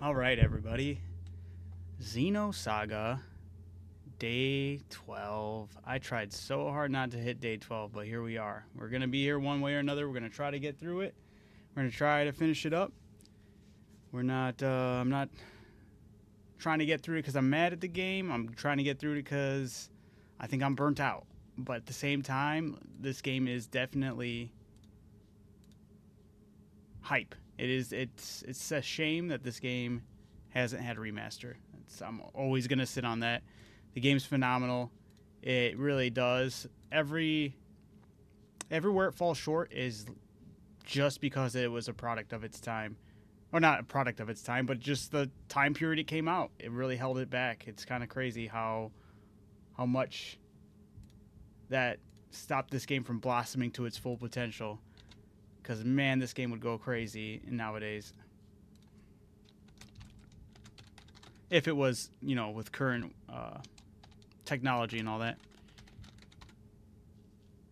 All right, everybody. Xeno Saga, day 12. I tried so hard not to hit day 12, but here we are. We're going to be here one way or another. We're going to try to get through it. We're going to try to finish it up. I'm not trying to get through it because I'm mad at the game. I'm trying to get through it because I think I'm burnt out. But at the same time, this game is definitely hype. It's a shame that this game hasn't had a remaster. I'm always going to sit on that. The game's phenomenal. It really does. Everywhere it falls short is just because it was a product of its time. Or not a product of its time, but just the time period it came out. It really held it back. It's kind of crazy how much that stopped this game from blossoming to its full potential. Because, man, this game would go crazy nowadays. If it was, with current technology and all that.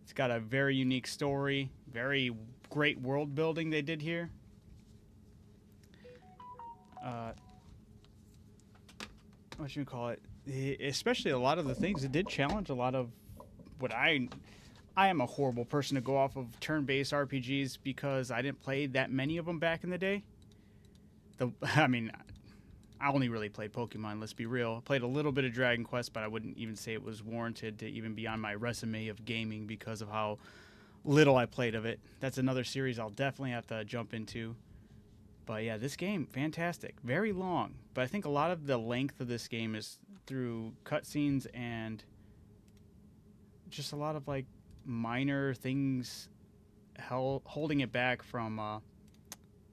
It's got a very unique story. Very great world building they did here. What should you call it? Especially a lot of the things. It did challenge a lot of what I am a horrible person to go off of turn-based RPGs because I didn't play that many of them back in the day. I only really played Pokemon, let's be real. I played a little bit of Dragon Quest, but I wouldn't even say it was warranted to even be on my resume of gaming because of how little I played of it. That's another series I'll definitely have to jump into. But yeah, this game, fantastic. Very long, but I think a lot of the length of this game is through cutscenes and just a lot of minor things holding it back from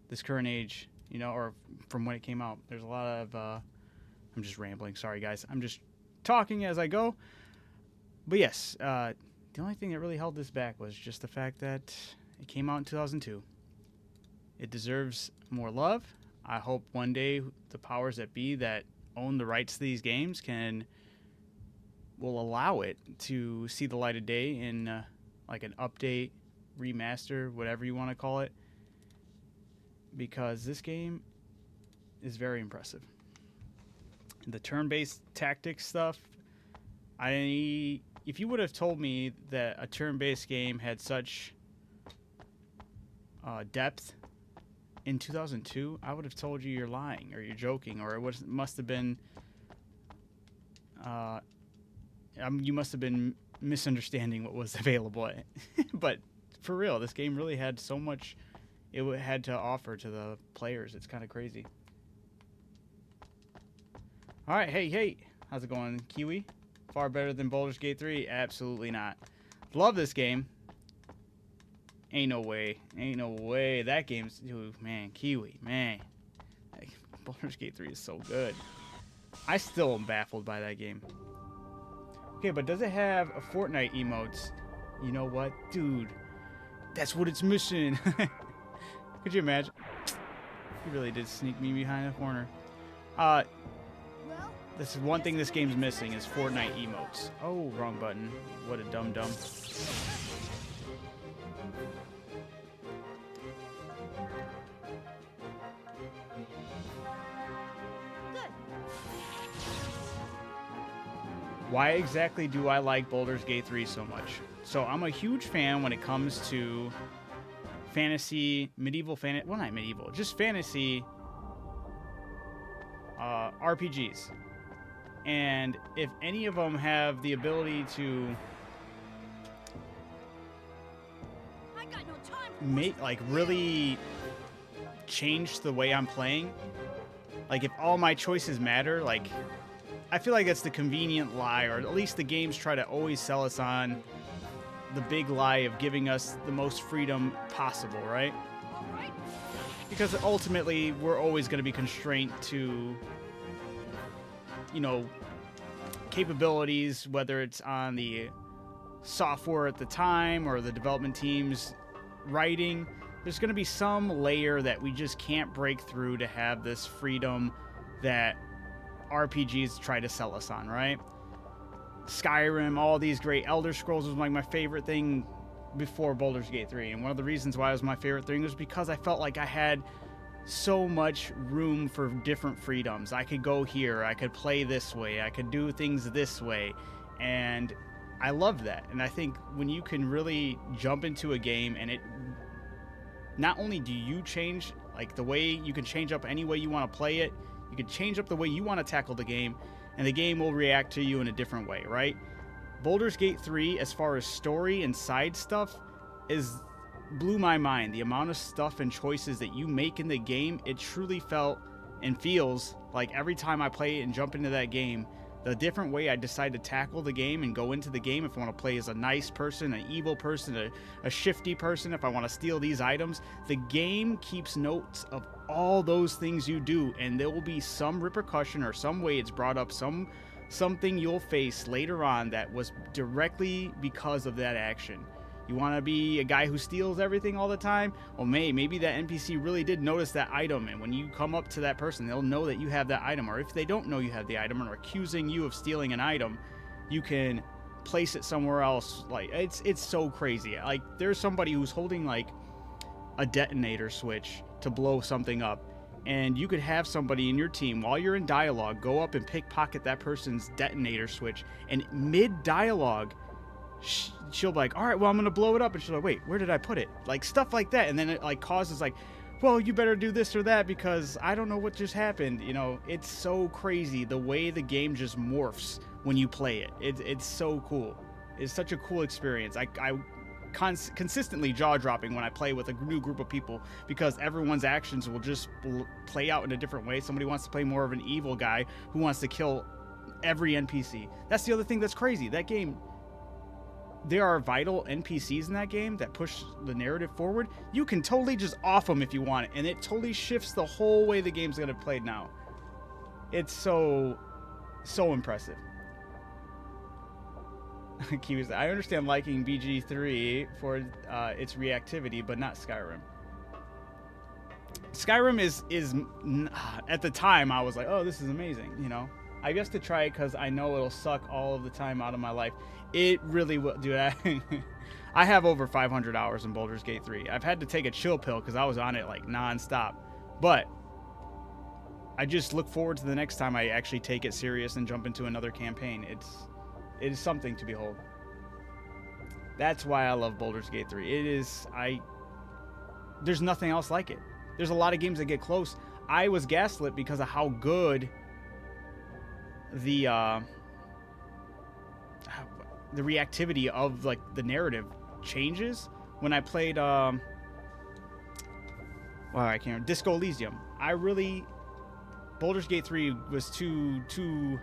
this current age, or from when it came out. There's a lot of I'm just rambling, sorry guys, I'm just talking as I go. But yes, the only thing that really held this back was just the fact that it came out in 2002. It deserves more love. I hope one day the powers that be that own the rights to these games will allow it to see the light of day in an update, remaster, whatever you want to call it, because this game is very impressive. The turn-based tactics stuff, if you would have told me that a turn-based game had such depth in 2002, I would have told you you're lying or you're joking, or it must have been you must have been misunderstanding what was available. But for real, this game really had so much it had to offer to the players. It's kind of crazy. All right, hey, how's it going, Kiwi? Far better than Baldur's Gate 3? Absolutely not. Love this game. Ain't no way. That game's... Dude, man, Kiwi, man. Baldur's Gate 3 is so good. I still am baffled by that game. Okay, but does it have a Fortnite emotes? You know what? Dude, that's what it's missing. Could you imagine? He really did sneak me behind the corner. This is one thing this game's missing is Fortnite emotes. Oh, wrong button. What a dum-dum. Why exactly do I like Baldur's Gate 3 so much? So I'm a huge fan when it comes to fantasy, well, not medieval, just fantasy RPGs. And if any of them have the ability to really change the way I'm playing, if all my choices matter, I feel like that's the convenient lie, or at least the games try to always sell us on the big lie of giving us the most freedom possible, right? Because ultimately, we're always going to be constrained to, capabilities, whether it's on the software at the time or the development team's writing. There's going to be some layer that we just can't break through to have this freedom that RPGs try to sell us on, right? Skyrim, all these great Elder Scrolls was my favorite thing before Baldur's Gate 3. And one of the reasons why it was my favorite thing was because I felt like I had so much room for different freedoms. I could go here, I could play this way, I could do things this way, and I love that. And I think when you can really jump into a game and it, not only do you change like the way you can change up any way you want to play it, you can change up the way you want to tackle the game, and the game will react to you in a different way, right? Baldur's Gate 3, as far as story and side stuff, blew my mind. The amount of stuff and choices that you make in the game, it truly felt and feels like every time I play it and jump into that game, the different way I decide to tackle the game and go into the game, if I want to play as a nice person, an evil person, a shifty person, if I want to steal these items, the game keeps notes of all those things you do, and there will be some repercussion or some way it's brought up, something you'll face later on that was directly because of that action. You want to be a guy who steals everything all the time? Well, maybe that NPC really did notice that item, and when you come up to that person, they'll know that you have that item. Or if they don't know you have the item and are accusing you of stealing an item, you can place it somewhere else. Like, it's so crazy. Like, there's somebody who's holding like a detonator switch to blow something up, and you could have somebody in your team, while you're in dialogue, go up and pickpocket that person's detonator switch, and mid-dialogue, she'll be like, all right, well, I'm gonna blow it up, and she'll like, wait, where did I put it? Like, stuff like that. And then it like causes like, well, you better do this or that because I don't know what just happened. You know, it's so crazy the way the game just morphs when you play it. It's so cool. It's such a cool experience. I consistently jaw-dropping when I play with a new group of people, because everyone's actions will just play out in a different way. Somebody wants to play more of an evil guy who wants to kill every NPC. That's the other thing that's crazy. That game, there are vital NPCs in that game that push the narrative forward. You can totally just off them if you want it, and it totally shifts the whole way the game's gonna play now. It's so impressive. I understand liking BG3 for its reactivity, but not Skyrim. Skyrim is at the time I was like, oh, this is amazing, you know. I guess to try it because I know it'll suck all of the time out of my life. It really will, dude. I have over 500 hours in Baldur's Gate 3. I've had to take a chill pill because I was on it like nonstop, but I just look forward to the next time I actually take it serious and jump into another campaign. It is something to behold. That's why I love Baldur's Gate 3. There's nothing else like it. There's a lot of games that get close. I was gaslit because of how good the reactivity of like the narrative changes when I played I can't remember, Disco Elysium. Baldur's Gate 3 was too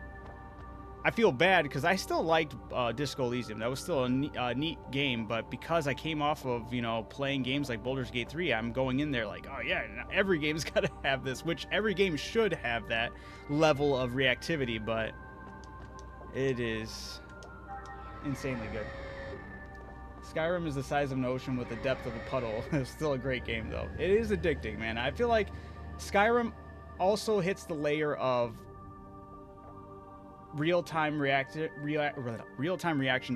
I feel bad because I still liked Disco Elysium. That was still a neat game, but because I came off of, you know, playing games like Baldur's Gate 3, I'm going in there like, oh yeah, every game's got to have this, which every game should have that level of reactivity, but it is insanely good. Skyrim is the size of an ocean with the depth of a puddle. It's still a great game, though. It is addicting, man. I feel like Skyrim also hits the layer of real-time reactions,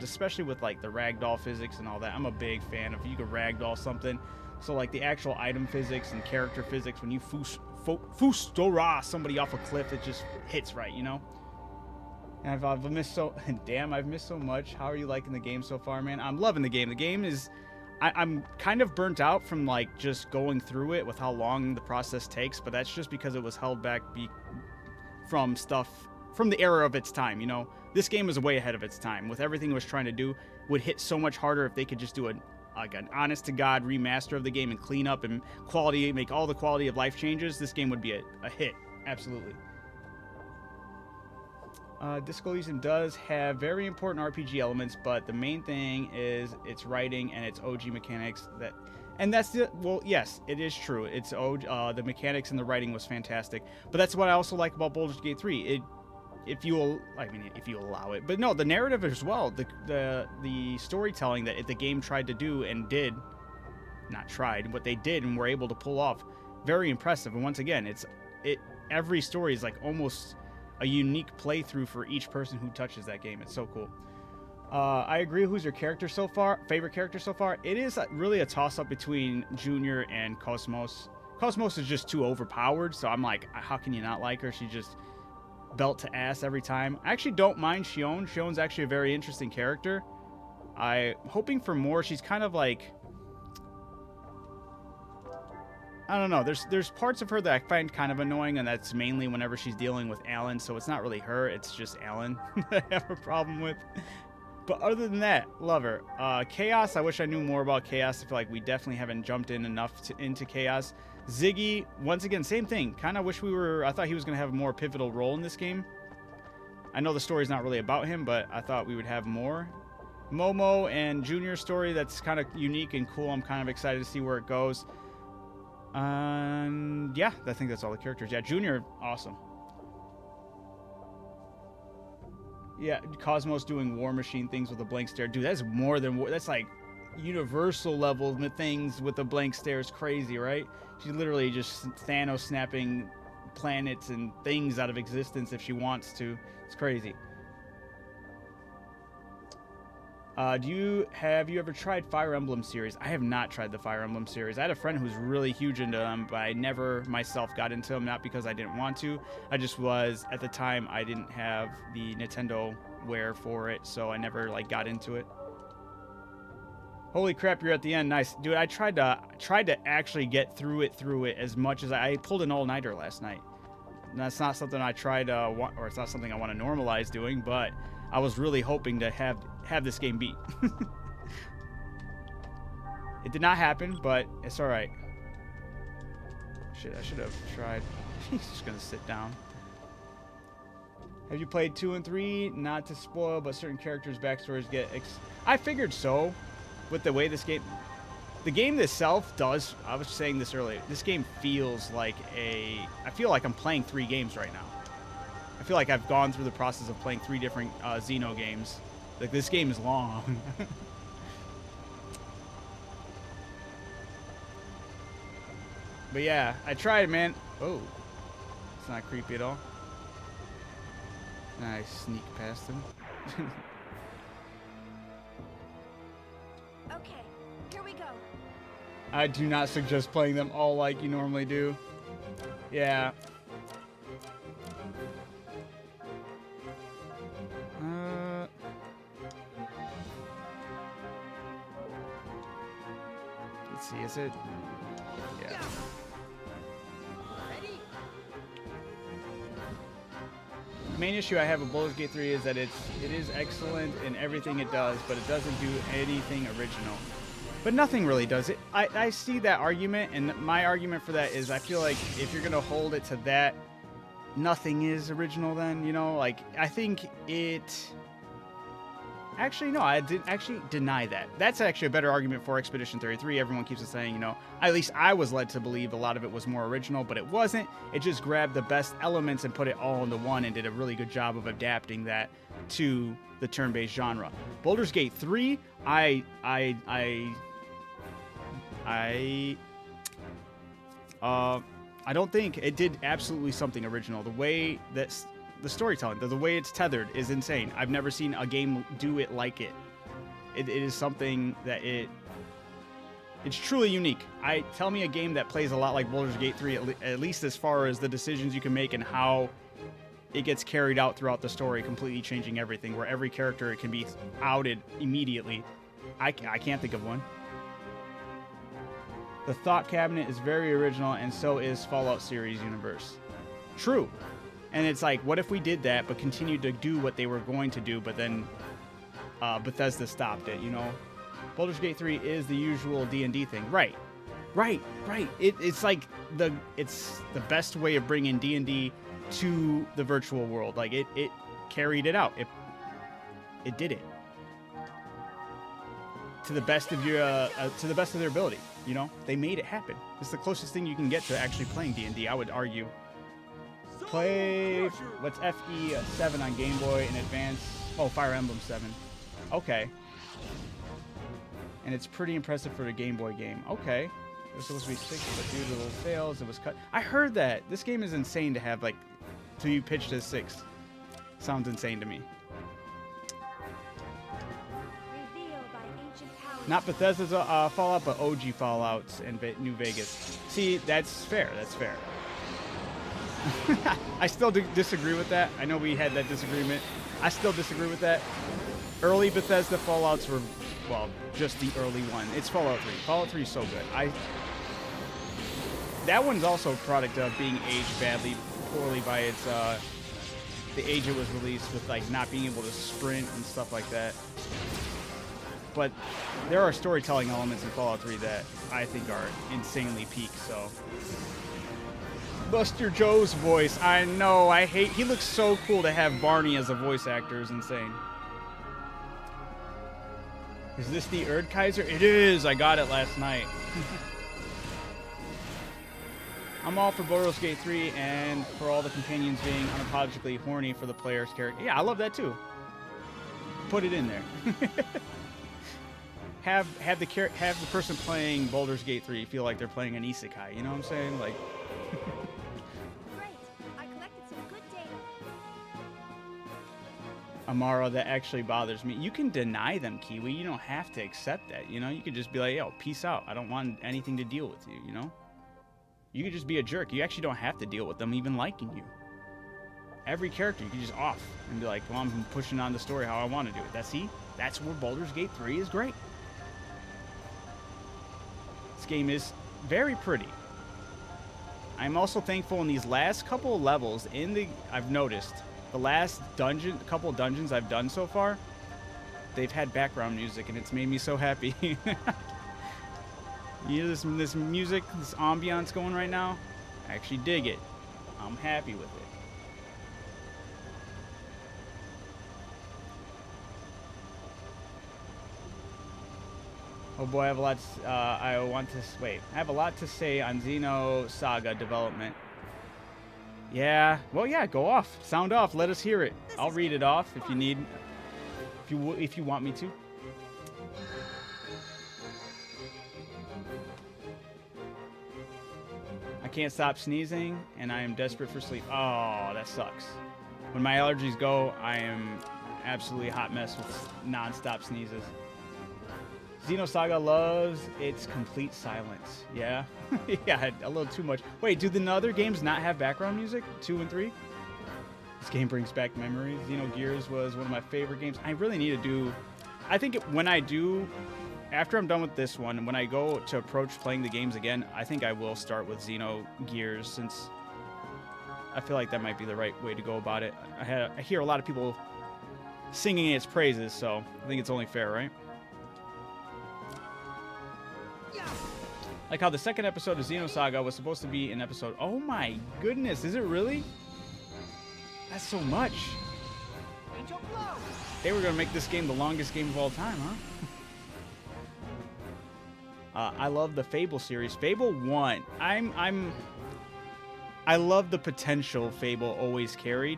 especially with like the ragdoll physics and all that. I'm a big fan of, you could ragdoll something. So like the actual item physics and character physics, when you Fustora somebody off a cliff, it just hits right, you know? And I've missed I've missed so much. How are you liking the game so far, man? I'm loving the game. The game is, I'm kind of burnt out from like just going through it with how long the process takes, but that's just because it was held back from stuff from the era of its time, you know. This game is way ahead of its time. With everything it was trying to do, would hit so much harder if they could just do an honest to God remaster of the game and clean up and make all the quality of life changes. This game would be a hit, absolutely. Disco Elysium does have very important RPG elements, but the main thing is its writing and its OG mechanics. Yes, it is true. The mechanics and the writing was fantastic, but that's what I also like about Baldur's Gate 3. If you allow it, but no, the narrative as well, the storytelling that the game tried to do and did, not tried, what they did and were able to pull off, very impressive. And once again, every story is like almost a unique playthrough for each person who touches that game. It's so cool. I agree. Who's your character so far? Favorite character so far? It is really a toss-up between Junior and Cosmos. Cosmos is just too overpowered, so I'm like, how can you not like her? She just belt to ass every time. I actually don't mind Xion. Xion's actually a very interesting character. I'm hoping for more. She's kind of like, I don't know. There's parts of her that I find kind of annoying, and that's mainly whenever she's dealing with Alan. So it's not really her. It's just Alan that I have a problem with. But other than that, love her. Chaos, I wish I knew more about Chaos. I feel like we definitely haven't jumped in enough into Chaos. Ziggy, once again, same thing. Kind of wish I thought he was going to have a more pivotal role in this game. I know the story's not really about him, but I thought we would have more. Momo and Junior's story, that's kind of unique and cool. I'm kind of excited to see where it goes. Yeah, I think that's all the characters. Yeah, Junior, awesome. Yeah, Cosmos doing War Machine things with a blank stare. Dude, that's more than war. That's like universal level things with a blank stare is crazy, right? She's literally just Thanos snapping planets and things out of existence if she wants to. It's crazy. Have you ever tried Fire Emblem series? I have not tried the Fire Emblem series. I had a friend who's really huge into them, but I never myself got into them, not because I didn't want to. I just was, at the time, I didn't have the Nintendo Wear for it, so I never like got into it. Holy crap, you're at the end. Nice. Dude, I tried to actually get through it as much as I pulled an all-nighter last night. And that's not something I tried or it's not something I want to normalize doing, but I was really hoping to have this game beat. It did not happen, but it's all right. Shit, I should have tried. He's just gonna sit down. Have you played 2 and 3? Not to spoil, but certain characters' backstories get. I figured so, with the way this game. The game itself does. I was saying this earlier. This game feels like I feel like I'm playing 3 games right now. I feel like I've gone through the process of playing 3 different Xeno games. Like, this game is long. But yeah, I tried, man. Oh, it's not creepy at all. I sneak past him. Okay, here we go. I do not suggest playing them all like you normally do. Yeah. Let's see, is it? Yeah. Ready? The main issue I have with Baldur's Gate 3 is that it is excellent in everything it does, but it doesn't do anything original. But nothing really does it. I see that argument, and my argument for that is I feel like if you're going to hold it to that, nothing is original then, you know? Like, I think it... Actually, no, I did actually deny that. That's actually a better argument for Expedition 33. Everyone keeps on saying, you know, at least I was led to believe a lot of it was more original, but it wasn't. It just grabbed the best elements and put it all into one and did a really good job of adapting that to the turn-based genre. Baldur's Gate 3, I don't think it did absolutely something original. The way that's the storytelling, the way it's tethered is insane. I've never seen a game do it like it. It is something that it's truly unique. Tell me a game that plays a lot like Baldur's Gate 3, at least as far as the decisions you can make and how it gets carried out throughout the story, completely changing everything, where every character can be outed immediately. I can't think of one. The Thought Cabinet is very original, and so is Fallout series universe. True. And it's like, what if we did that, but continued to do what they were going to do, but then Bethesda stopped it, you know? Baldur's Gate 3 is the usual D&D thing. Right. It's like it's the best way of bringing D&D to the virtual world. Like, it carried it out. It did it. To the best of their ability, you know? They made it happen. It's the closest thing you can get to actually playing D&D, I would argue. Play, what's FE7 on Game Boy in advance? Oh, Fire Emblem 7. Okay. And it's pretty impressive for a Game Boy game. Okay. It was supposed to be 6, but due to little sales, it was cut. I heard that. This game is insane to have, like, to be pitched as 6. Sounds insane to me. Revealed by ancient power Not Bethesda's Fallout, but OG Fallouts and New Vegas. See, that's fair. That's fair. I still disagree with that. I know we had that disagreement. I still disagree with that. Early Bethesda Fallouts were, well, just the early one. It's Fallout 3. Fallout 3 is so good. That one's also a product of being aged poorly by its the age it was released, with like not being able to sprint and stuff like that. But there are storytelling elements in Fallout 3 that I think are insanely peak. So Buster Joe's voice, I know, he looks so cool to have Barney as a voice actor, is insane. Is this the Erdkaiser? It is. I got it last night. I'm all for Baldur's Gate 3 and for all the companions being unapologetically horny for the player's character. Yeah, I love that too. Put it in there. have the person playing Baldur's Gate 3 feel like they're playing an isekai. You know what I'm saying? Like. Great. I collected some good data. Amara, that actually bothers me. You can deny them, Kiwi. You don't have to accept that. You know, you could just be like, yo, peace out. I don't want anything to deal with you. You know. You could just be a jerk. You actually don't have to deal with them even liking you. Every character, you can just off and be like, well, I'm pushing on the story how I want to do it. That's where Baldur's Gate 3 is great. This game is very pretty. I'm also thankful in these last couple of levels, I've noticed, the last couple of dungeons I've done so far, they've had background music, and it's made me so happy. You know, this music, this ambiance going right now, I actually dig it. I'm happy with it. Oh boy, I have a lot. I have a lot to say on Xeno Saga development. Yeah, well, yeah, go off, sound off. Let us hear it. I'll read it off if you need, if you want me to. I can't stop sneezing, and I am desperate for sleep. Oh, that sucks. When my allergies go, I am absolutely a hot mess with non-stop sneezes. Xeno Saga loves its complete silence. Yeah? Yeah, a little too much. Wait, do the other games not have background music? 2 and 3? This game brings back memories. Xenogears was one of my favorite games. I really need to do... I think when I do... After I'm done with this one, when I go to approach playing the games again, I think I will start with Xenogears, since I feel like that might be the right way to go about it. I hear a lot of people singing its praises, so I think it's only fair, right? Like how the second episode of Xeno Saga was supposed to be an episode. Oh my goodness, is it really? That's so much. They were gonna make this game the longest game of all time, huh? I love the Fable series. Fable 1. I love the potential Fable always carried.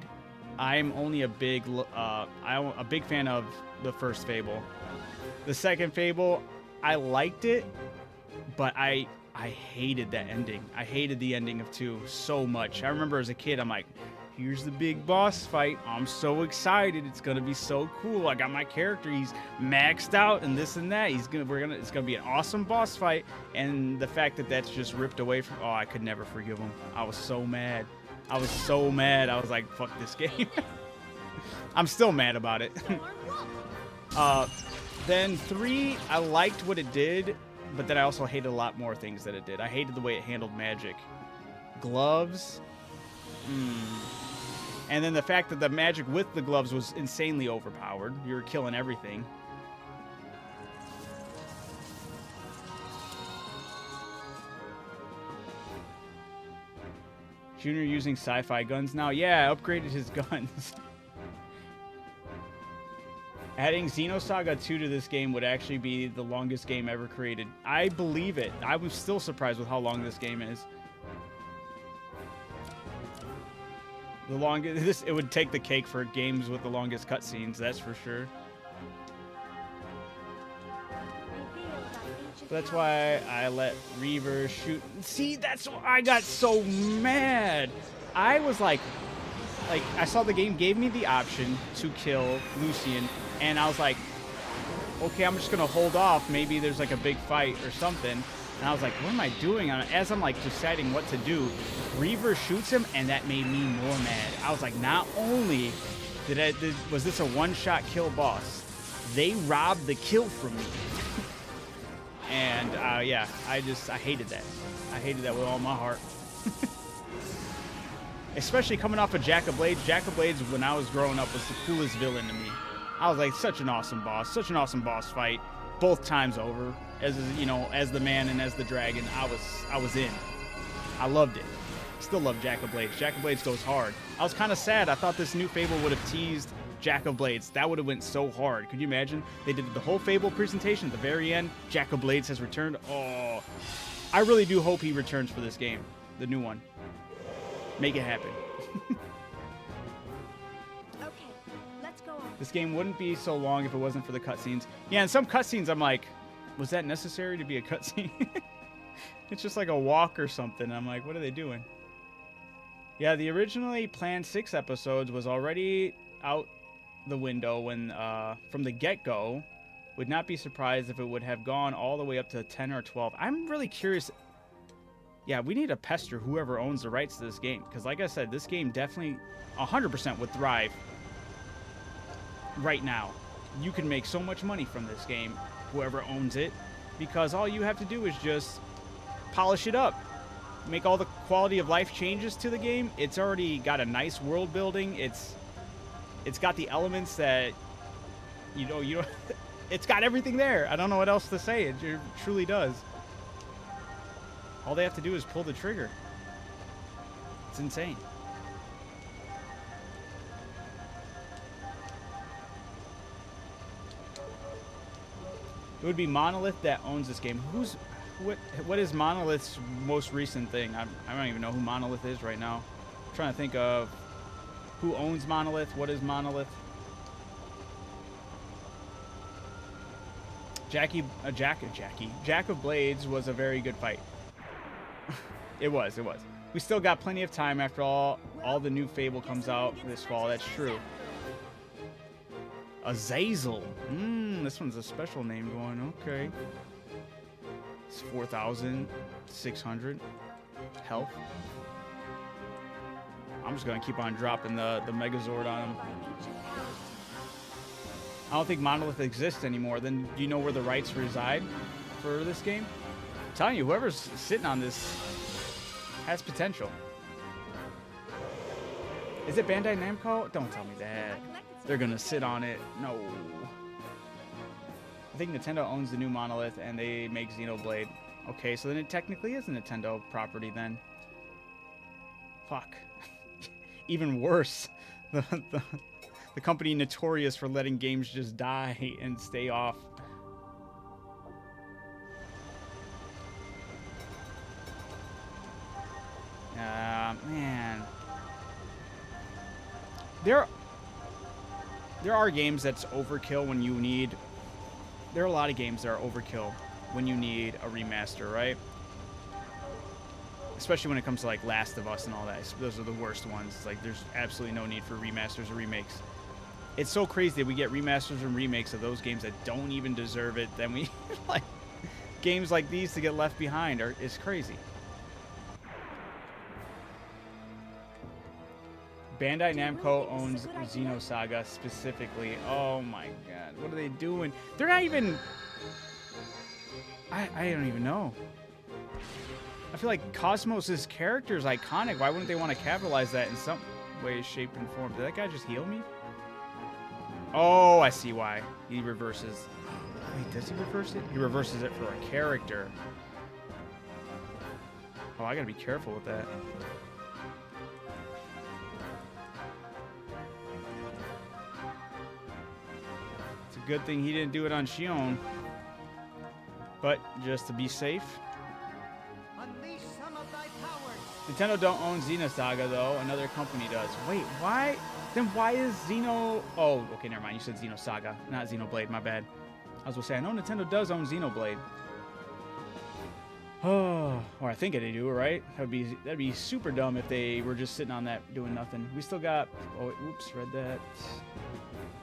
I'm only a big fan of the first Fable. The second Fable, I liked it, but I hated that ending. I hated the ending of 2 so much. I remember as a kid, I'm like, here's the big boss fight. I'm so excited. It's gonna be so cool. I got my character. He's maxed out and this and that. It's gonna be an awesome boss fight. And the fact that that's just ripped away from. Oh, I could never forgive him. I was so mad. I was like, fuck this game. I'm still mad about it. Then 3, I liked what it did, but then I also hated a lot more things that it did. I hated the way it handled magic. Gloves. And then the fact that the magic with the gloves was insanely overpowered. You were killing everything. Junior using sci-fi guns now. Yeah, I upgraded his guns. Adding Xeno Saga 2 to this game would actually be the longest game ever created. I believe it. I was still surprised with how long this game is. The longest, it would take the cake for games with the longest cutscenes, that's for sure. But that's why I let Reaver shoot. See, that's why I got so mad. I was like, I saw the game gave me the option to kill Lucian, and I was like, okay, I'm just gonna hold off. Maybe there's like a big fight or something. And I was like, what am I doing? And as I'm like deciding what to do, Reaver shoots him, and that made me more mad. I was like, not only was this a one-shot kill boss, they robbed the kill from me. And yeah, I hated that. I hated that with all my heart. Especially coming off of Jack of Blades. Jack of Blades, when I was growing up, was the coolest villain to me. I was like, such an awesome boss fight, both times over. As you know, as the man and as the dragon, I was in. I loved it. Still love Jack of Blades. Jack of Blades goes hard. I was kind of sad. I thought this new Fable would have teased Jack of Blades. That would have went so hard. Could you imagine? They did the whole Fable presentation at the very end. Jack of Blades has returned. Oh, I really do hope he returns for this game, the new one. Make it happen. Okay, let's go on. This game wouldn't be so long if it wasn't for the cutscenes. Yeah, and some cutscenes I'm like, was that necessary to be a cutscene? It's just like a walk or something. I'm like, what are they doing? Yeah, the originally planned 6 episodes was already out the window when, from the get-go. Would not be surprised if it would have gone all the way up to 10 or 12. I'm really curious. Yeah, we need to pester whoever owns the rights to this game. Because like I said, this game definitely 100% would thrive right now. You can make so much money from this game, whoever owns it. Because all you have to do is just polish it up. Make all the quality of life changes to the game. It's already got a nice world building. It's got the elements that, you know, it's got everything there. I don't know what else to say. It truly does. All they have to do is pull the trigger. It's insane. It would be Monolith that owns this game. What is Monolith's most recent thing? I don't even know who Monolith is right now. I'm trying to think of who owns Monolith. What is Monolith? Jack of Blades was a very good fight. It was. We still got plenty of time after all the new Fable comes out this fall. That's true. Azazel. This one's a special name going. Okay. It's 4,600 health. I'm just going to keep on dropping the Megazord on him. I don't think Monolith exists anymore. Then do you know where the rights reside for this game? I'm telling you, whoever's sitting on this has potential. Is it Bandai Namco? Don't tell me that. They're gonna sit on it. No. I think Nintendo owns the new Monolith and they make Xenoblade. Okay, so then it technically is a Nintendo property then. Fuck. Even worse. The company notorious for letting games just die and stay off. Man. There are games that's overkill when you need... There are a lot of games that are overkill when you need a remaster, right? Especially when it comes to like Last of Us and all that. Those are the worst ones. It's like there's absolutely no need for remasters or remakes. It's so crazy that we get remasters and remakes of those games that don't even deserve it. Then we like games like these to get left behind. It's crazy. Bandai Namco owns Xeno Saga specifically. Oh my god, what are they doing? They're not even... I don't even know. I feel like Cosmos' character is iconic. Why wouldn't they want to capitalize that in some way, shape, and form? Did that guy just heal me? Oh, I see why. He reverses. Wait, does he reverse it? He reverses it for a character. Oh, I gotta be careful with that. Good thing he didn't do it on Xion. But just to be safe. Unleash some of thy powers. Nintendo don't own Xeno Saga though. Another company does. Wait, why? Then why is Xeno... Oh, okay, never mind. You said Xeno Saga, not Xenoblade. My bad. I was gonna say, I know Nintendo does own Xenoblade. Oh, or I think they do, right? That'd be super dumb if they were just sitting on that doing nothing. We still got... Oh, oops, read that.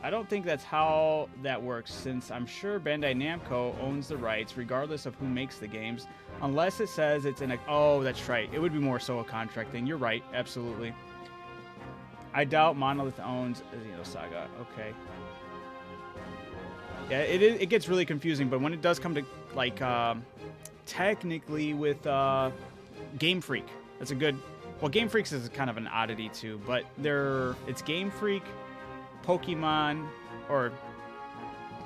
I don't think that's how that works, since I'm sure Bandai Namco owns the rights regardless of who makes the games, unless it says it's in a... Oh, that's right. It would be more so a contract thing. You're right. Absolutely. I doubt Monolith owns Xeno Saga. Okay. Yeah, it gets really confusing, but when it does come to, like, technically with Game Freak, that's a good... Well, Game Freaks is kind of an oddity, too, but it's Game Freak, Pokemon, or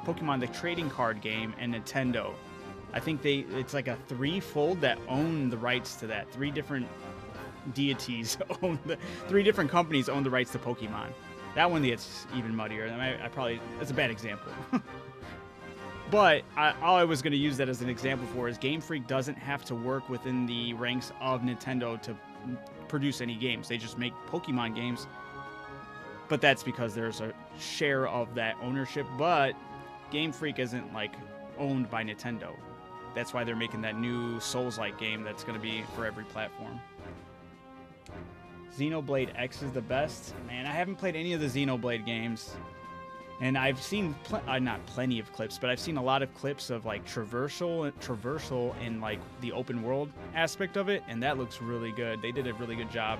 Pokemon the trading card game, and Nintendo. I think it's like a threefold that own the rights to that. Three different deities own three different companies own the rights to Pokemon. That one gets even muddier. That's a bad example. But all I was going to use that as an example for is Game Freak doesn't have to work within the ranks of Nintendo to produce any games. They just make Pokemon games. But that's because there's a share of that ownership. But Game Freak isn't, like, owned by Nintendo. That's why they're making that new Souls-like game that's going to be for every platform. Xenoblade X is the best. Man, I haven't played any of the Xenoblade games. And I've seen, not plenty of clips, but I've seen a lot of clips of, like, traversal and, like, the open world aspect of it. And that looks really good. They did a really good job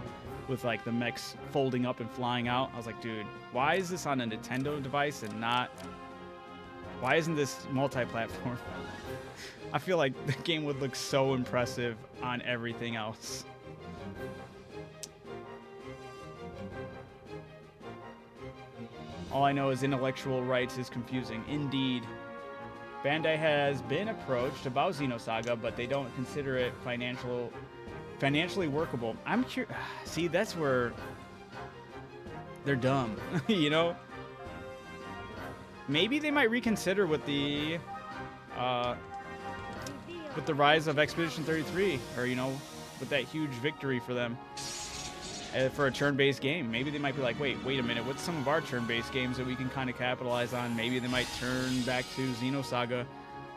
with, like, the mechs folding up and flying out. I was like, dude, why is this on a Nintendo device and not... Why isn't this multi-platform? I feel like the game would look so impressive on everything else. All I know is intellectual rights is confusing. Indeed. Bandai has been approached about Xeno Saga, but they don't consider it financially workable. I'm curious. See, that's where they're dumb, you know? Maybe they might reconsider with the rise of Expedition 33, or, you know, with that huge victory for them for a turn-based game. Maybe they might be like, wait a minute, what's some of our turn-based games that we can kind of capitalize on? Maybe they might turn back to Xeno Saga.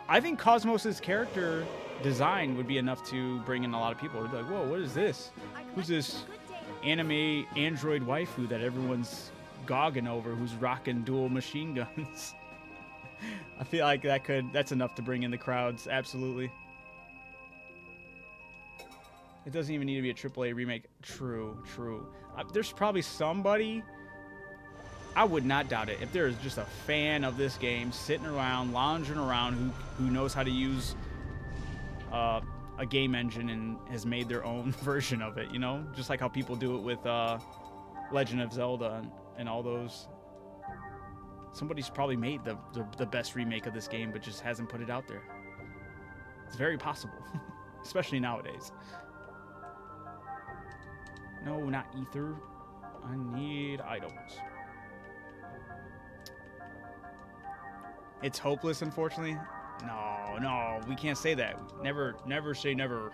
I think Cosmos's character design would be enough to bring in a lot of people. They'd be like, whoa, what is this? Who's this anime android waifu that everyone's gogging over, who's rocking dual machine guns? I feel like that's enough to bring in the crowds. Absolutely. It doesn't even need to be a AAA remake. True. There's probably somebody, I would not doubt it, if there is just a fan of this game sitting around, lounging around, who knows how to use a game engine and has made their own version of it, you know? Just like how people do it with Legend of Zelda and all those. Somebody's probably made the best remake of this game, but just hasn't put it out there. It's very possible, especially nowadays. No, not ether. I need items. It's hopeless, unfortunately. No, we can't say that. Never say never.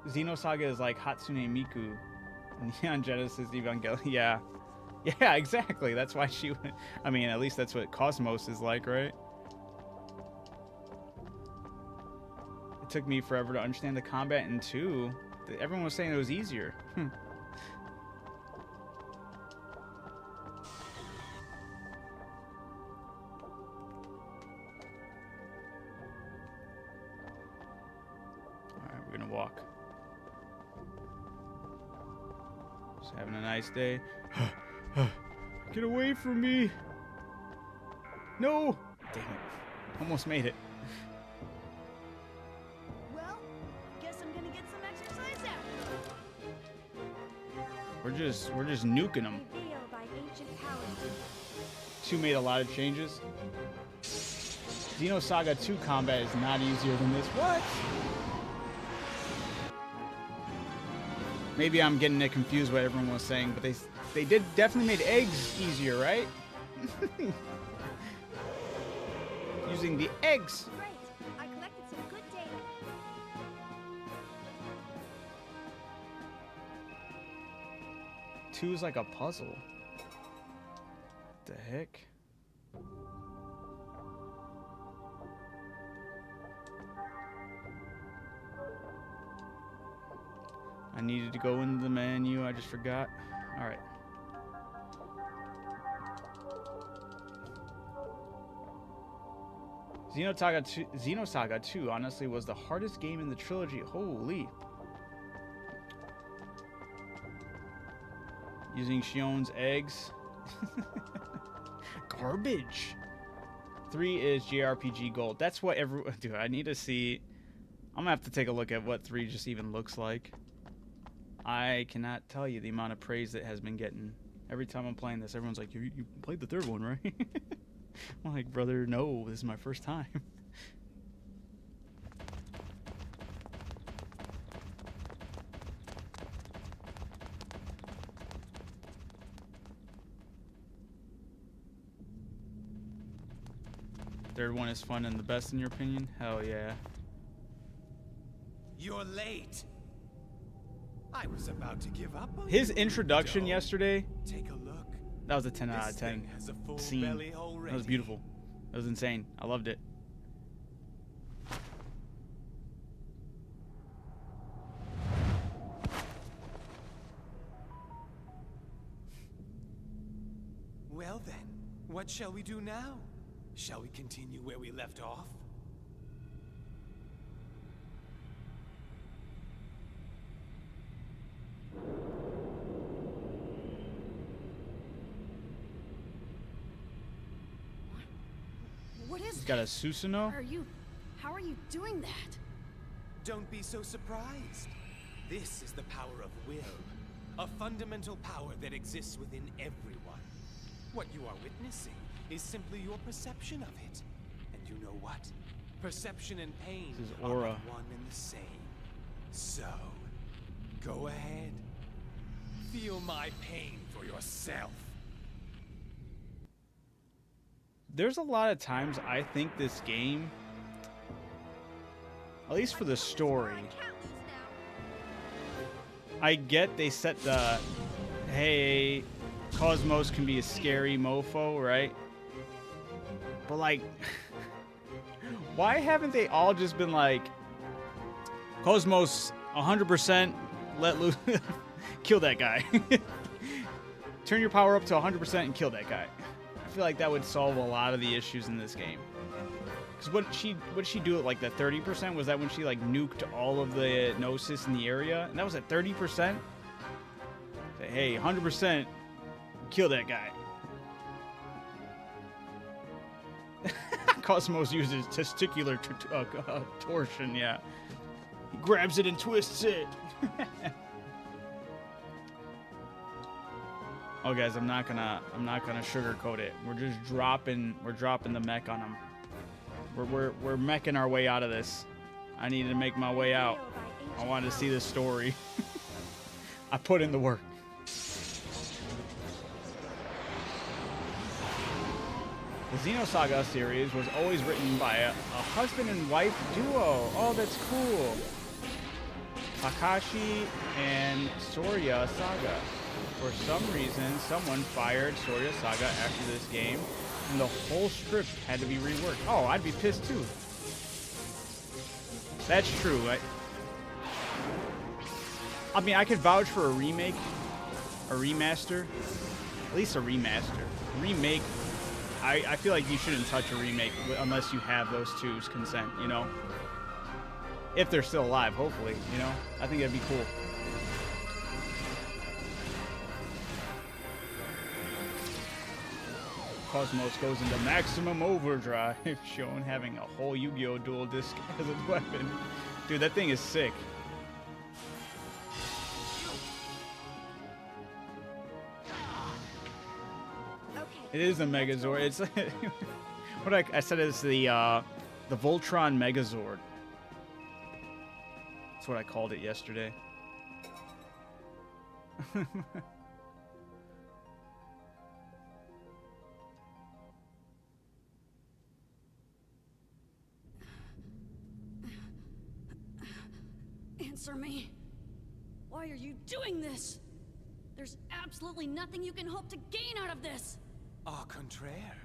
Xeno Saga is like Hatsune Miku in Neon Genesis Evangelion. Yeah, exactly. That's why she went. I mean, at least that's what Cosmos is like, right? It took me forever to understand the combat in 2. Everyone was saying it was easier. Alright, we're gonna walk. Just having a nice day. Get away from me! No! Damn it. Almost made it. Well, guess I'm gonna get some exercise out. We're just nuking them. Revealed by ancient powers. 2 made a lot of changes. Xeno Saga 2 combat is not easier than this. What? Maybe I'm getting it confused what everyone was saying, but they did definitely made eggs easier, right? Using the eggs. Great, I collected some good data. 2 is like a puzzle. What the heck? I needed to go into the menu. I just forgot. All right. Xeno Saga 2 honestly was the hardest game in the trilogy. Holy. Using Shion's eggs. Garbage. 3 is JRPG Gold. That's what everyone... Dude, I need to see... I'm gonna have to take a look at what 3 just even looks like. I cannot tell you the amount of praise that has been getting. Every time I'm playing this, everyone's like, you played the 3rd one, right? I'm like, brother, no, this is my first time. Third one is fun and the best in your opinion? Hell yeah. You're late. I was about to give up on His you, introduction doll. yesterday, Take a look. that was a 10 out This of 10 thing has a full scene. belly That already. was beautiful. That was insane. I loved it. Well then, what shall we do now? Shall we continue where we left off? What is He's got a that? Susanoo. How are you doing that? Don't be so surprised. This is the power of will. A fundamental power that exists within everyone. What you are witnessing is simply your perception of it. And you know what? Perception and pain This is are aura. one and the same. So, go ahead. Feel my pain for yourself. There's a lot of times I think this game, at least for the story, I get they set the, hey, Cosmos can be a scary mofo, right? But like, why haven't they all just been like, Cosmos 100% let loose, kill that guy. Turn your power up to 100% and kill that guy. I feel like that would solve a lot of the issues in this game. Because what did she do at like the 30%? Was that when she like nuked all of the Gnosis in the area? And that was at 30%? Say, hey, 100% kill that guy. Cosmos uses testicular torsion, yeah. He grabs it and twists it. Oh guys, I'm not gonna sugarcoat it. We're dropping the mech on him. We're meching our way out of this. I needed to make my way out. I wanted to see this story. I put in the work. The Xeno Saga series was always written by a husband and wife duo. Oh, that's cool. Takashi and Sorya Saga. For some reason, someone fired Sorya Saga after this game, and the whole script had to be reworked. Oh, I'd be pissed too. That's true. I mean, I could vouch for a remake, a remaster, at least a remaster. Remake, I feel like you shouldn't touch a remake unless you have those two's consent, you know? If they're still alive, hopefully, you know? I think that'd be cool. Cosmos goes into maximum overdrive, showing having a whole Yu-Gi-Oh! Dual disc as a weapon. Dude, that thing is sick. It is a Megazord. It's what I said is the Voltron Megazord. That's what I called it yesterday. Answer me. Why are you doing this? There's absolutely nothing you can hope to gain out of this. Au contraire,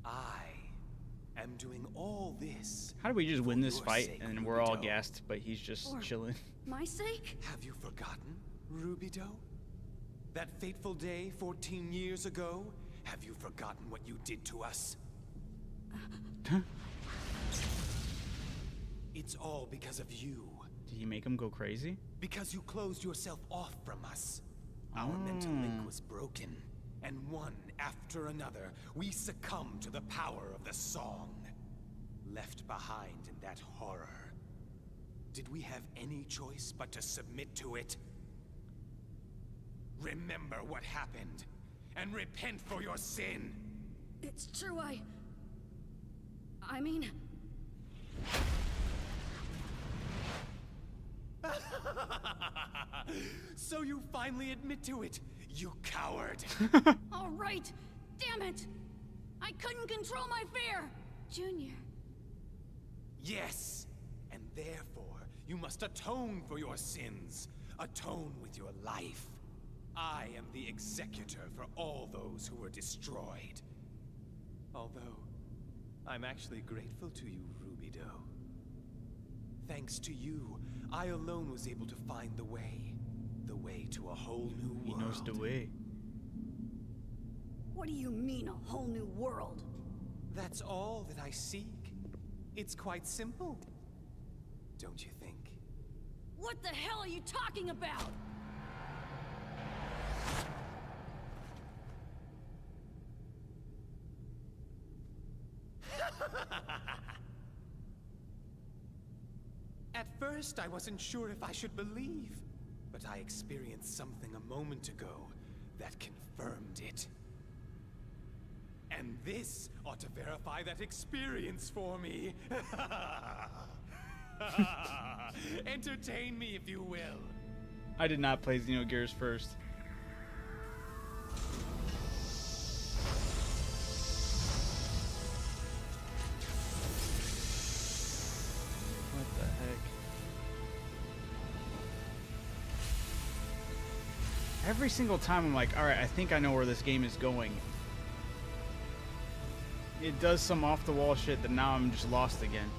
I am doing all this. How do we just win for this your fight sake, and we're all Rubido. gassed, but he's just For chilling? my sake? Have you forgotten, Rubido? That fateful day 14 years ago? Have you forgotten what you did to us? It's all because of you. Did he make him go crazy? Because you closed yourself off from us. Our mental link was broken, and one after another, we succumbed to the power of the song. Left behind in that horror. Did we have any choice but to submit to it? Remember what happened, and repent for your sin. It's true, I mean... So you finally admit to it, you coward. All right! Damn it! I couldn't control my fear! Junior. Yes, and therefore you must atone for your sins. Atone with your life. I am the executor for all those who were destroyed. Although, I'm actually grateful to you, Rubido. Thanks to you, I alone was able to find the way. The way to a whole new world. He knows the way. What do you mean, a whole new world? That's all that I seek. It's quite simple. Don't you think? What the hell are you talking about? At first, I wasn't sure if I should believe, but I experienced something a moment ago that confirmed it. And this ought to verify that experience for me. Entertain me, if you will. I did not play Xenogears first. What the heck? Every single time I'm like, alright, I think I know where this game is going. It does some off-the-wall shit that now I'm just lost again.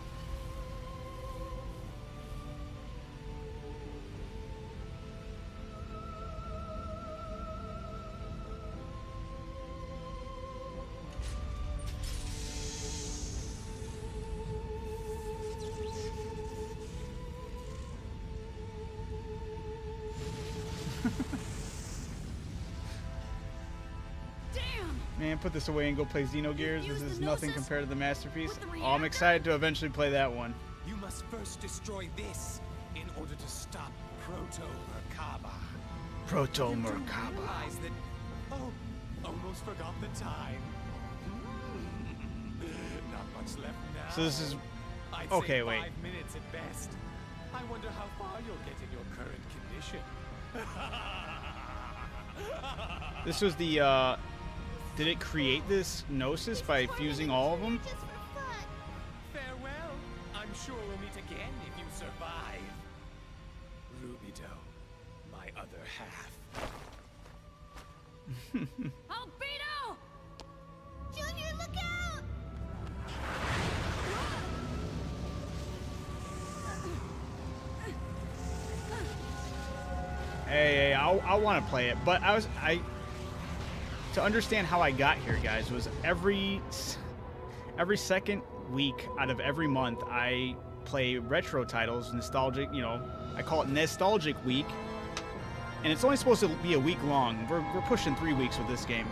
Damn! Man, put this away and go play Xenogears. You This used is the nothing Gnosis compared to the masterpiece. with the Oh, I'm reactor? excited to eventually play that one. You must first destroy this in order to stop Proto-Merkaba. Proto You do Merkaba. realize that... Oh, almost forgot the time. Not much left now. So this is... I'd okay, say wait. 5 minutes at best. I wonder how far you'll get in your current condition. This was the, did it create this Gnosis by fusing all of them? Farewell. I'm sure we'll meet again if you survive. Rubido, my other half. Albedo! Junior, look out! Hey, I want to play it, but to understand how I got here, guys, was every second week out of every month I play retro titles, nostalgic, you know, I call it Nostalgic Week, and it's only supposed to be a week long. We're pushing 3 weeks with this game.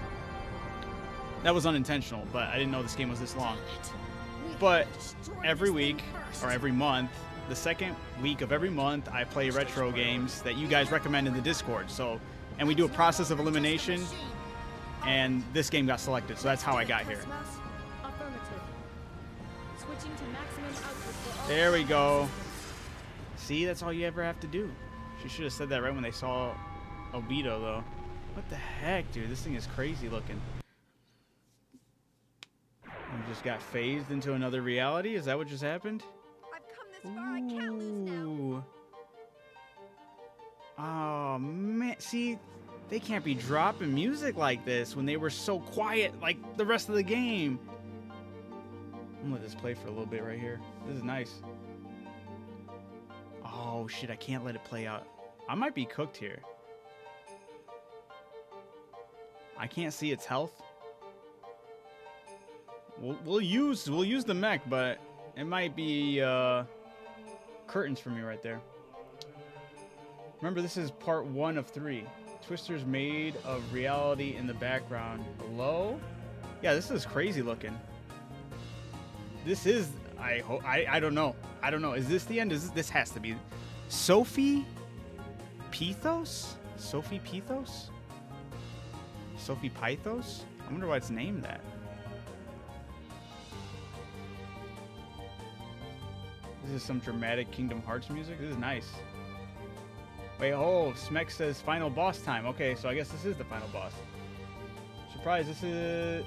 That was unintentional, but I didn't know this game was this long. But every week, or every month, the second week of every month, I play retro games that you guys recommend in the Discord. So, and we do a process of elimination, and this game got selected. So that's how I got here. There we go. See, that's all you ever have to do. She should have said that right when they saw Albedo, though. What the heck, dude? This thing is crazy looking. You just got phased into another reality? Is that what just happened? I've come this far, I can't lose now. Ooh. Oh, man. See, they can't be dropping music like this when they were so quiet like the rest of the game. I'm gonna let this play for a little bit right here. This is nice. Oh shit, I can't let it play out. I might be cooked here. I can't see its health. We'll use the mech, but it might be curtains for me right there. Remember, this is part 1 of 3. Twister's made of reality in the background. Hello? Yeah, this is crazy looking. This is, I don't know. I don't know. Is this the end? This has to be Sophie Pythos? Sophie Pythos? Sophie Pythos? I wonder why it's named that. This is some dramatic Kingdom Hearts music. This is nice. Wait, oh, Smek says final boss time. Okay, so I guess this is the final boss. Surprise, this is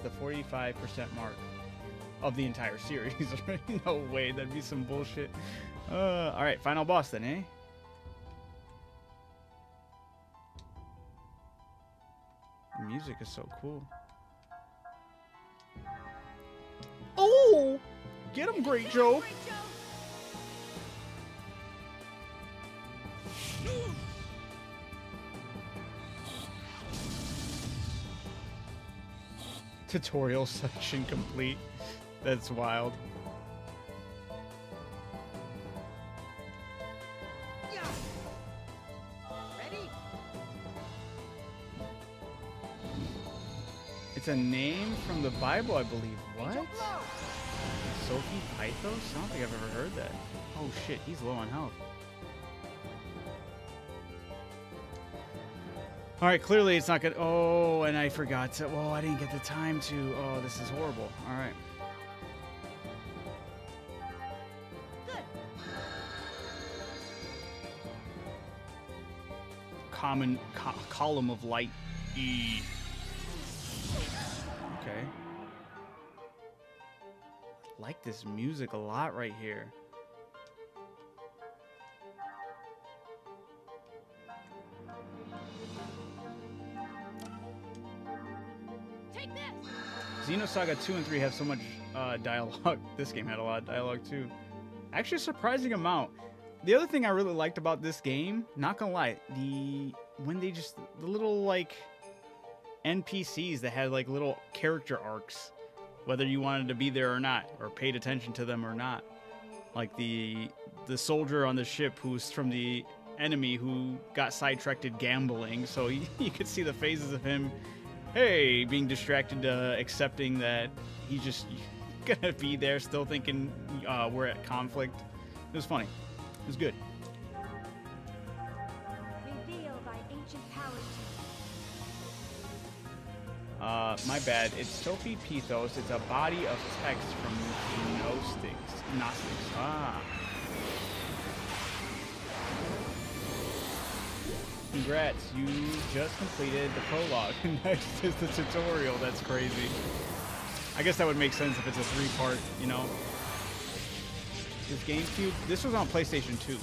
the 45% mark of the entire series. No way, that'd be some bullshit. Alright, final boss then, eh? The music is so cool. Oh! Get him, Great Joe! Tutorial section complete. That's wild. Yeah. Ready? It's a name from the Bible, I believe. What? Angel blow. Sophie Pythos? I don't think I've ever heard that. Oh shit, he's low on health. Alright, clearly it's not good. Oh, and I forgot to. Oh, I didn't get the time to. Oh, this is horrible. Alright. Good. Column of light. E. Okay. I like this music a lot right here. Take this! Xeno Saga 2 and 3 have so much dialogue. This game had a lot of dialogue too. Actually, a surprising amount. The other thing I really liked about this game, not gonna lie, the little like NPCs that had like little character arcs, whether you wanted to be there or not, or paid attention to them or not. Like the soldier on the ship who's from the enemy who got sidetracked gambling, so you could see the phases of him, hey, being distracted, accepting that he's just gonna be there, still thinking we're at conflict. It was funny. It was good. Reveal thy ancient powers to me. My bad. It's Sophie Pythos. It's a body of text from Gnostics. Ah. Congrats, you just completed the prologue. Next is the tutorial. That's crazy. I guess that would make sense if it's a 3-part, you know. This GameCube, this was on PlayStation 2.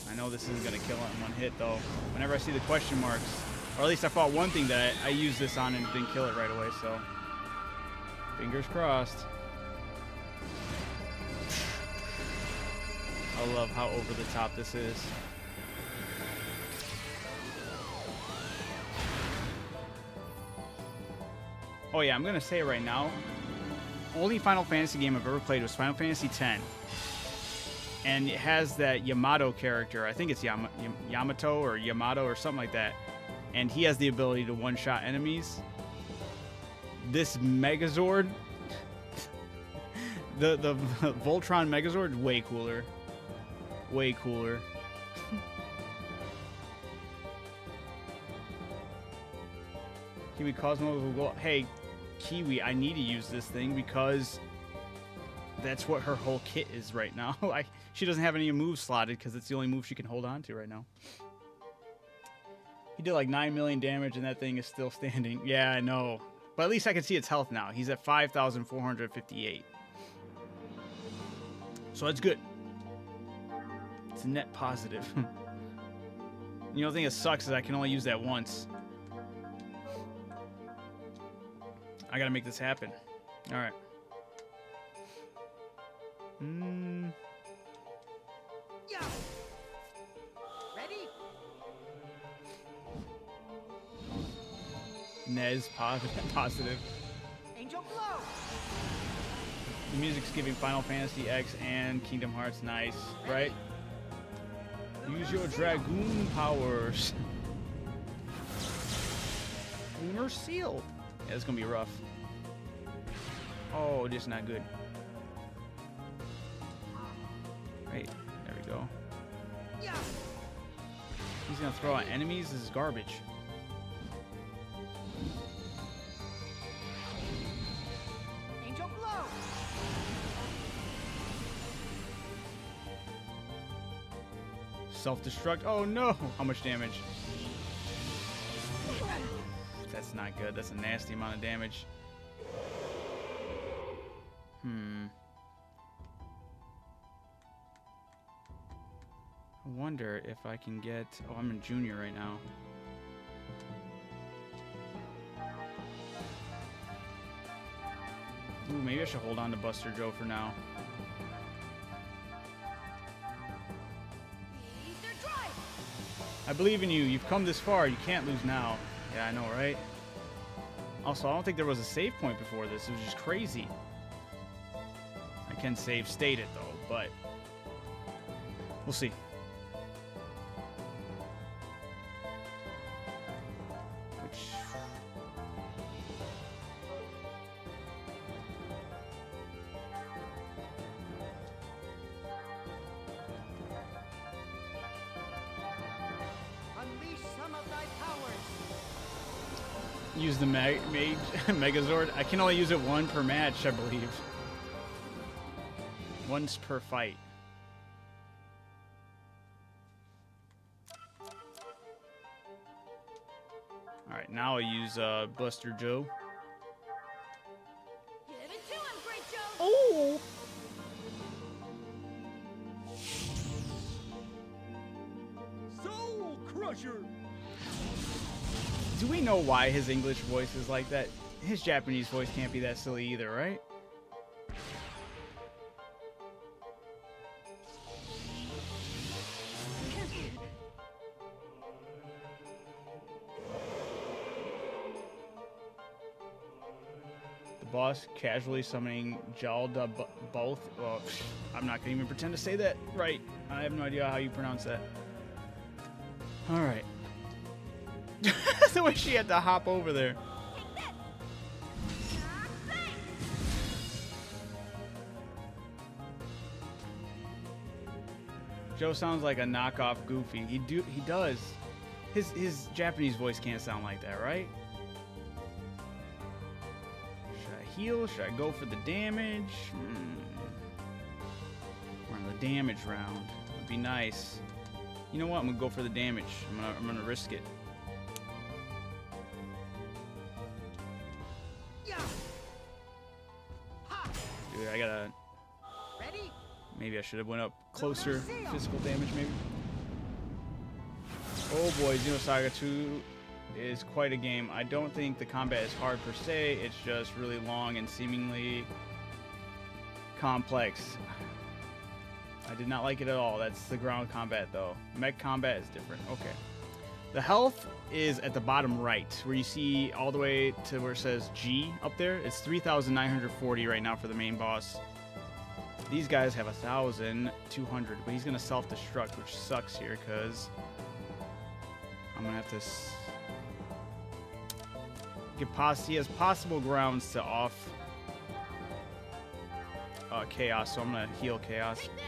I know this isn't gonna kill it in one hit though. Whenever I see the question marks, or at least I fought one thing that I used this on and didn't kill it right away, so fingers crossed. I love how over the top this is. Oh yeah, I'm gonna say it right now. Only Final Fantasy game I've ever played was Final Fantasy X. And it has that Yamato character. I think it's Yamato or Yamato or something like that. And he has the ability to one-shot enemies. This Megazord, the Voltron Megazord is way cooler. Way cooler. Kiwi Cosmo will go, hey, Kiwi, I need to use this thing because that's what her whole kit is right now. She doesn't have any moves slotted because it's the only move she can hold on to right now. He did like 9 million damage and that thing is still standing. Yeah, I know. But at least I can see its health now. He's at 5,458. So that's good. It's a net positive. You know, the thing that sucks is I can only use that once. I gotta make this happen. All right. Yeah. Ready? Nez positive. Angel glow. The music's giving Final Fantasy X and Kingdom Hearts nice, right? Use your Dragoon powers. Lunar Seal. Yeah, it's gonna be rough. Oh, just not good. Right, there we go. Yeah. He's gonna throw out enemies. This is garbage. Angel glow. Self-destruct. Oh no! How much damage? That's not good. That's a nasty amount of damage. I wonder if I can get... Oh, I'm in junior right now. Ooh, maybe I should hold on to Buster Joe for now. Ether drive. I believe in you. You've come this far. You can't lose now. Yeah, I know, right? Also, I don't think there was a save point before this. It was just crazy. I can save state it, though, but... We'll see. Which... Unleash some of thy powers. Use the Megazord. I can only use it one per match, I believe. Once per fight. Alright, now I'll use Buster Joe. Give it to him, Great Joe. Oh! Soul Crusher. Do we know why his English voice is like that? His Japanese voice can't be that silly either, right? The boss casually summoning Jalda both. Well, I'm not gonna even pretend to say that right. I have no idea how you pronounce that. All right. The way she had to hop over there. Joe sounds like a knockoff Goofy. He does. His Japanese voice can't sound like that, right? Should I heal? Should I go for the damage? We're in the damage round. Would be nice. You know what? I'm gonna go for the damage. I'm gonna risk it. Yeah. Ha. Dude, I gotta. Ready? Maybe I should have went up closer. Physical damage, maybe. Oh boy, Xeno Saga 2 is quite a game. I don't think the combat is hard per se. It's just really long and seemingly complex. I did not like it at all. That's the ground combat, though. Mech combat is different. Okay. The health is at the bottom right, where you see all the way to where it says G up there. It's 3,940 right now for the main boss. These guys have 1,200, but he's gonna self-destruct, which sucks here because I'm gonna have to he has possible grounds to off Chaos, so I'm gonna heal Chaos. Take this.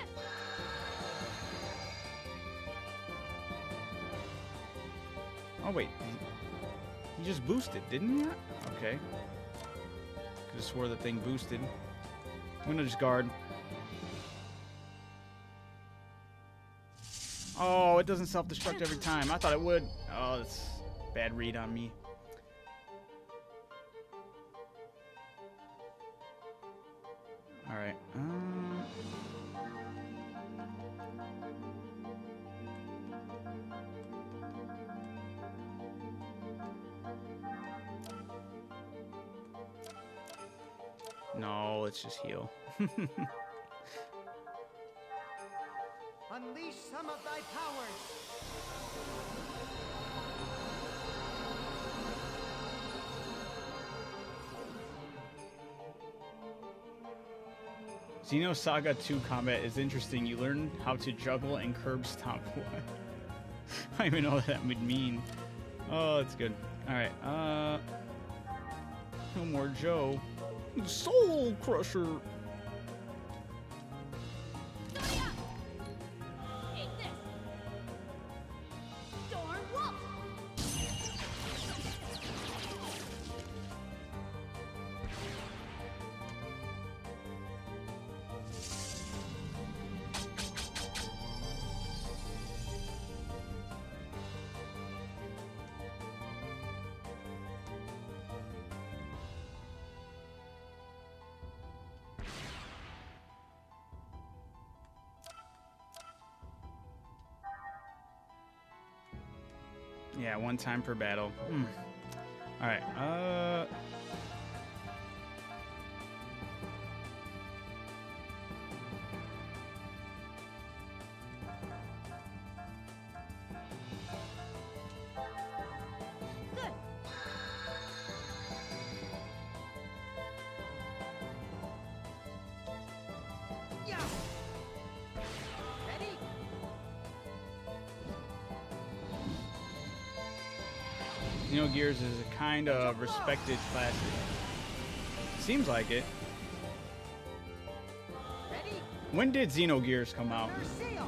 Oh wait, he just boosted, didn't he? Okay. Could have swore the thing boosted. I'm gonna just guard. Oh, it doesn't self-destruct every time. I thought it would. Oh, that's a bad read on me. All right. No, let's just heal. Unleash some of thy powers. Xeno Saga 2 combat is interesting. You learn how to juggle and curb stomp. What? I don't even know what that would mean. Oh, that's good. Alright, no more Joe. Soul Crusher. Sonia! Eat this! Storm Wolf! Yeah, 1 time per battle. Alright, Good. Yeah. Ready? Xenogears is a kind of respected classic. Seems like it. Ready? When did Xenogears come out? For seal.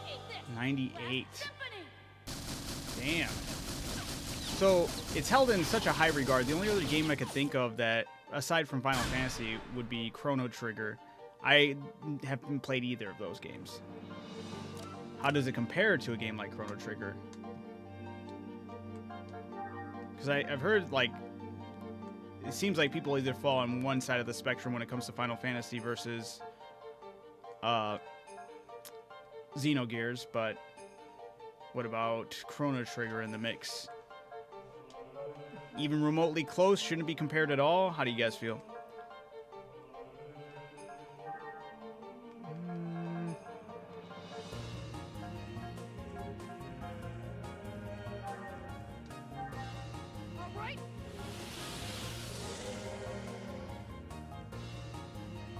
Eat this! 98. Symphony! Damn. So it's held in such a high regard. The only other game I could think of that, aside from Final Fantasy, would be Chrono Trigger. I haven't played either of those games. How does it compare to a game like Chrono Trigger? Because I've heard, like, it seems like people either fall on one side of the spectrum when it comes to Final Fantasy versus Xenogears, but what about Chrono Trigger in the mix? Even remotely close, shouldn't be compared at all? How do you guys feel? All right.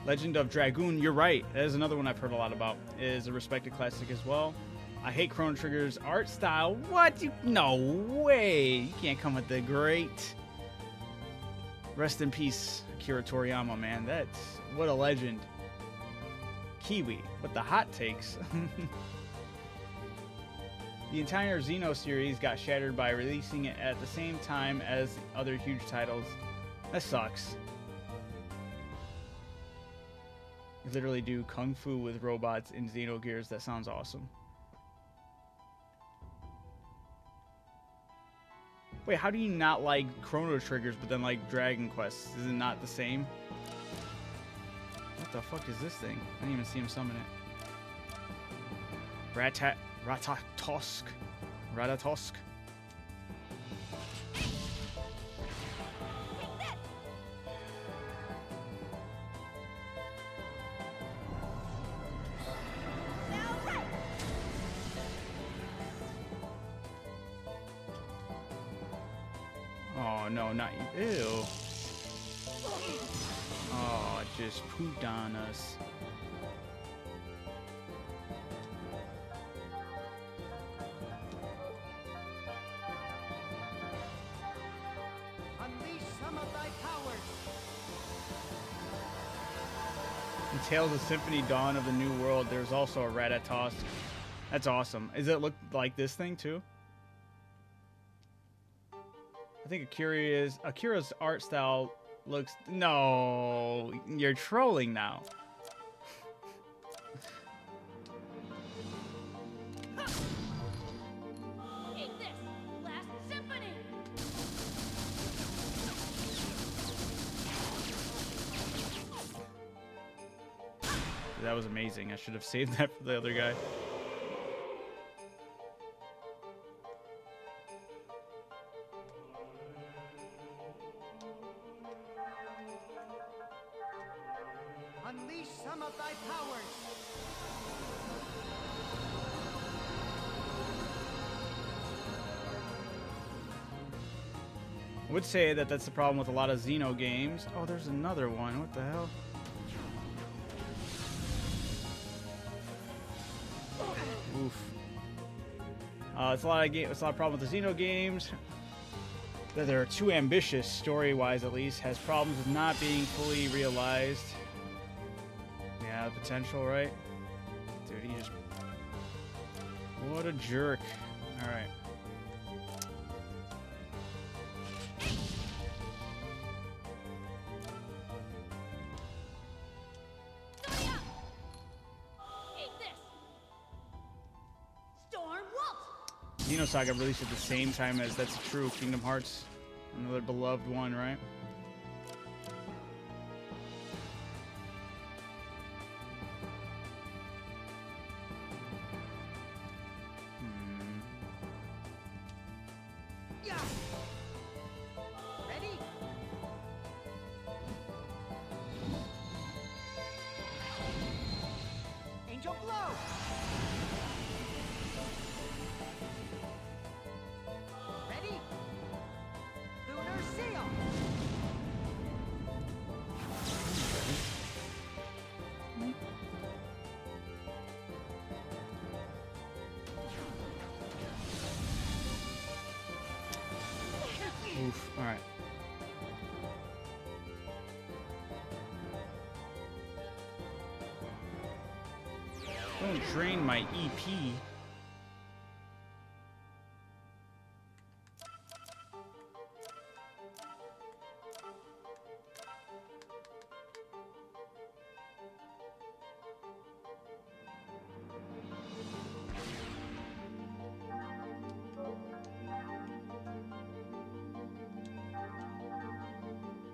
Legend of Dragoon, you're right. That is another one I've heard a lot about. It is a respected classic as well. I hate Chrono Trigger's art style. What? No way. You can't come with the great. Rest in peace, Akira Toriyama, man. That's what a legend. Kiwi with the hot takes. The entire Xeno series got shattered by releasing it at the same time as other huge titles. That sucks. You literally do kung fu with robots in Xenogears. That sounds awesome. Wait, how do you not like Chrono Triggers but then like Dragon Quest? Is it not the same? What the fuck is this thing? I didn't even see him summon it. Ratatosk. Oh no, not you. Ew. Oh, it just pooped on us. Unleash some of thy powers. In Tales of Symphony Dawn of the New World, there's also a Ratatosk. That's awesome. Does it look like this thing too? I think Akira's art style looks... No, you're trolling now. Eat this! Last Symphony! That was amazing. I should have saved that for the other guy. Unleash some of thy powers! I would say that that's the problem with a lot of Xeno games. Oh, there's another one. What the hell? Oof. It's a lot of problem with the Xeno games. That they're too ambitious, story-wise at least. Has problems with not being fully realized. Yeah, potential, right? Dude, he just... What a jerk. Alright. Xeno Saga released at the same time as That's True Kingdom Hearts. Another beloved one, right? Yeah. Ready? Angel blow! Ready? Lunar seal! Oof. Alright. Don't drain my EP.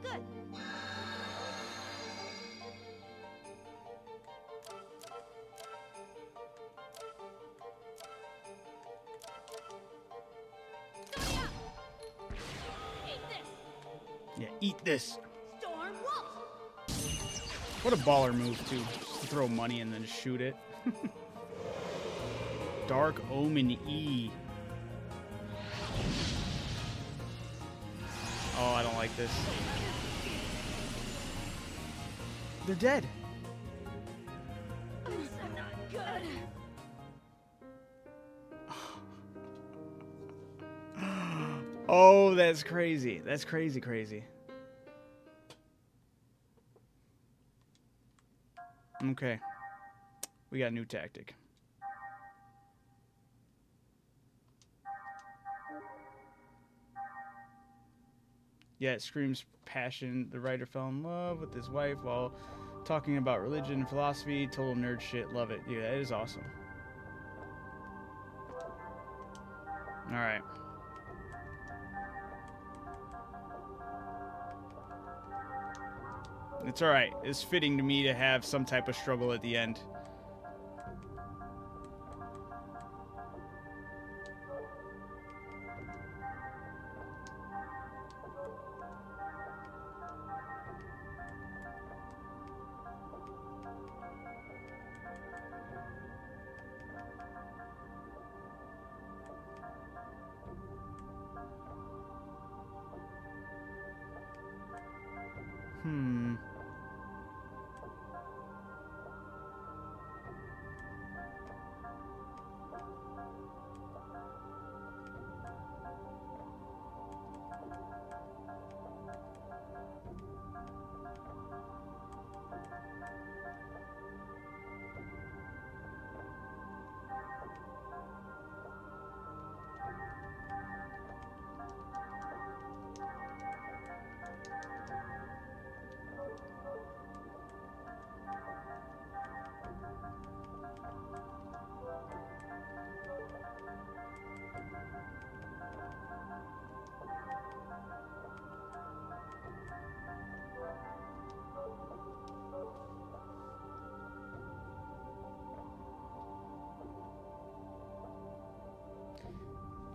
Good. Yeah, eat this. Storm Wolf! What a baller move, too. Just to throw money and then shoot it. Dark Omen E. Oh, I don't like this. They're dead. This is not good. Oh, that's crazy. That's crazy, crazy. Okay. We got a new tactic. Yeah, it screams passion. The writer fell in love with his wife while talking about religion and philosophy. Total nerd shit. Love it. Yeah, that is awesome. All right. It's all right. It's fitting to me to have some type of struggle at the end. Hmm.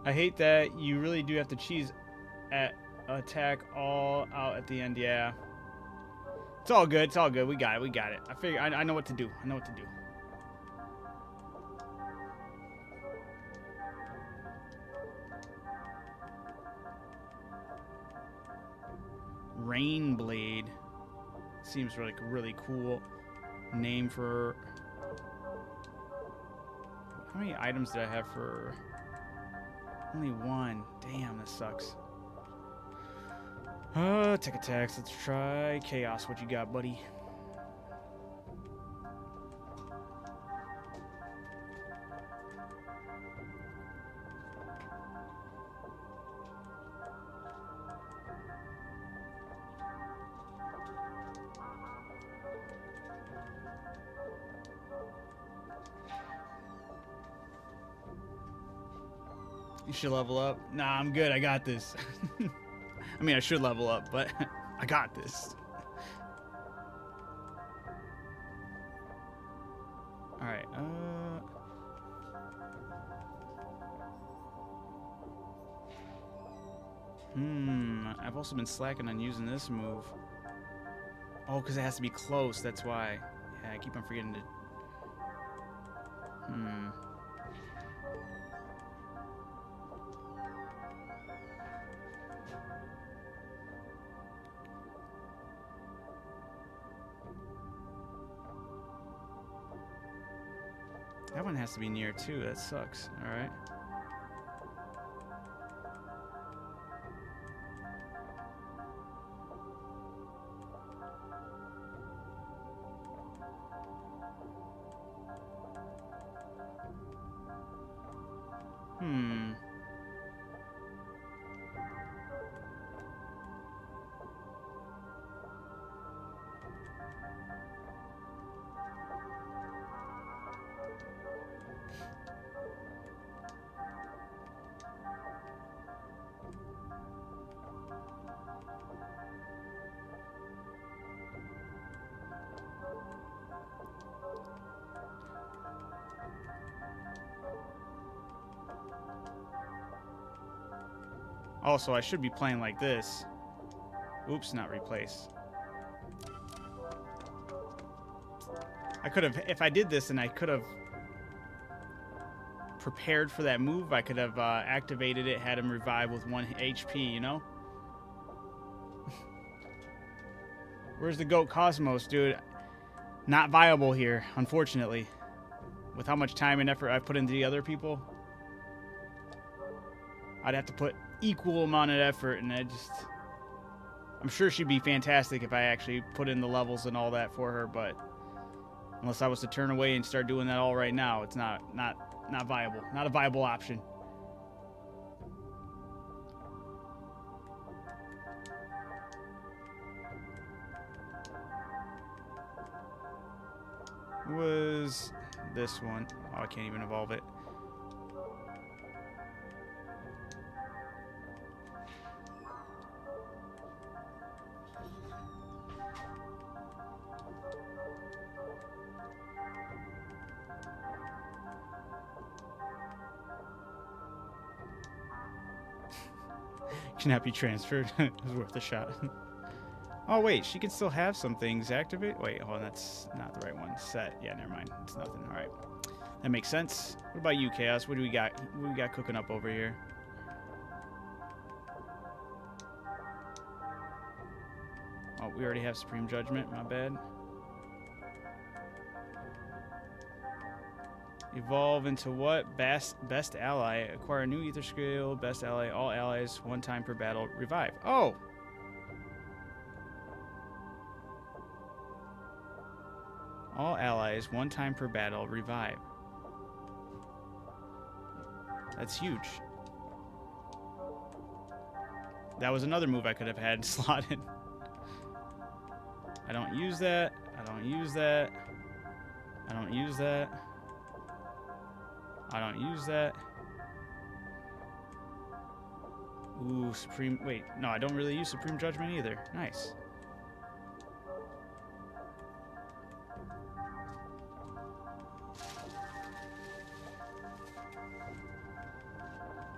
I hate that you really do have to cheese at attack all out at the end. Yeah. It's all good. It's all good. We got it. We got it. I figure I know what to do. I know what to do. Rainblade seems like a really cool name for. How many items did I have for? Only one. Damn, this sucks. Tech attacks. Let's try chaos. What you got, buddy? You should level up. Nah, I'm good. I got this. I mean, I should level up, but I got this. All right. I've also been slacking on using this move. Oh, because it has to be close. That's why. Yeah, I keep on forgetting to. That one has to be near too. That sucks. All right. Also, I should be playing like this. Oops, not replace. I could have, if I did this and I could have prepared for that move, I could have activated it, had him revive with 1 HP, you know? Where's the GOAT Cosmos, dude? Not viable here, unfortunately. With how much time and effort I put into the other people, I'd have to put equal amount of effort, and I'm sure she'd be fantastic if I actually put in the levels and all that for her, but unless I was to turn away and start doing that all right now, it's not viable. Not a viable option. Was this one? Oh, I can't even evolve it. Cannot be transferred. It was worth a shot. Oh wait, she can still have some things activate. Wait, hold on, that's not the right one. Set. Yeah, never mind. It's nothing. All right, that makes sense. What about you, Chaos? What do we got? What do we got cooking up over here? Oh, we already have Supreme Judgment. My bad. Evolve into what? Best ally. Acquire a new ether skill. Best ally. All allies 1 time per battle. Revive. Oh! All allies 1 time per battle. Revive. That's huge. That was another move I could have had slotted. I don't use that. I don't use that. I don't use that. I don't use that. Ooh, Supreme... Wait, no, I don't really use Supreme Judgment either. Nice.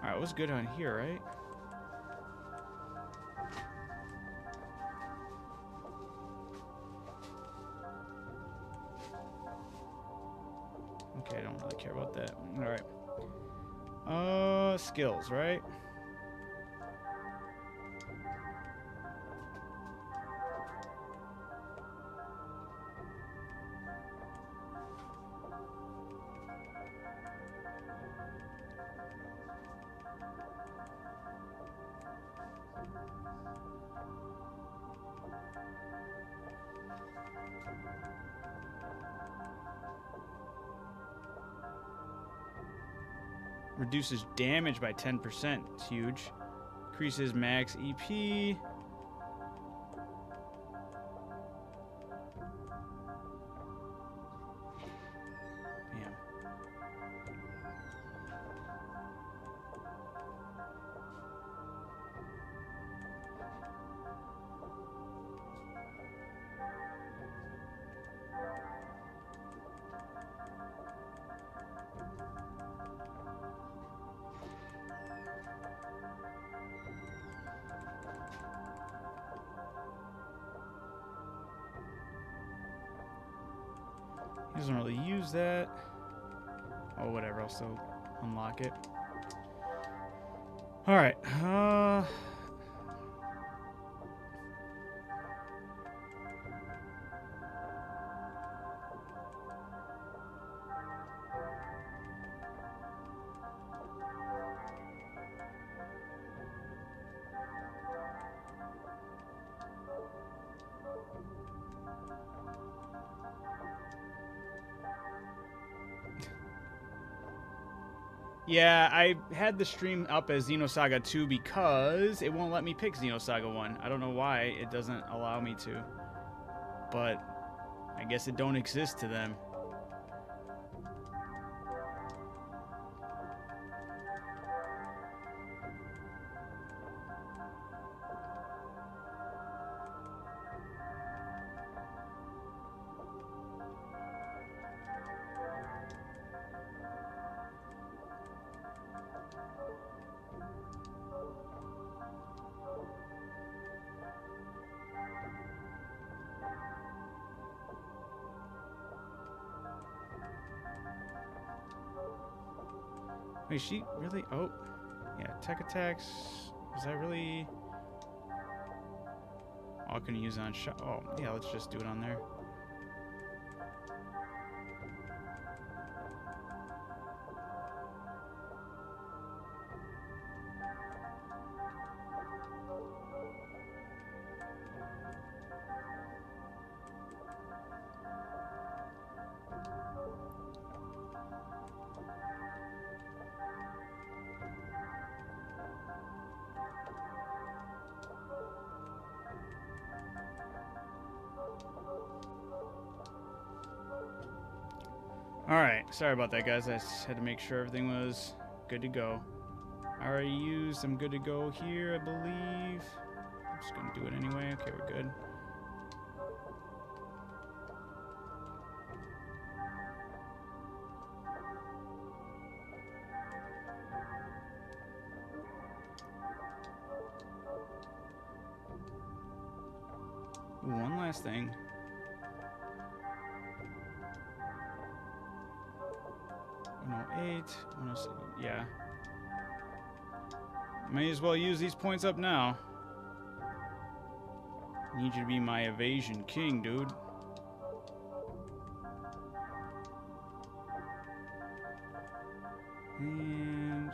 Alright, I was good on here, right? Okay, I don't really care about that. Alright. Skills, right? Reduces damage by 10%. It's huge. Increases max EP. Damn. He doesn't really use that. Oh, whatever. I'll still unlock it. All right. Yeah, I had the stream up as Xeno Saga 2 because it won't let me pick Xeno Saga 1. I don't know why it doesn't allow me to. But I guess it don't exist to them. Wait, she really? Oh, yeah. Tech attacks. Is that really? Oh, I can use it on shot. Oh, yeah. Let's just do it on there. Alright, sorry about that, guys. I just had to make sure everything was good to go. I already used, I'm good to go here, I believe. I'm just gonna do it anyway. Okay, we're good. Ooh, one last thing. 108, 106, yeah. May as well use these points up now. Need you to be my evasion king, dude. And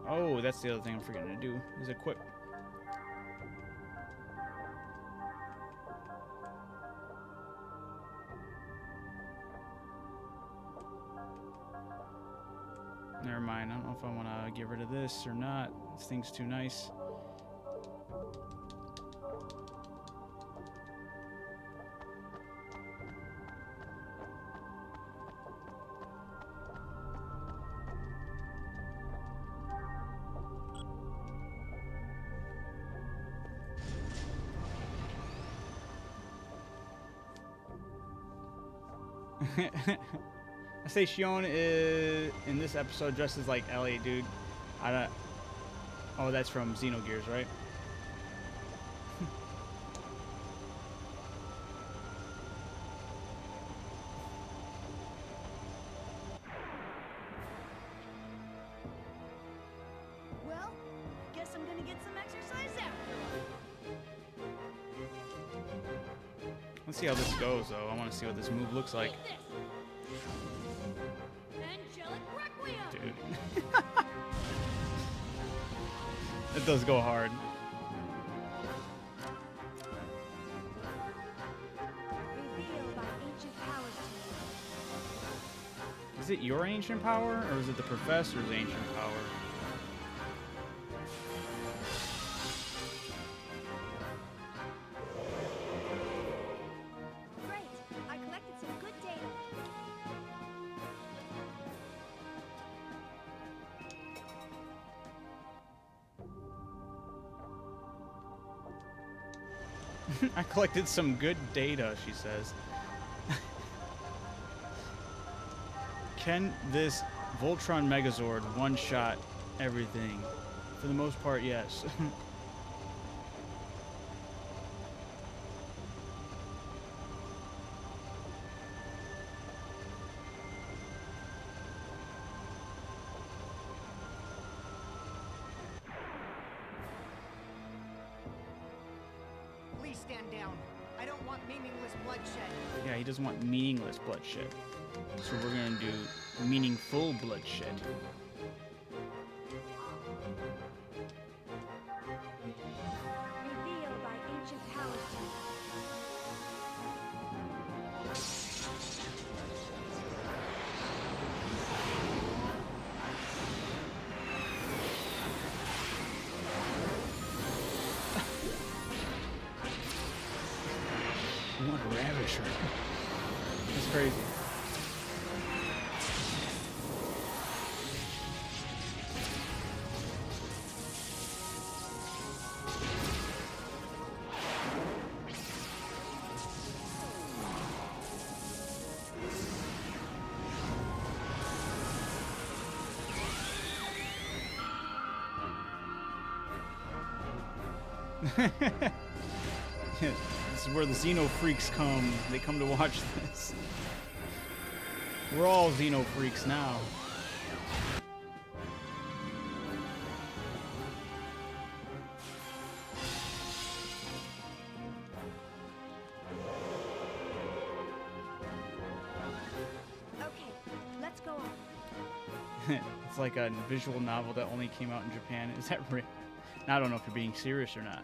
oh, that's the other thing I'm forgetting to do, is equip. Never mind, I don't know if I want to get rid of this or not. This thing's too nice. I say Shion is in this episode dressed as like Ellie, dude. I don't. Oh, that's from Xenogears, right? Well, guess I'm gonna get some exercise after all. Let's see how this goes, though. I want to see what this move looks like, Take this. Angelic Requiem. dude. It does go hard. Revealed by ancient powers to Is it your ancient power, or is it the professor's ancient power? you. Great. I collected some good data. I collected some good data, she says. Can this Voltron Megazord one-shot everything? For the most part, yes. Please stand down. I don't want meaningless bloodshed. Yeah, he doesn't want meaningless bloodshed. So we're gonna do meaningful bloodshed. Revealed by ancient powers to What a ravisher. That's crazy. This is where the Xeno freaks come. They come to watch this. We're all Xeno freaks now. Okay, let's go on. It's like a visual novel that only came out in Japan. Is that real? I don't know if you're being serious or not.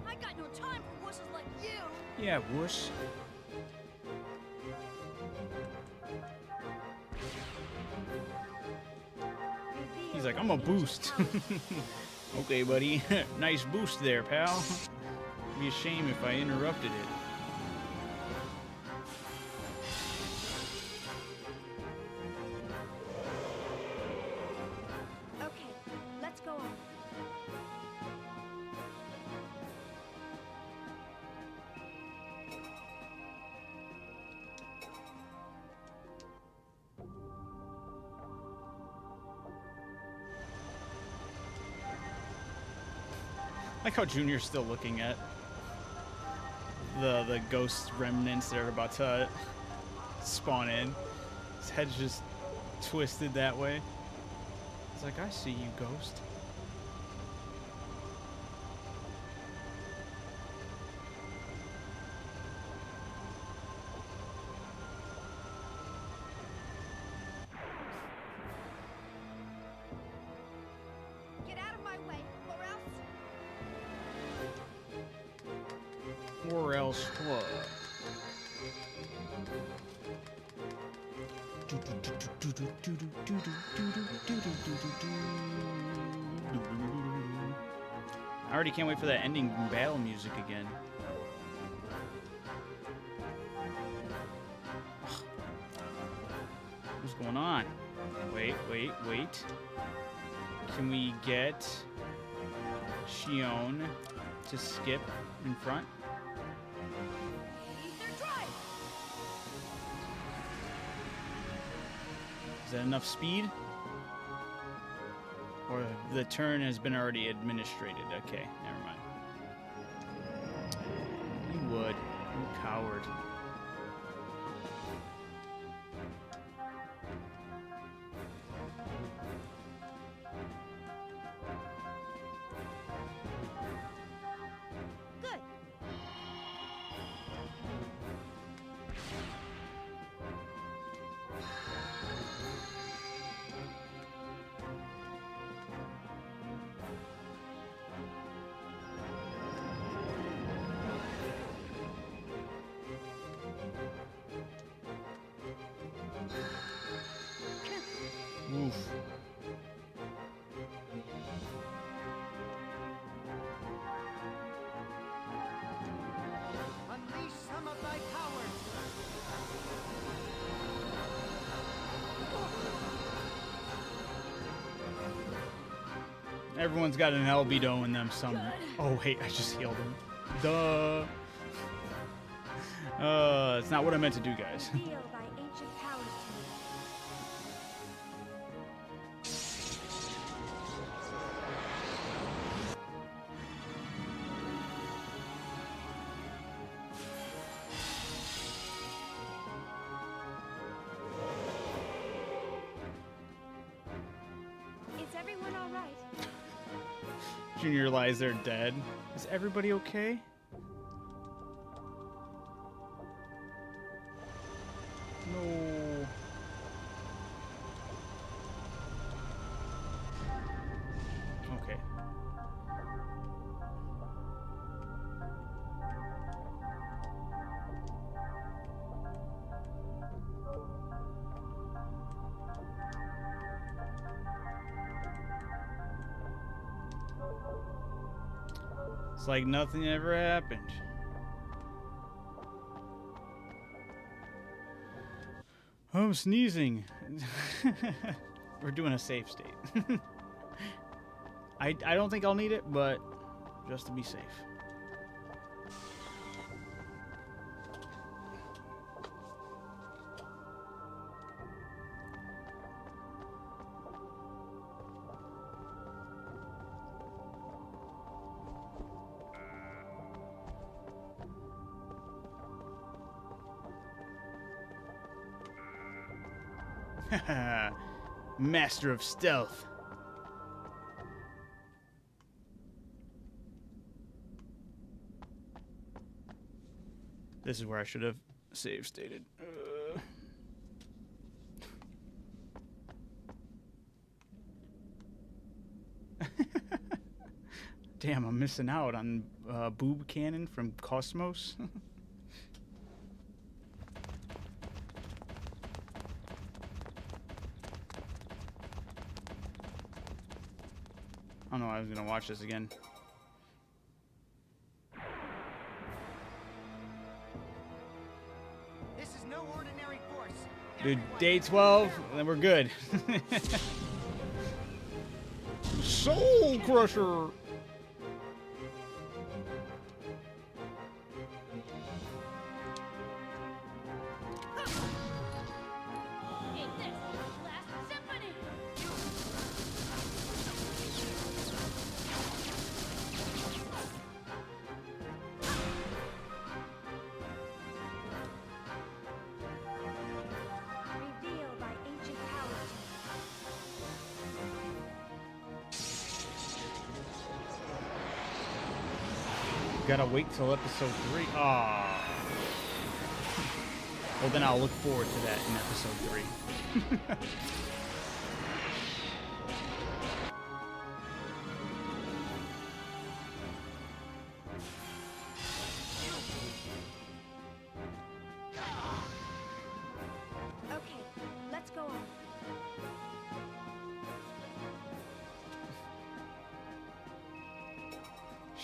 I got no time for wusses like you. Yeah, wuss. He's like, I'm a boost. Okay, buddy. Nice boost there, pal. It'd be a shame if I interrupted it. Okay, let's go on. Like how Junior's still looking at the ghost remnants that are about to spawn in. His head's just twisted that way. He's like, I see you, ghost. Get out of my way, or else. Or else what? I already can't wait for that ending battle music again. What's going on? Wait. Can we get Shion to skip in front? Ether drive. Is that enough speed? Or the turn has been already administrated? Okay, never mind. You would. You coward. Good. Oof. Unleash some of thy powers. Everyone's got an albedo in them somewhere. Oh, wait, I just healed him. Duh. It's not what I meant to do, guys. Reveal thy ancient powers to me. Is everyone all right? Junior lies there dead. Is everybody okay? No. Okay. It's like nothing ever happened. Oh, I'm sneezing. We're doing a safe state. I don't think I'll need it, but just to be safe. Master of stealth. This is where I should have save stated. Damn, I'm missing out on Boob Cannon from Cosmos. I don't know, I was gonna watch this again. This is no ordinary force. Dude, day 12, then we're good. Soul Crusher! In this last symphony. Reveal thy ancient powers to me. Gotta wait till episode 3. Ah. Well, then I'll look forward to that in episode 3.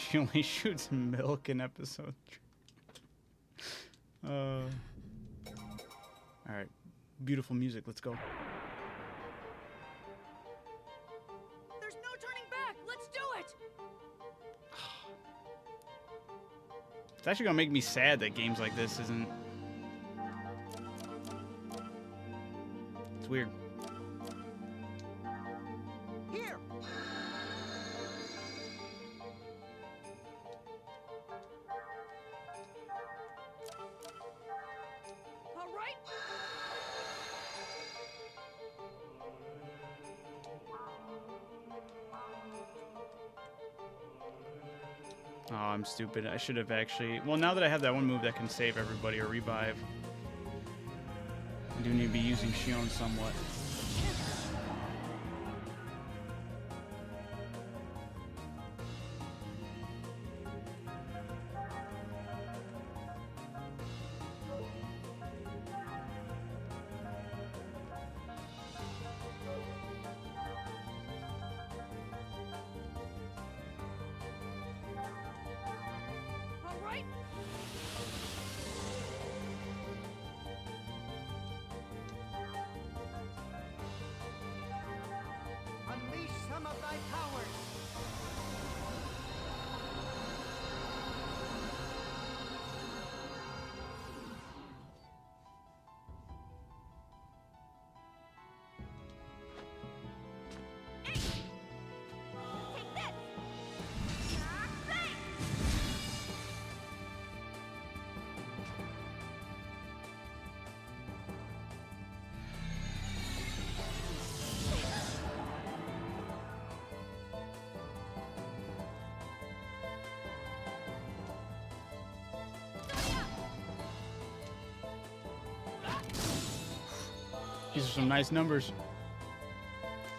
She only shoots milk in episode 3. Alright. Beautiful music. Let's go. There's no turning back. Let's do it. It's actually gonna make me sad that games like this isn't... It's weird. Here! All right. Oh, I'm stupid. I should have actually... Well, now that I have that one move that can save everybody or revive, I do need to be using Shion somewhat. All right. Unleash some of thy powers! Take this! Ah, bang! These are some nice numbers.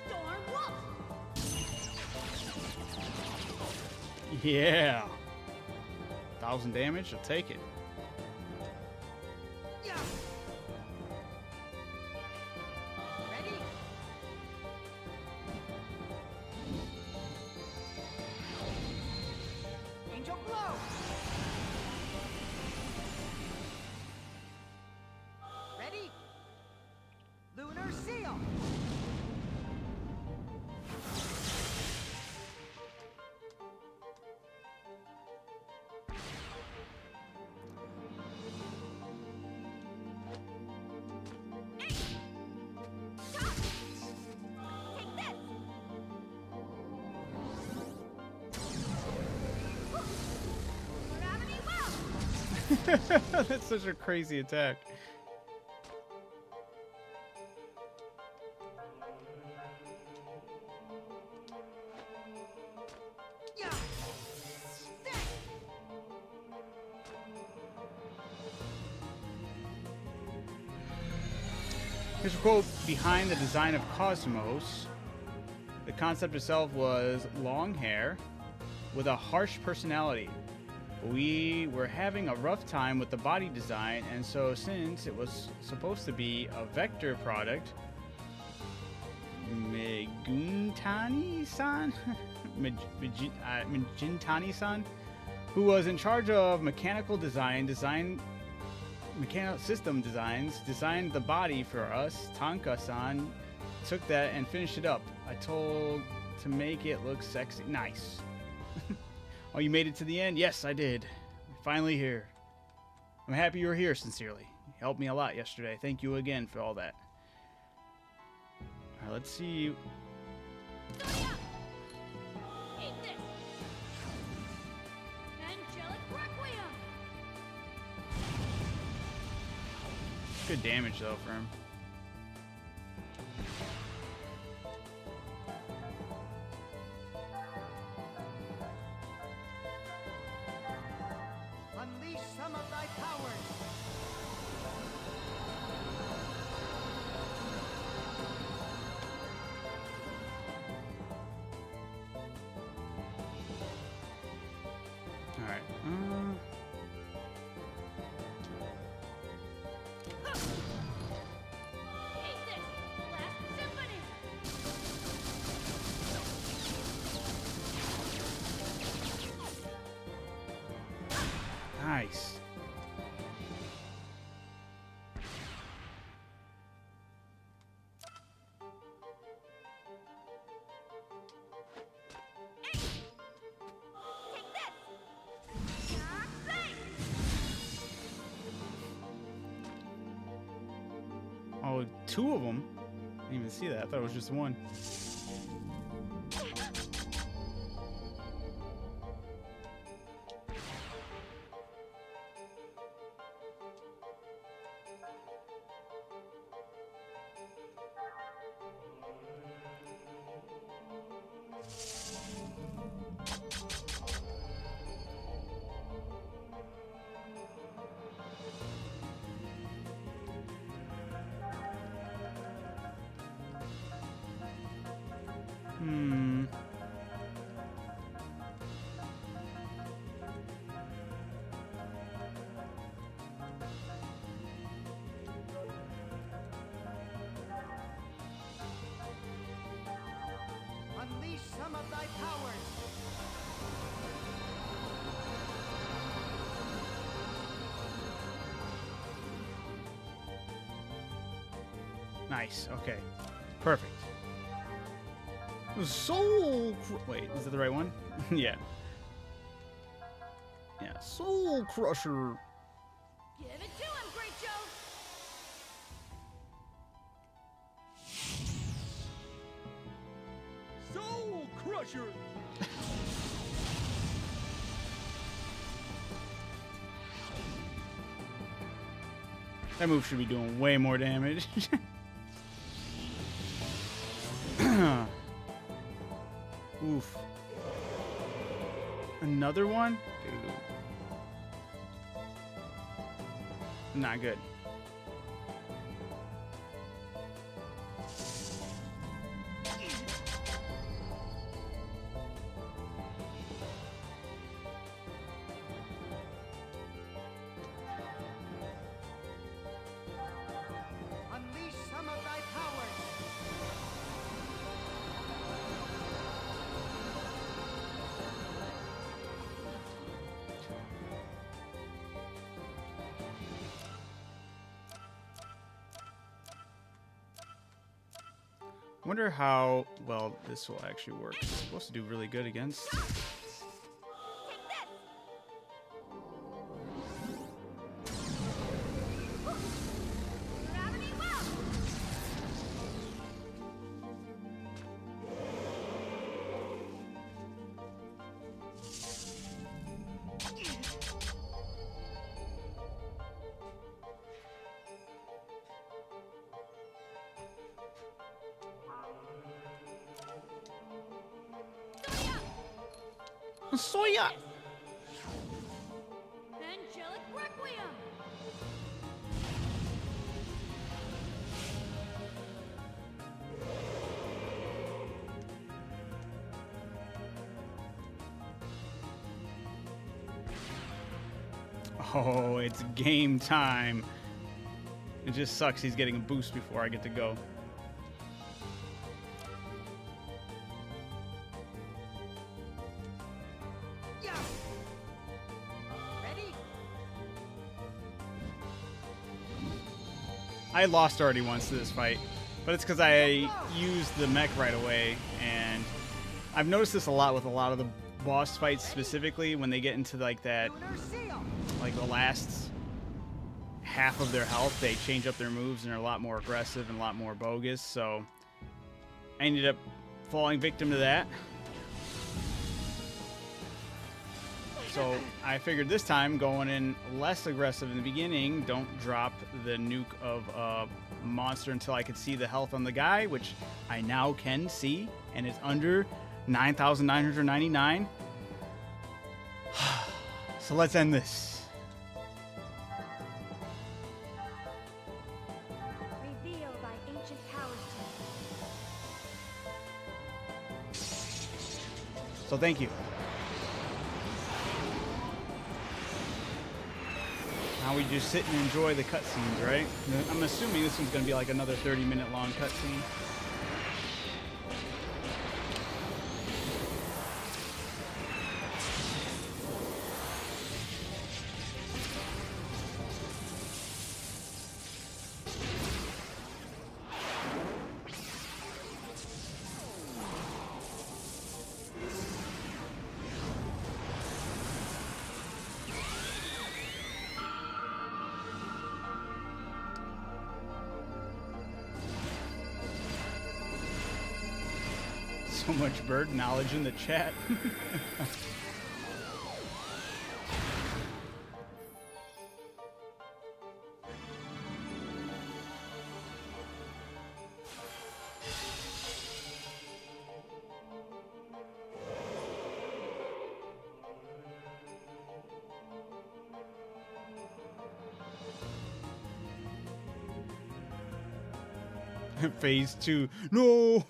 Storm Wolf. Yeah. 1,000 damage. I'll take it. Yeah! Ready? Angel Blow! Ready? Lunar Seal! Take this! Gravity well! That's such a crazy attack. Yeah! Stick! Here's a quote behind the design of Cosmos. The concept itself was long hair with a harsh personality. We were having a rough time with the body design, and so since it was supposed to be a vector product, Meguntani-san? Megintani-san, who was in charge of mechanical system designs, designed the body for us. Tanka-san took that and finished it up. I told to make it look sexy. Nice. Oh, you made it to the end? Yes, I did. You're finally here. I'm happy you were here, sincerely. You helped me a lot yesterday. Thank you again for all that. All right, let's see. Sonia! Eat this. Angelic Requiem. Good damage, though, for him. Unleash some of thy powers! All right. Eat this. Last Symphony. Nice. Oh, two of them. I didn't even see that. I thought it was just one. Unleash some of thy powers. Nice. Okay. Perfect. Soul. Wait, is that the right one? Yeah. Yeah. Soul Crusher. Give it to him, Great Joe! Soul Crusher! That move should be doing way more damage. Oof. Another one? Dude. Not good. Unleash some of thy powers. Wonder how well this will actually work. It's supposed to do really good against. Gravity well! Soya! Angelic Requiem! Oh, it's game time. It just sucks he's getting a boost before I get to go. Yeah. Ready? I lost already once to this fight, but it's because I used the mech right away, and I've noticed this a lot with a lot of the boss fights specifically when they get into like that, Lunar seal. like the last half of their health, they change up their moves and are a lot more aggressive and a lot more bogus, so I ended up falling victim to that. So I figured this time going in less aggressive in the beginning, don't drop the nuke of a monster until I could see the health on the guy, which I now can see, and it's under 9,999. So let's end this. Reveal thy ancient powers to me. So thank you. Now we just sit and enjoy the cutscenes, right? I'm assuming this one's going to be like another 30-minute long cutscene. So much bird knowledge in the chat. Phase 2. No!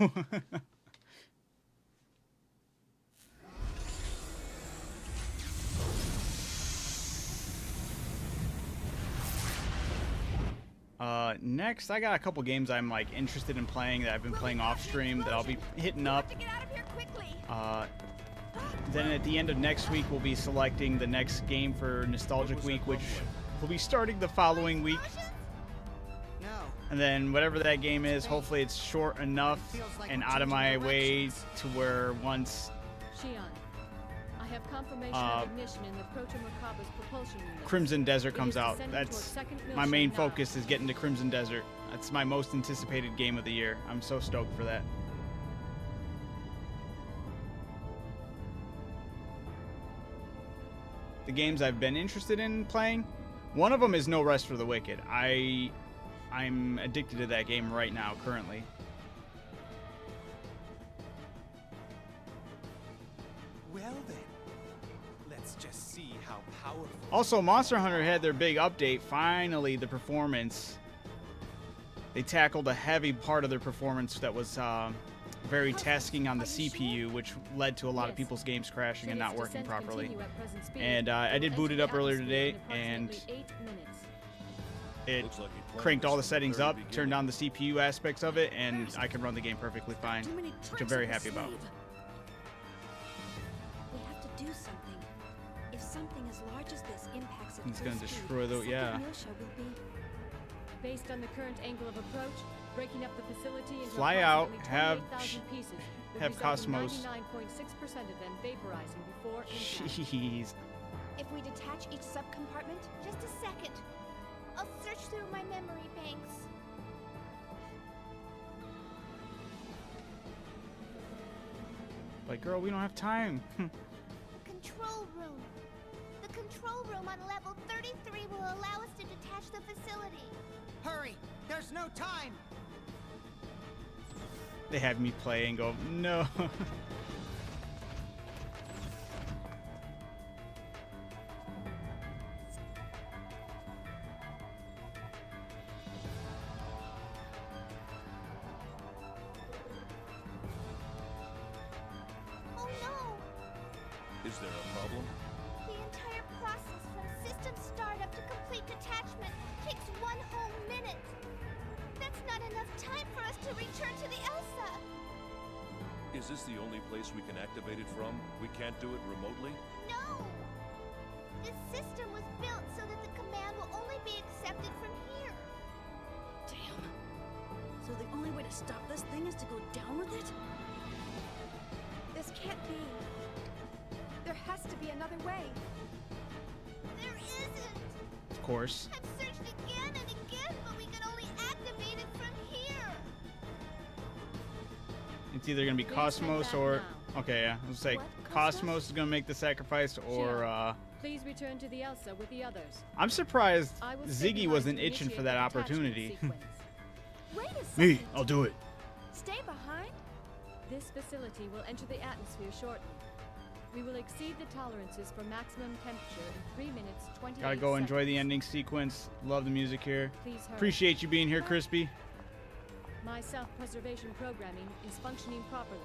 Next, I got a couple games I'm like interested in playing that I've been playing off stream that I'll be hitting up. Get out of here quickly. Then at the end of next week, we'll be selecting the next game for Nostalgic Week, which will be starting the following week. No. And then whatever that game is, hopefully it's short enough and out of my way to where once Xion, I have confirmation of ignition in the Proto-Merkaba's propulsion unit. Crimson Desert It comes is out, descending that's towards second my main Milshan focus, is getting to Crimson Desert. That's my most anticipated game of the year. I'm so stoked for that. The games I've been interested in playing, one of them is No Rest for the Wicked. I'm addicted to that game right now, currently. Well then, let's just see how powerful. Also, Monster Hunter had their big update. Finally, the performance. They tackled a heavy part of their performance that was very tasking on the CPU, which led to a lot of people's games crashing and not working properly. And I did boot it up earlier today, and it cranked all the settings up, turned down the CPU aspects of it, and I can run the game perfectly fine, which I'm very happy about. We have to do something. If something as large as this impacts at It's full gonna speed, destroy the- second yeah. Milsha will be... Based on the current angle of approach, breaking up the facility into Fly out, approximately have 28,000 pieces would have result in Cosmos. 99.6% of them vaporizing before impact. Jeez. If we detach each subcompartment, just a second. I'll search through my memory banks. Like, girl, we don't have time. The control room. The control room on level 33 will allow us to detach the facility. Hurry! There's no time! They have me play and go, no. Oh no! Is there a problem? The entire process from system startup to complete detachment takes 1 whole minute. That's not enough time for us to return to the Elsa. Is this the only place we can activate it from? We can't do it remotely? No! This system was built so that the command will only be accepted from here. Damn. So the only way to stop this thing is to go down with it? This can't be. There has to be another way. There isn't! Of course. I've searched again and again, but we can only activate it from here. It's either gonna be Please Cosmos head back or now. okay, yeah. I was say What? Cosmos is gonna make the sacrifice, or Please return to the Elsa with the others. I'm surprised I will stay Ziggy behind wasn't to itching for initiate that the detachment opportunity. sequence. Wait a second. Me, I'll do it. Stay behind? This facility will enter the atmosphere shortly. We will exceed the tolerances for maximum temperature in 3 minutes, 28 Gotta go enjoy the seconds. ending sequence. Love the music here. Please hurry. Appreciate you being here, Crispy. My self-preservation programming is functioning properly.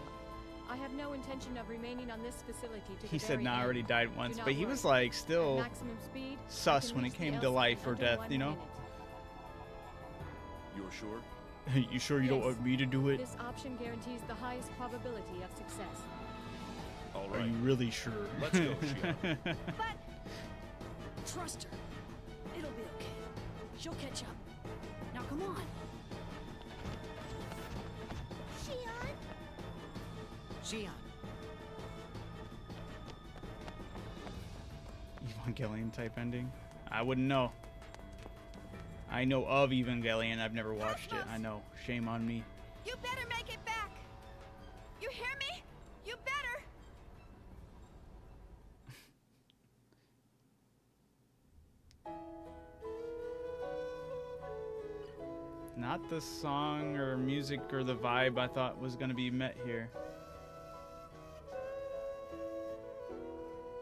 I have no intention of remaining on this facility to He the said, very "Nah, I end. already died Do once," not but he was worry. like At still maximum speed, I sus can when reach it the came to Elsa life or under death, 1 you know? minute. You're sure? You sure you don't Yes. want me to do it? This option guarantees the highest probability of success. All Are right. you really sure? Let's go, Xion. But Trust her. It'll be okay. She'll catch up. Now come on. Xion? Xion. Evangelion type ending? I wouldn't know. I know of Evangelion. I've never watched it. I know. Shame on me. you better make it back. You hear me? Not the song or music or the vibe I thought was going to be met here.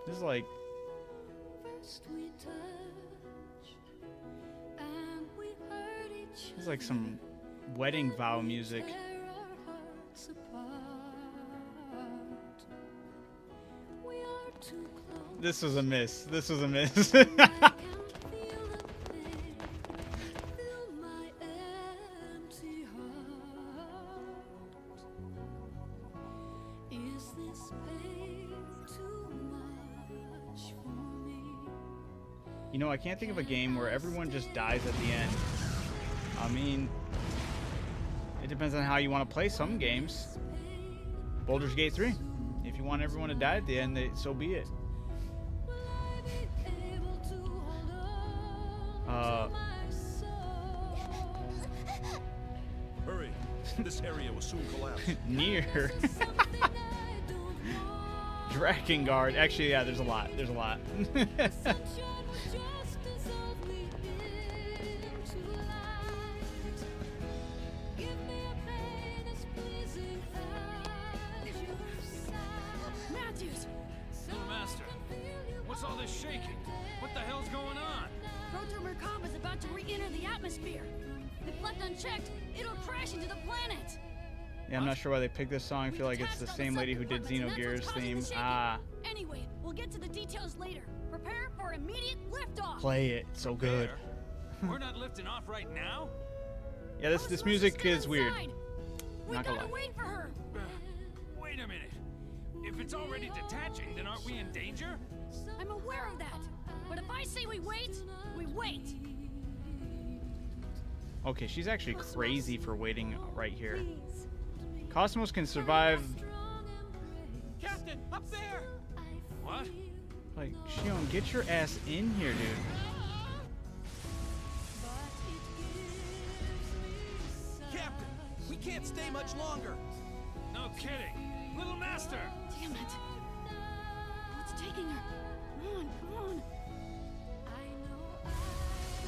This is like... This is like some wedding vow music. This was a miss. This was a miss. You know, I can't think of a game where everyone just dies at the end. I mean, it depends on how you want to play some games. Baldur's Gate 3. If you want everyone to die at the end, so be it. Hurry. This area will soon collapse. Near. Drakengard. Actually, yeah, there's a lot. There's a lot. Little Master, what's all this shaking? What the hell's going on? Proto Merkaba is about to re-enter the atmosphere. If left unchecked, it'll crash into the planet. Yeah, I'm not sure why they picked this song. I feel like it's the same lady who did Xenogears theme. Ah. Anyway, we'll get to the details later. Prepare for immediate liftoff. Play it. It's so good. We're not lifting off right now? Yeah, this music is weird. We Not gonna gotta lie. wait for her. Wait a minute. If it's already detaching, then aren't we in danger? I'm aware of that. But if I say we wait, we wait. Okay, she's actually crazy for waiting right here. Cosmos can survive. Captain, up there! What? Like, Shion, get your ass in here, dude. Captain, we can't stay much longer. No kidding. Little Master! Damn it. What's taking her? Come on, come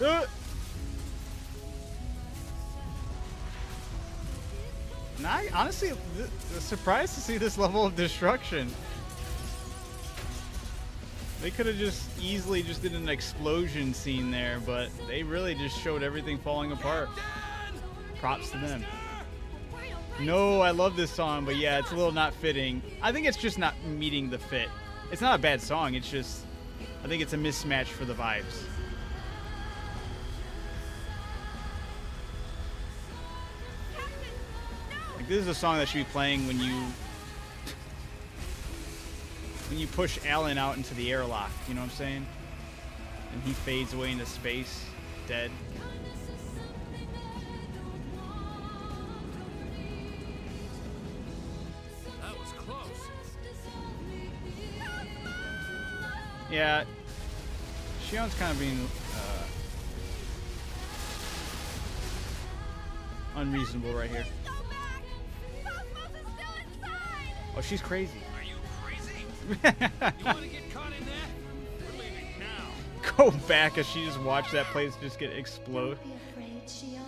on. Honestly, surprised to see this level of destruction. They could have just easily just did an explosion scene there, but they really just showed everything falling apart. Props to them. No, I love this song, but yeah, it's a little not fitting. I think it's just not meeting the fit. It's not a bad song, it's just, I think it's a mismatch for the vibes. Like, this is a song that should be playing when you push Alan out into the airlock, you know what I'm saying? And he fades away into space, dead. That was close. Yeah, Shion's kind of being unreasonable right here. Go back! Cosmos is still inside! Oh, she's crazy. Are you crazy? You want to get caught in that? We're leaving now. Go back as she just watched that place just get explode. Don't be afraid, Shion.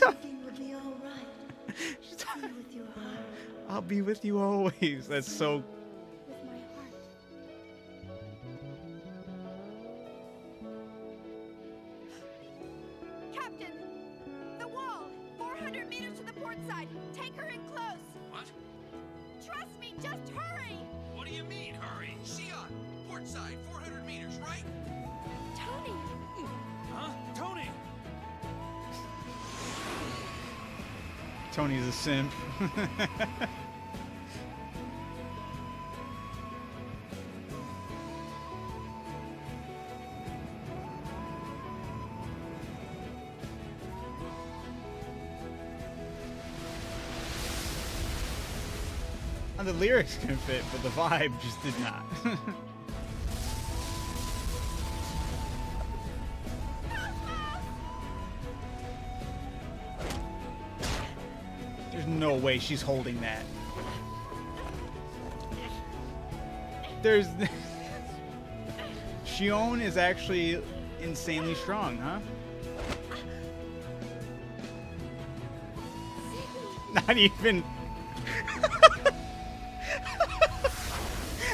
Everything will be all right. Be with your heart, I'll be with you always. That's so. with my heart. Captain! The wall! 400 meters to the port side! Take her in close! What? Trust me, just hurry! What do you mean, hurry? Xion, port side, 400 meters, right? Tony! Huh? Tony! Tony's a simp. And the lyrics can fit, but the vibe just did not. There's no way she's holding that. There's... Shion is actually insanely strong, huh? Not even.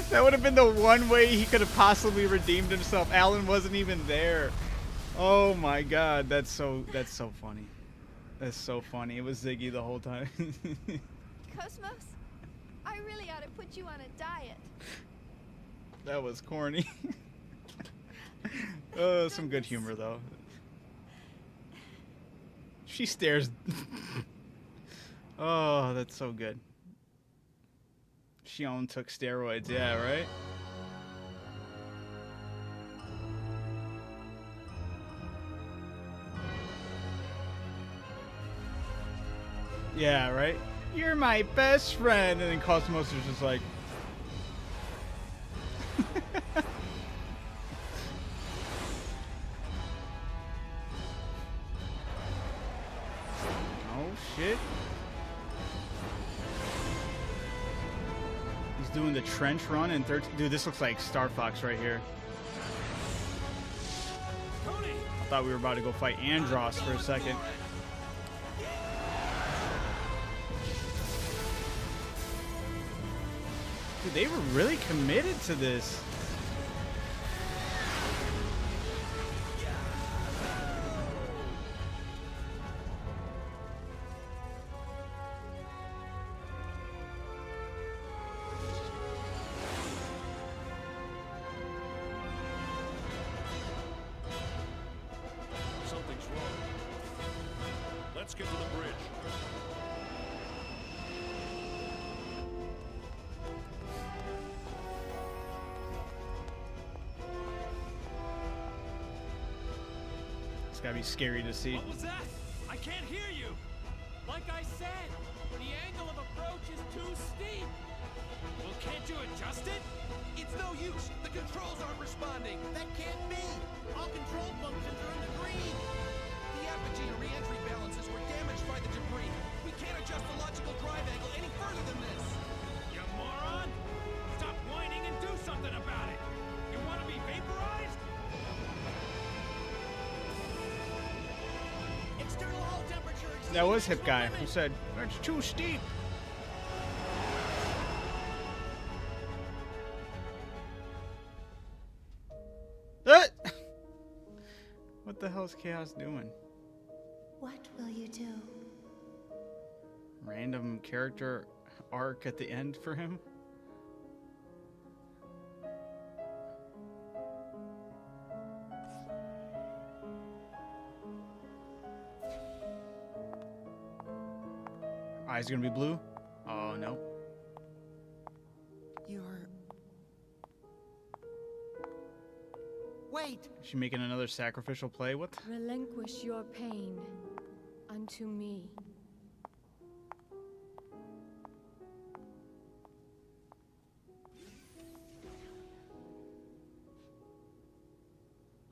That would have been the one way he could have possibly redeemed himself. Alan wasn't even there. Oh my god, that's so funny. That's so funny. It was Ziggy the whole time. Cosmos, I really ought to put you on a diet. That was corny. Oh, some good humor though. She stares. Oh, that's so good. Shion took steroids, yeah, right? Yeah, right? You're my best friend. And then Cosmos is just like... Oh, shit. He's doing the trench run in 13... Dude, this looks like Star Fox right here. I thought we were about to go fight Andros for a second. Dude, they were really committed to this. Something's wrong. Let's get to the bridge. It's gotta be scary to see. What was that? I can't hear you. Like I said, the angle of approach is too steep. Well, can't you adjust it? It's no use. The controls aren't responding. That can't be. All control functions are in the green. The apogee and re-entry balances were damaged by the debris. We can't adjust the logical drive angle any further than this. You moron! Stop whining and do something about it. You want to be vaporized? External hull temperature exceeds That was Hip the Guy limit. who said, "It's too steep." What the hell is Chaos doing? What will you do? Random character arc at the end for him? Eyes gonna be blue? Oh no. You're... Wait! Is she making another sacrificial play? What? Relinquish your pain unto me.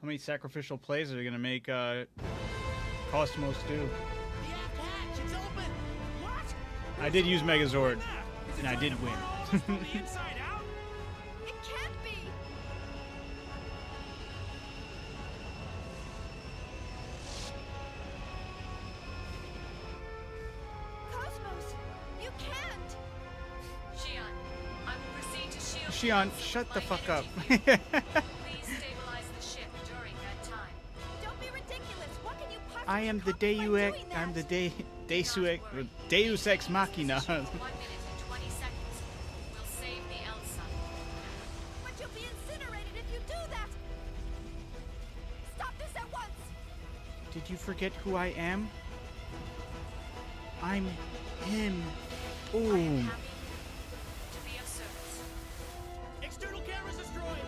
How many sacrificial plays are they gonna make Cosmos do? The aft hatch, it's open. What? I did use Megazord, Is it and I trying did to win. burn all of us from the inside out? It can't be! Cosmos, you can't! Shion, I will proceed to shield. Shion, shut the fuck up. Please stabilize the ship during that time. Don't be ridiculous! What can you possibly I am the accomplish by doing that? I'm the Deus Ex Machina. 1 minute and 20 seconds. We'll save the Elsa. But you'll be incinerated if you do that! Stop this at once! Did you forget who I am? I'm him. I am Boom. happy to be of service. External cameras destroyed.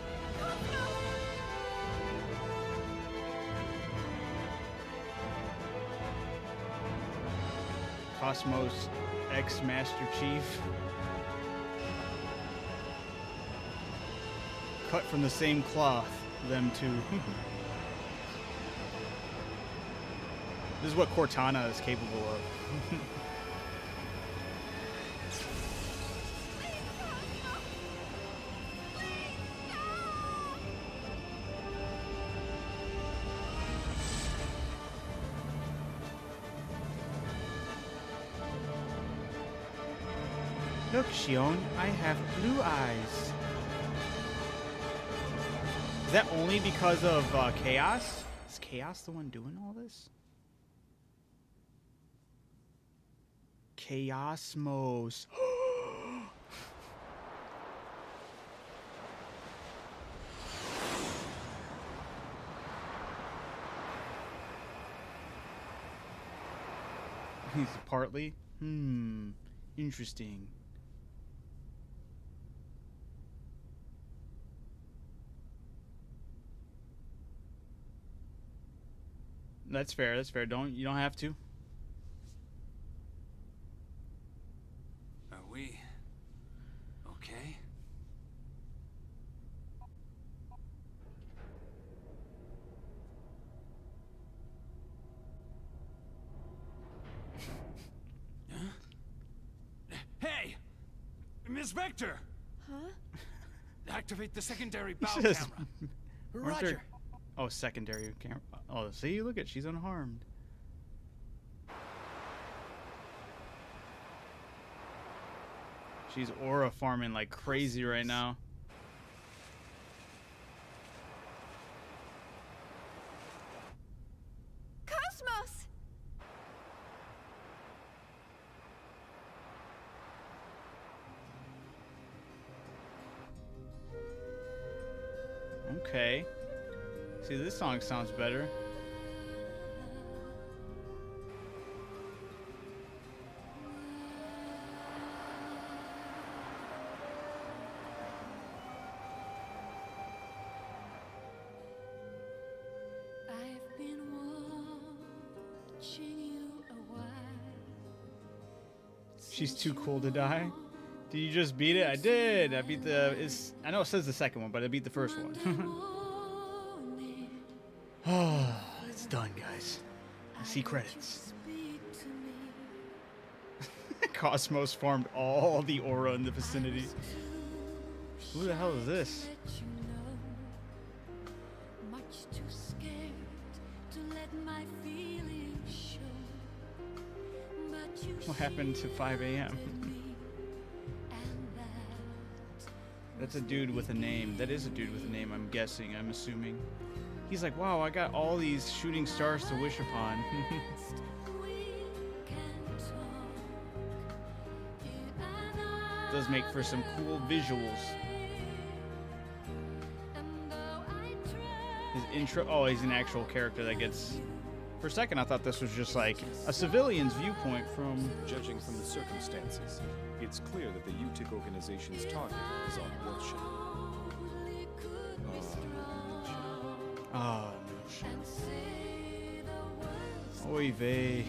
Cosmos X Master Chief. Cut from the same cloth, them two. This is what Cortana is capable of. Look, Shion, I have blue eyes. Is that only because of Chaos? Is Chaos the one doing all this? Chaosmos. He's partly? Interesting. That's fair, that's fair. You don't have to. Are we okay? Hey! Miss Vector! Huh? Activate the secondary bow He says- camera. Aren't there- Roger. Oh, secondary camera. Oh, see, look at, she's unharmed. She's aura farming like crazy right now. Cosmos! Okay. See, this song sounds better. I've been watching you a while. She's too cool to die. Did you just beat it? I did. I beat the. I know it says the second one, but I beat the first one. It's done, guys. I see credits. Cosmos farmed all the aura in the vicinity. Who the hell is this? Much too scared to let my feelings show. But you What happened to 5 a.m.? That's a dude with a name. That is a dude with a name, I'm guessing, I'm assuming. He's like, wow, I got all these shooting stars to wish upon. Does make for some cool visuals. His intro, oh, he's an actual character that gets... For a second, I thought this was just like a civilian's viewpoint from... Judging from the circumstances, it's clear that the UTIC organization's target is on Worthshire. Ah, no shit. Oy vey.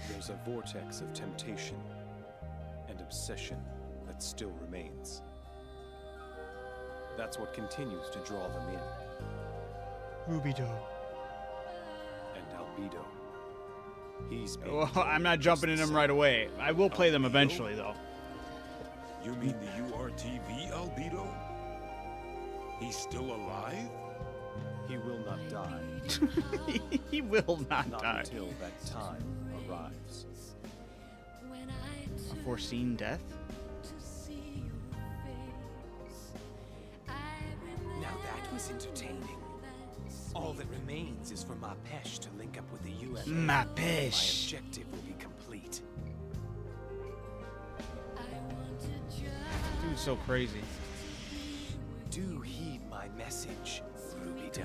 There's a vortex of temptation and obsession that still remains. That's what continues to draw them in. Rubido. And Albedo. He's being Well, drawn I'm not jumping in them right away. I will play them eventually, though. You mean the URTV Albedo? He's still alive? He will not die. He will not Not die. until that time arrives. A foreseen death? Now that was entertaining. All that remains is for Mapesh to link up with the UFA. My Mapesh. objective will be complete. Dude's so crazy. Do heed my message, Rubido.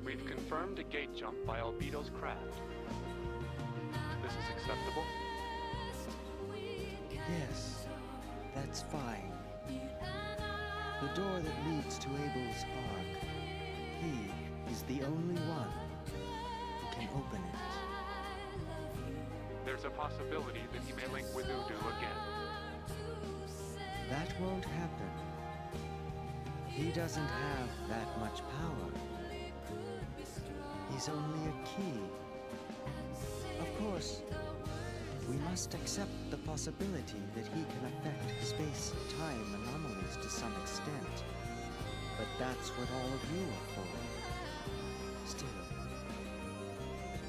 We've confirmed a gate jump by Albedo's craft. This is acceptable? Yes, that's fine. The door that leads to Abel's Ark. He is the only one who can open it. There's a possibility that he may link with Udu again. That won't happen. He doesn't have that much power. He's only a key. Of course, We must accept the possibility that he can affect space-time anomalies to some extent. But that's what all of you are for. Still,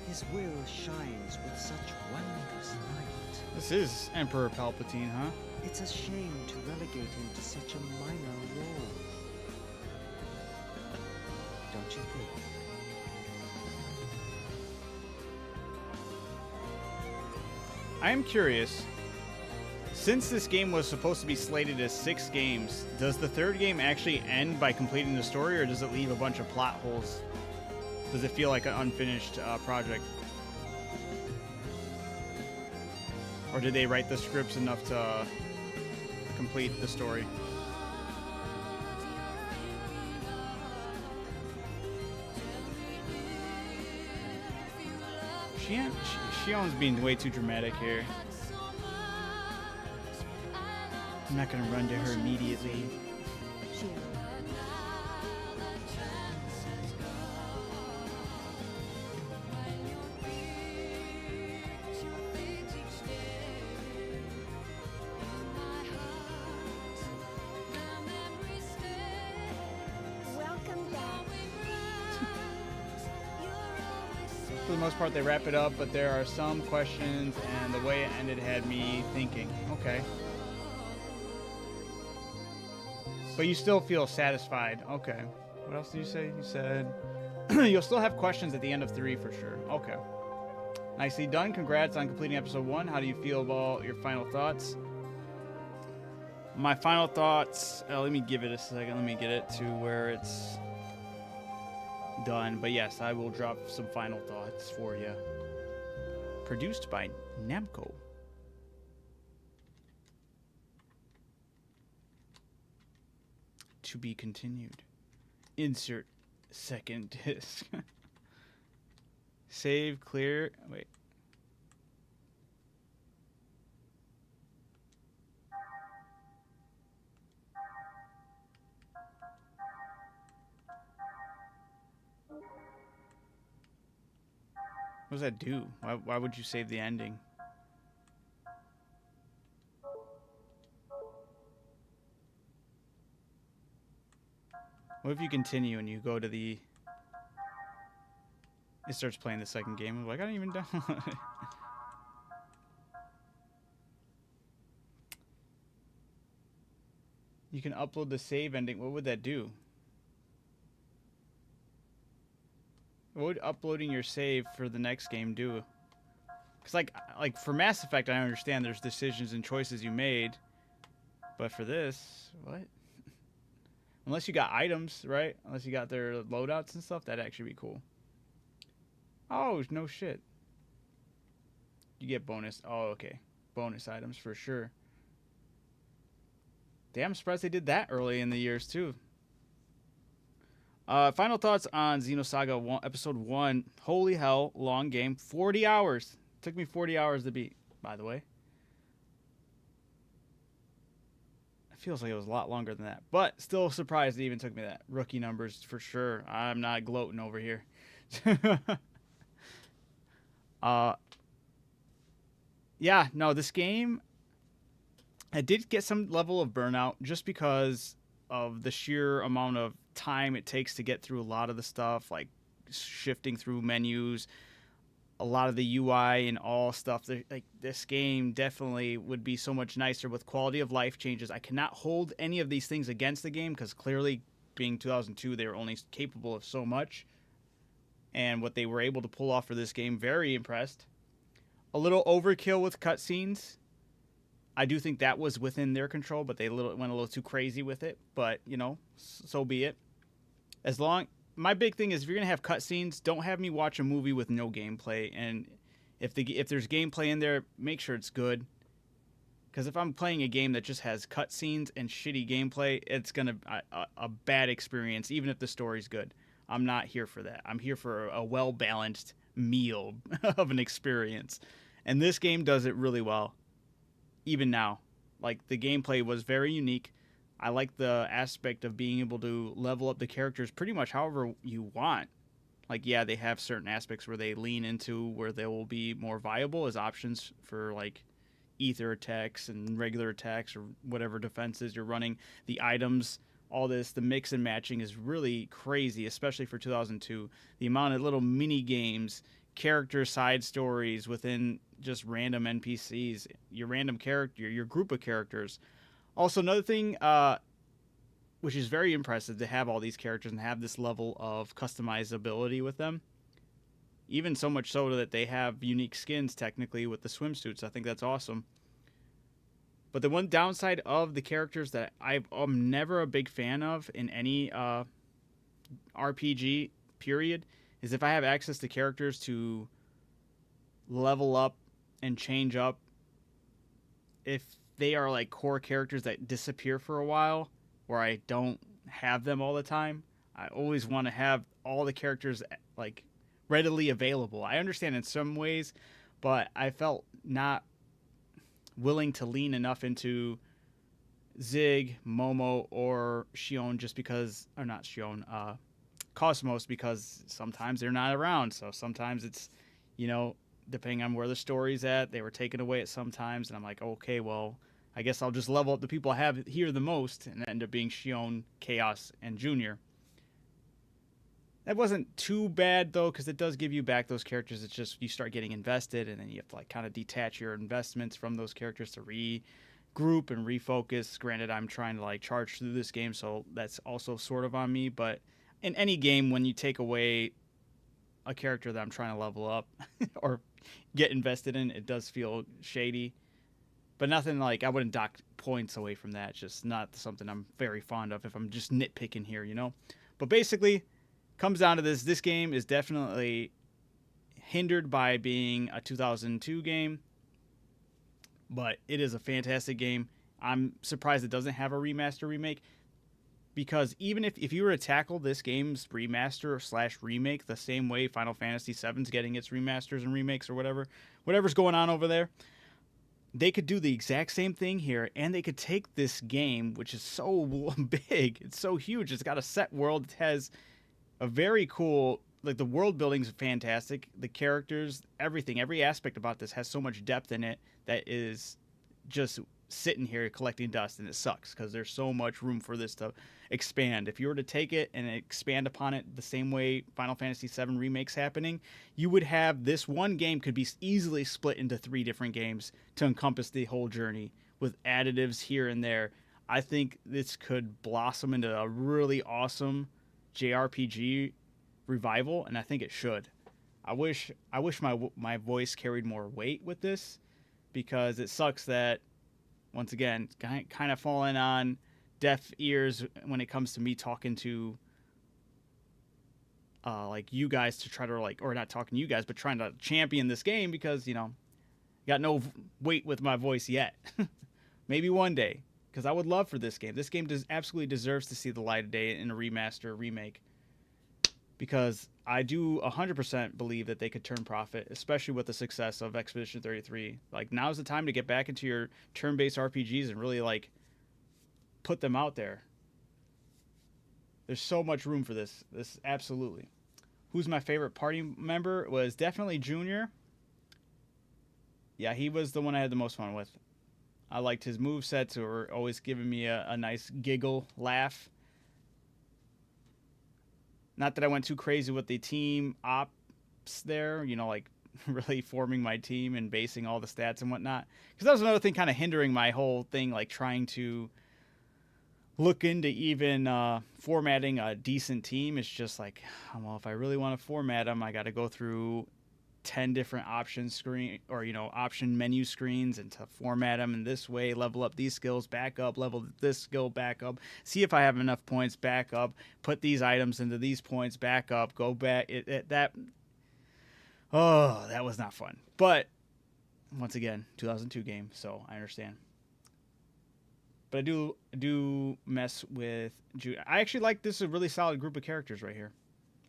his will shines with such wondrous light. This is Emperor Palpatine, huh? It's a shame to relegate him to such a minor role. Don't you think? I am curious. Since this game was supposed to be slated as 6 games, does the 3rd game actually end by completing the story, or does it leave a bunch of plot holes? Does it feel like an unfinished project? Or did they write the scripts enough to complete the story? Shion's being way too dramatic here. I'm not gonna run to her immediately. Welcome back. For the most part, they wrap it up, but there are some questions, and the way it ended had me thinking, okay. But you still feel satisfied. Okay. What else did you say? You said you'll still have questions at the end of 3 for sure. Okay. Nicely done. Congrats on completing episode 1. How do you feel about your final thoughts? My final thoughts, let me give it a second. Let me get it to where it's done. But yes, I will drop some final thoughts for you. Produced by Namco. To be continued. Insert second disc. Save, clear. Wait. What does that do? Why would you save the ending? What if you continue and you go to the... It starts playing the second game. I'm like, I don't even download it. You can upload the save ending. What would that do? What would uploading your save for the next game do? Because like for Mass Effect, I understand there's decisions and choices you made. But for this, what? Unless you got items, right? Unless you got their loadouts and stuff, that'd actually be cool. Oh, no shit. You get bonus. Oh, okay. Bonus items for sure. Damn, I'm surprised they did that early in the years, too. Final thoughts on Xeno Saga 1, Episode 1. Holy hell, long game. 40 hours. Took me 40 hours to beat, by the way. Feels like it was a lot longer than that, but still surprised it even took me that. Rookie numbers for sure. I'm not gloating over here. Yeah, no, this game, I did get some level of burnout just because of the sheer amount of time it takes to get through a lot of the stuff, like shifting through menus, a lot of the UI and all stuff. Like this game definitely would be so much nicer with quality of life changes. I cannot hold any of these things against the game because clearly being 2002, they were only capable of so much. And what they were able to pull off for this game, very impressed. A little overkill with cutscenes. I do think that was within their control, but they went a little too crazy with it. But, you know, so be it. My big thing is if you're going to have cutscenes, don't have me watch a movie with no gameplay. And if there's gameplay in there, make sure it's good. Because if I'm playing a game that just has cutscenes and shitty gameplay, it's going to a bad experience, even if the story's good. I'm not here for that. I'm here for a well-balanced meal of an experience. And this game does it really well. Even now. Like, the gameplay was very unique. I like the aspect of being able to level up the characters pretty much however you want. Like, yeah, they have certain aspects where they lean into where they will be more viable as options for like ether attacks and regular attacks or whatever defenses you're running. The items, all this, the mix and matching is really crazy, especially for 2002. The amount of little mini games, character side stories within just random NPCs, your random character, your group of characters. Also, another thing, which is very impressive to have all these characters and have this level of customizability with them. Even so much so that they have unique skins technically with the swimsuits. I think that's awesome. But the one downside of the characters that I'm never a big fan of in any RPG period is if I have access to characters to level up and change up, if they are like core characters that disappear for a while, where I don't have them all the time. I always want to have all the characters like readily available. I understand in some ways, but I felt not willing to lean enough into Zig, Momo, or Shion just because, or not Shion, Cosmos, because sometimes they're not around. So sometimes it's, you know, depending on where the story's at, they were taken away at some times, and I'm like, okay, well, I guess I'll just level up the people I have here the most, and end up being Shion, Chaos, and Junior. That wasn't too bad, though, because it does give you back those characters. It's just you start getting invested, and then you have to like kind of detach your investments from those characters to regroup and refocus. Granted, I'm trying to like charge through this game, so that's also sort of on me. But in any game, when you take away a character that I'm trying to level up or get invested in, it does feel shady. But nothing like I wouldn't dock points away from that. It's just not something I'm very fond of if I'm just nitpicking here, you know? But basically, comes down to this. This game is definitely hindered by being a 2002 game. But it is a fantastic game. I'm surprised it doesn't have a remaster remake. Because even if you were to tackle this game's remaster / remake the same way Final Fantasy VII's getting its remasters and remakes or whatever's going on over there, they could do the exact same thing here, and they could take this game, which is so big, it's so huge, it's got a set world, it has a very cool, like the world building's fantastic, the characters, everything, every aspect about this has so much depth in it that is just sitting here collecting dust, and it sucks because there's so much room for this to expand. If you were to take it and expand upon it the same way Final Fantasy VII Remake's happening, you would have this one game could be easily split into 3 different games to encompass the whole journey with additives here and there. I think this could blossom into a really awesome JRPG revival, and I think it should. I wish my voice carried more weight with this, because it sucks that, once again, kind of falling on deaf ears when it comes to me talking to like you guys to try to like, or not talking to you guys, but trying to champion this game, because, you know, got no weight with my voice yet. Maybe one day, because I would love for this game. This game absolutely deserves to see the light of day in a remaster, remake, because I do 100% believe that they could turn profit, especially with the success of Expedition 33. Like, now's the time to get back into your turn-based RPGs and really, like, put them out there. There's so much room for this. This, absolutely. Who's my favorite party member? It was definitely Junior. Yeah, he was the one I had the most fun with. I liked his movesets, were always giving me a nice giggle, laugh. Not that I went too crazy with the team ops there, you know, like really forming my team and basing all the stats and whatnot. Because that was another thing kind of hindering my whole thing, like trying to look into even formatting a decent team. It's just like, well, if I really want to format them, I got to go through 10 different option menu screens, and to format them in this way, level up these skills, back up, level this skill, back up, see if I have enough points, back up, put these items into these points, back up, go back. That was not fun. But once again, 2002 game, so I understand. But I do mess with Jude. I actually like this, a really solid group of characters right here.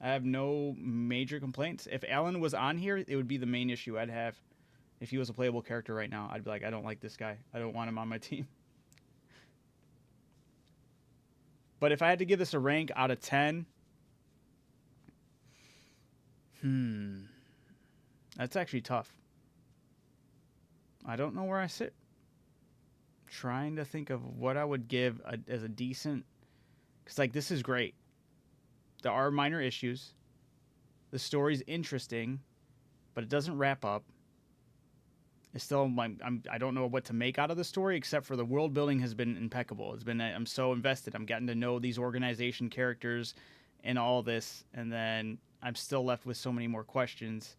I have no major complaints. If Alan was on here, it would be the main issue I'd have. If he was a playable character right now, I'd be like, I don't like this guy. I don't want him on my team. But if I had to give this a rank out of 10, That's actually tough. I don't know where I sit. Trying to think of what I would give as a decent... Because, like, this is great. There are minor issues. The story's interesting, but it doesn't wrap up. It's still, I don't know what to make out of the story, except for the world building has been impeccable. I'm so invested. I'm getting to know these organization characters and all this, and then I'm still left with so many more questions.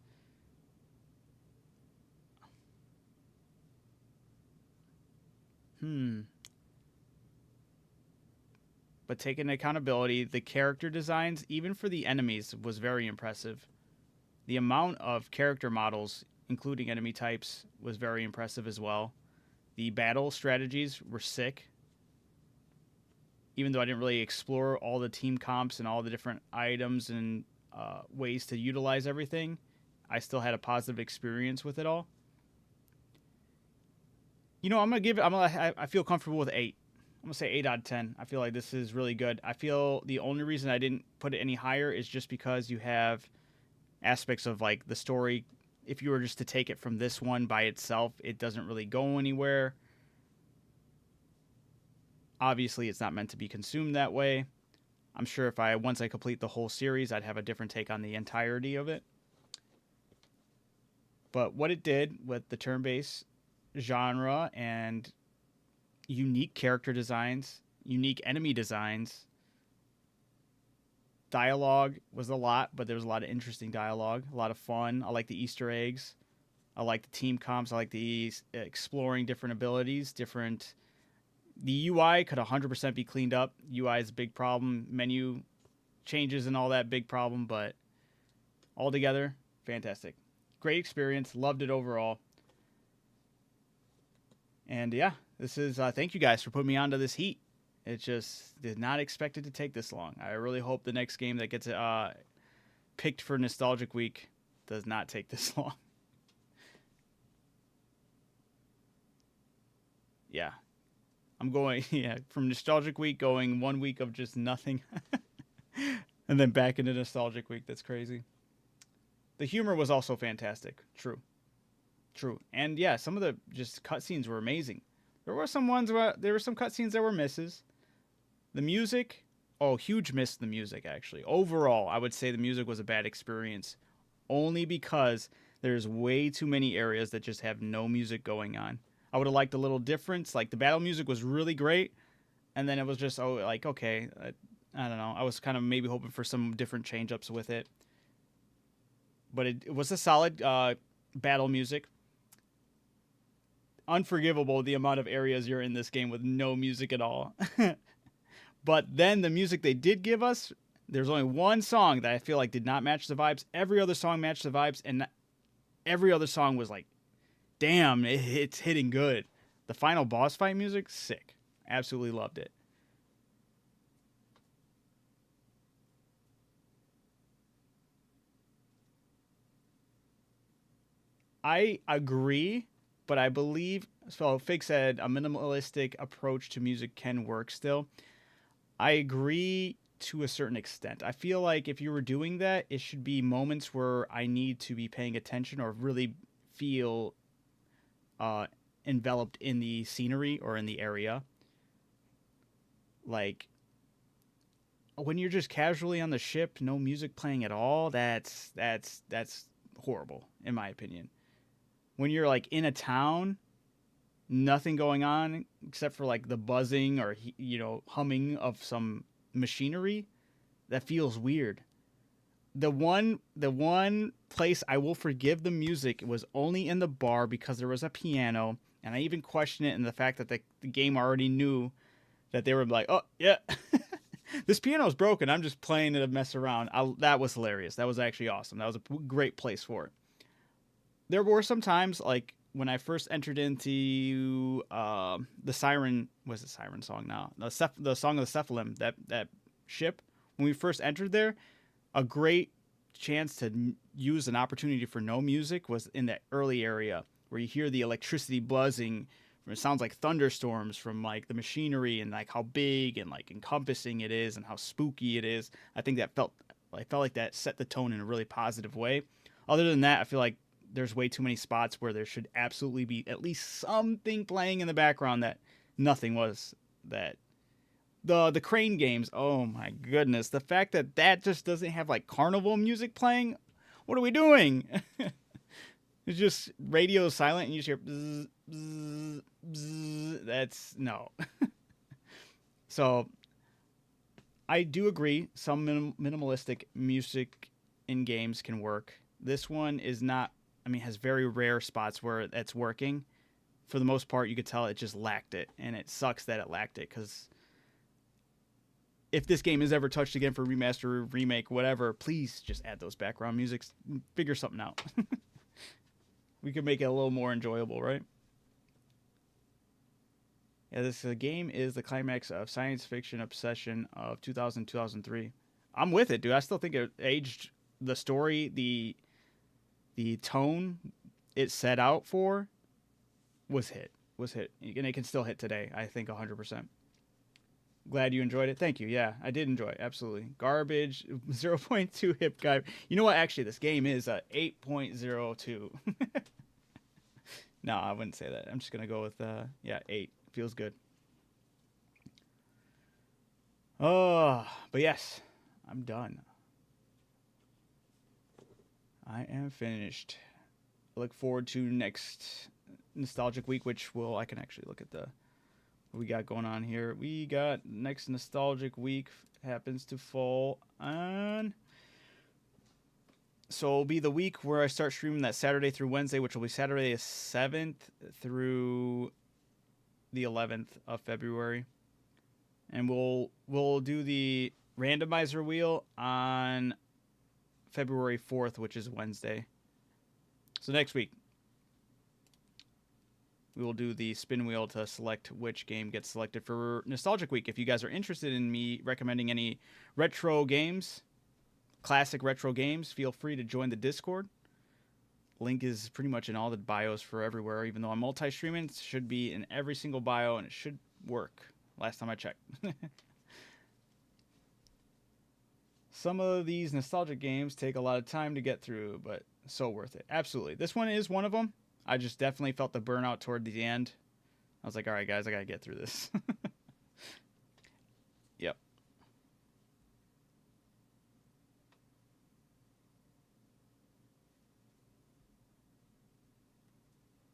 But taking accountability, the character designs, even for the enemies, was very impressive. The amount of character models, including enemy types, was very impressive as well. The battle strategies were sick. Even though I didn't really explore all the team comps and all the different items and ways to utilize everything, I still had a positive experience with it all. You know, I feel comfortable with 8. I'm going to say 8 out of 10. I feel like this is really good. I feel the only reason I didn't put it any higher is just because you have aspects of, like, the story. If you were just to take it from this one by itself, it doesn't really go anywhere. Obviously, it's not meant to be consumed that way. I'm sure once I complete the whole series, I'd have a different take on the entirety of it. But what it did with the turn-based genre and unique character designs, unique enemy designs, dialogue was a lot, but there was a lot of interesting dialogue, a lot of fun. I like the Easter eggs. I like the team comps. I like the exploring different abilities, The UI could 100% be cleaned up. UI is a big problem. Menu changes and all that, big problem, but altogether, fantastic. Great experience. Loved it overall. And yeah, this is, thank you guys for putting me onto this heat. It just did not expect it to take this long. I really hope the next game that gets picked for Nostalgic Week does not take this long. Yeah. I'm going, from Nostalgic Week, going 1 week of just nothing. And then back into Nostalgic Week. That's crazy. The humor was also fantastic. True. And yeah, some of the just cutscenes were amazing. There were some cutscenes that were misses. The music, huge miss the music, actually. Overall, I would say the music was a bad experience. Only because there's way too many areas that just have no music going on. I would have liked a little difference. Like, the battle music was really great. And then it was just, okay. I don't know. I was kind of maybe hoping for some different change-ups with it. But it was a solid battle music. Unforgivable the amount of areas you're in this game with no music at all. But then the music they did give us, there's only one song that I feel like did not match the vibes. Every other song matched the vibes, and every other song was like, damn, it's hitting good. The final boss fight music, sick. Absolutely loved it. I agree, but I believe, so Fig said a minimalistic approach to music can work still. I agree to a certain extent. I feel like if you were doing that, it should be moments where I need to be paying attention or really feel enveloped in the scenery or in the area. Like, when you're just casually on the ship, no music playing at all, that's horrible, in my opinion. When you're, like, in a town, nothing going on except for, like, the buzzing or, humming of some machinery, that feels weird. The one place I will forgive the music was only in the bar because there was a piano, and I even questioned it in the fact that the game already knew that they were like, oh, yeah, this piano's broken. I'm just playing it to mess around. That was hilarious. That was actually awesome. That was a great place for it. There were some times, like, when I first entered into the Siren, what's the Siren song now? The Song of the Cephalem, that ship, when we first entered there, a great chance to use an opportunity for no music was in that early area where you hear the electricity buzzing. It sounds like thunderstorms from, like, the machinery and, like, how big and, like, encompassing it is and how spooky it is. I think that felt I felt like that set the tone in a really positive way. Other than that, I feel like there's way too many spots where there should absolutely be at least something playing in the background that nothing was. That the crane games, oh my goodness, the fact that that just doesn't have like carnival music playing, what are we doing? It's just radio silent and you just hear bzz, bzz, bzz. That's no. So I do agree some minimalistic music in games can work. This one is not, I mean, has very rare spots where that's working. For the most part, you could tell it just lacked it, and it sucks that it lacked it, because if this game is ever touched again for remaster, remake, whatever, please just add those background musics, figure something out. We could make it a little more enjoyable, right? Yeah, this game is the climax of science fiction obsession of 2000-2003. I'm with it, dude. I still think it aged, the story, the tone it set out for was hit. And it can still hit today, I think 100%. Glad you enjoyed it. Thank you. Yeah, I did enjoy it. Absolutely. Garbage, 0.2 hip guy. You know what? Actually, this game is a 8.02. No, I wouldn't say that. I'm just going to go with, 8. Feels good. Oh, but yes, I'm done. I am finished. I look forward to next Nostalgic Week, I can actually look at what we got going on here. We got next Nostalgic Week happens to fall on, so it'll be the week where I start streaming that Saturday through Wednesday, which will be Saturday the 7th through the 11th of February. And we'll do the randomizer wheel on February 4th, which is Wednesday. So next week, we will do the spin wheel to select which game gets selected for Nostalgic Week. If you guys are interested in me recommending any retro games, classic retro games, feel free to join the Discord. Link is pretty much in all the bios for everywhere. Even though I'm multi-streaming, it should be in every single bio, and it should work. Last time I checked. Some of these nostalgic games take a lot of time to get through, but so worth it. Absolutely. This one is one of them. I just definitely felt the burnout toward the end. I was like, all right, guys, I got to get through this. Yep.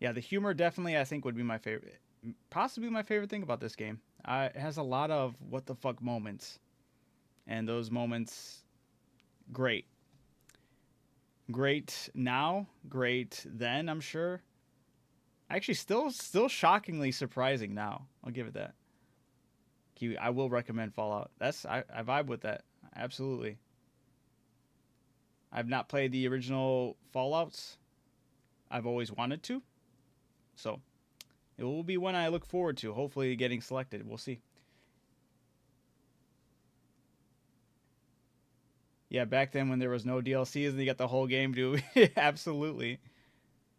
Yeah, the humor definitely, I think, would be my favorite. Possibly my favorite thing about this game. It has a lot of what the fuck moments. And those moments, great. Great now, great then, I'm sure. Actually, still shockingly surprising now. I'll give it that. Kiwi, I will recommend Fallout. I vibe with that. Absolutely. I've not played the original Fallouts. I've always wanted to. So, it will be one I look forward to. Hopefully getting selected. We'll see. Yeah, back then when there was no DLCs and you got the whole game, dude. Absolutely.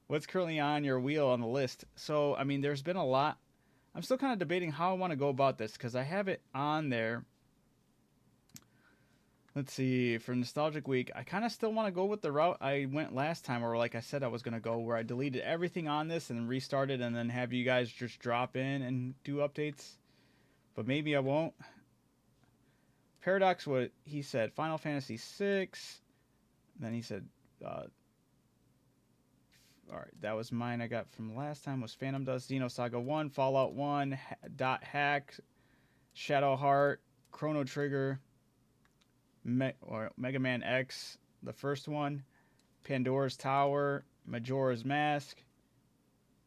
What's currently on your wheel on the list? So, I mean, there's been a lot. I'm still kind of debating how I want to go about this, because I have it on there. Let's see. For Nostalgic Week, I kind of still want to go with the route I went last time, or like I said I was going to go, where I deleted everything on this and restarted and then have you guys just drop in and do updates. But maybe I won't. Paradox, what he said, Final Fantasy VI. Then he said, all right, that was mine I got from last time, was Phantom Dust, Xeno Saga 1, Fallout 1, Dot Hack, Shadow Heart, Chrono Trigger, Mega Man X, the first one, Pandora's Tower, Majora's Mask,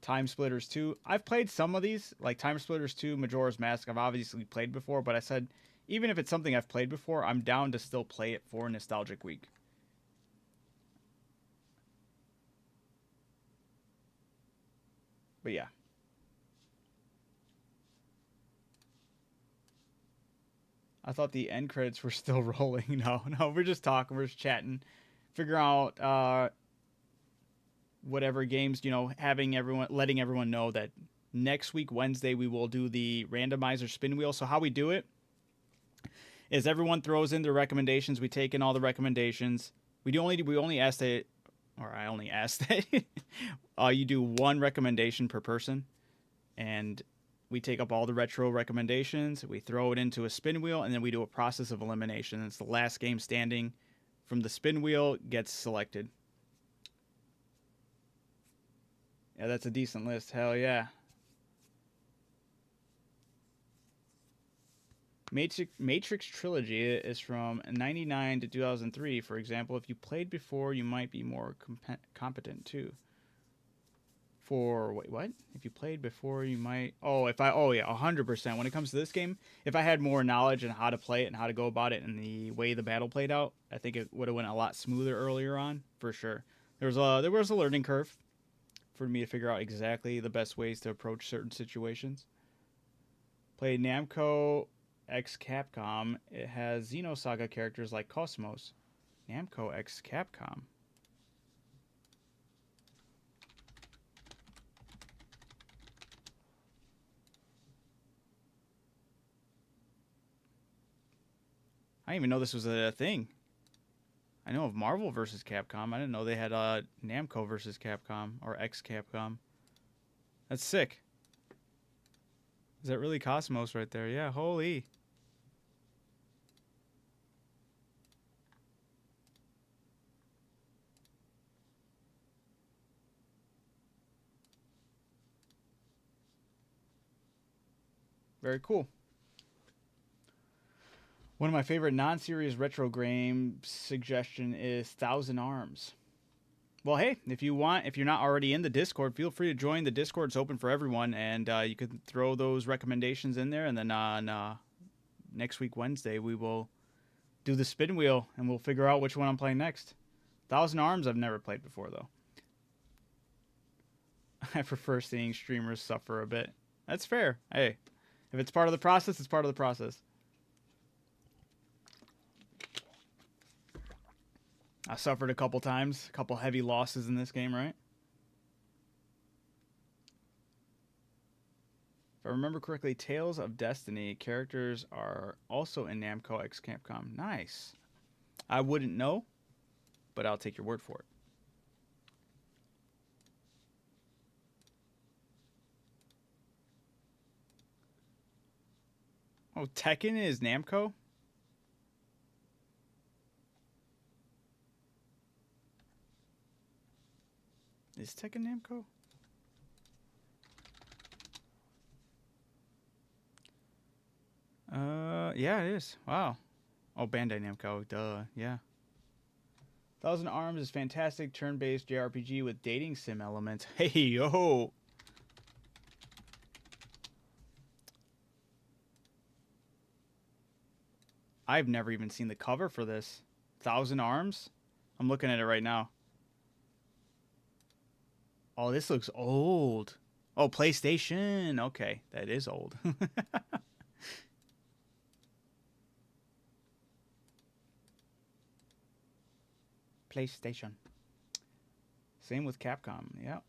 Time Splitters 2. I've played some of these, like Time Splitters 2, Majora's Mask, I've obviously played before, but I said, even if it's something I've played before, I'm down to still play it for Nostalgic Week. But yeah. I thought the end credits were still rolling. No, we're just talking, we're just chatting. Figure out whatever games, letting everyone know that next week, Wednesday, we will do the randomizer spin wheel. So how we do it is everyone throws in their recommendations. We take in all the recommendations. We only ask that, or I only ask that you do one recommendation per person, and we take up all the retro recommendations. We throw it into a spin wheel, and then we do a process of elimination. And it's the last game standing from the spin wheel gets selected. Yeah, that's a decent list. Hell yeah. Matrix Trilogy is from 99 to 2003. For example, if you played before, you might be more competent too. Wait, what? If you played before, you might... Oh, yeah, 100%. When it comes to this game, if I had more knowledge on how to play it and how to go about it and the way the battle played out, I think it would have went a lot smoother earlier on, for sure. There was a learning curve for me to figure out exactly the best ways to approach certain situations. Played Namco X Capcom. It has Xeno Saga characters like Cosmos. Namco X Capcom. I didn't even know this was a thing. I know of Marvel versus Capcom. I didn't know they had Namco versus Capcom or X Capcom. That's sick. Is that really Cosmos right there? Yeah, holy. Very cool. One of my favorite non-serious retro game suggestion is Thousand Arms. Well, hey, if you're not already in the Discord, feel free to join the Discord. It's open for everyone, and you can throw those recommendations in there. And then on next week, Wednesday, we will do the spin wheel, and we'll figure out which one I'm playing next. Thousand Arms I've never played before, though. I prefer seeing streamers suffer a bit. That's fair. Hey, if it's part of the process, it's part of the process. I suffered a couple times, a couple heavy losses in this game, right? If I remember correctly, Tales of Destiny characters are also in Namco X Capcom. Nice. I wouldn't know, but I'll take your word for it. Oh, Tekken is Namco? Is Tekken Namco? Yeah, it is. Wow. Oh, Bandai Namco. Duh. Yeah. Thousand Arms is fantastic turn-based JRPG with dating sim elements. Hey, yo. I've never even seen the cover for this. Thousand Arms? I'm looking at it right now. Oh, this looks old. Oh, PlayStation. Okay, that is old. PlayStation. Same with Capcom. Yeah.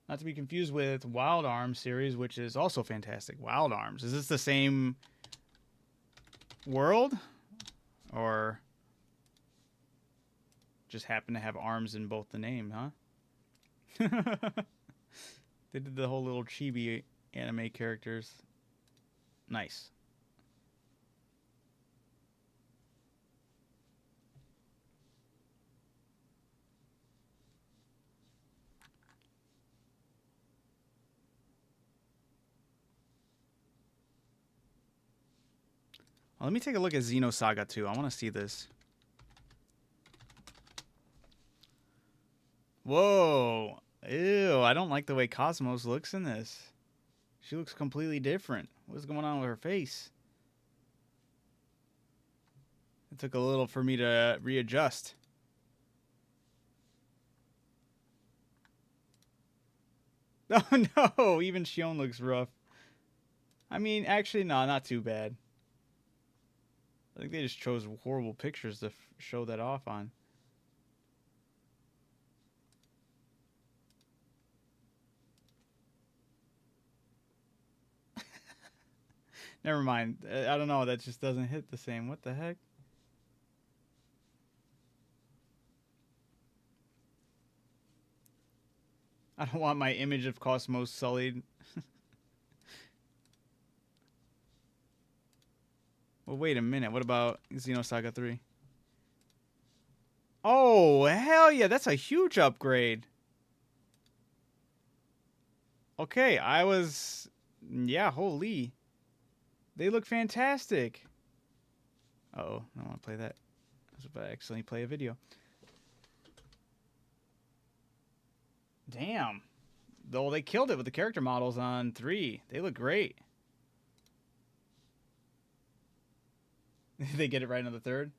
Not to be confused with Wild Arms series, which is also fantastic. Wild Arms. Is this the same world? Or just happen to have arms in both the name, huh? They did the whole little chibi anime characters. Nice. Well, let me take a look at Xeno Saga 2. I want to see this. Whoa. Ew, I don't like the way Cosmos looks in this. She looks completely different. What's going on with her face? It took a little for me to readjust. Oh no, even Shion looks rough. I mean, actually, no, not too bad. I think they just chose horrible pictures to show that off on. Never mind. I don't know. That just doesn't hit the same. What the heck? I don't want my image of Cosmos sullied. Well, wait a minute. What about Xeno Saga 3? Oh, hell yeah. That's a huge upgrade. Okay, I was... Yeah, holy. They look fantastic. Uh-oh, I don't want to play that. I was about to accidentally play a video. Damn. Though they killed it with the character models on 3. They look great. They get it right on the 3rd.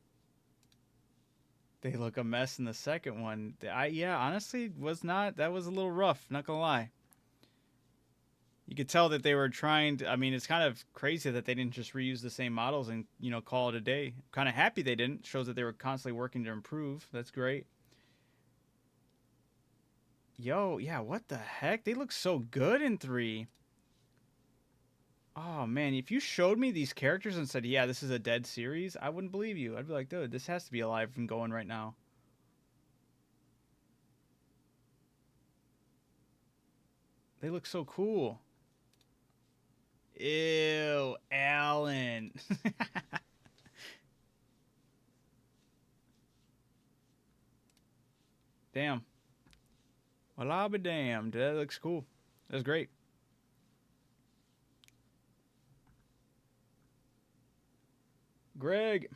They look a mess in the 2nd one. Yeah, honestly, that was a little rough, not gonna lie. You could tell that they were trying to, I mean, it's kind of crazy that they didn't just reuse the same models and, you know, call it a day. I'm kind of happy they didn't. Shows that they were constantly working to improve. That's great. Yo, yeah, what the heck? They look so good in 3. Oh, man, if you showed me these characters and said, yeah, this is a dead series, I wouldn't believe you. I'd be like, dude, this has to be alive and going right now. They look so cool. Ew, Alan. Damn. Well, I'll be damned. That looks cool. That's great. Greg.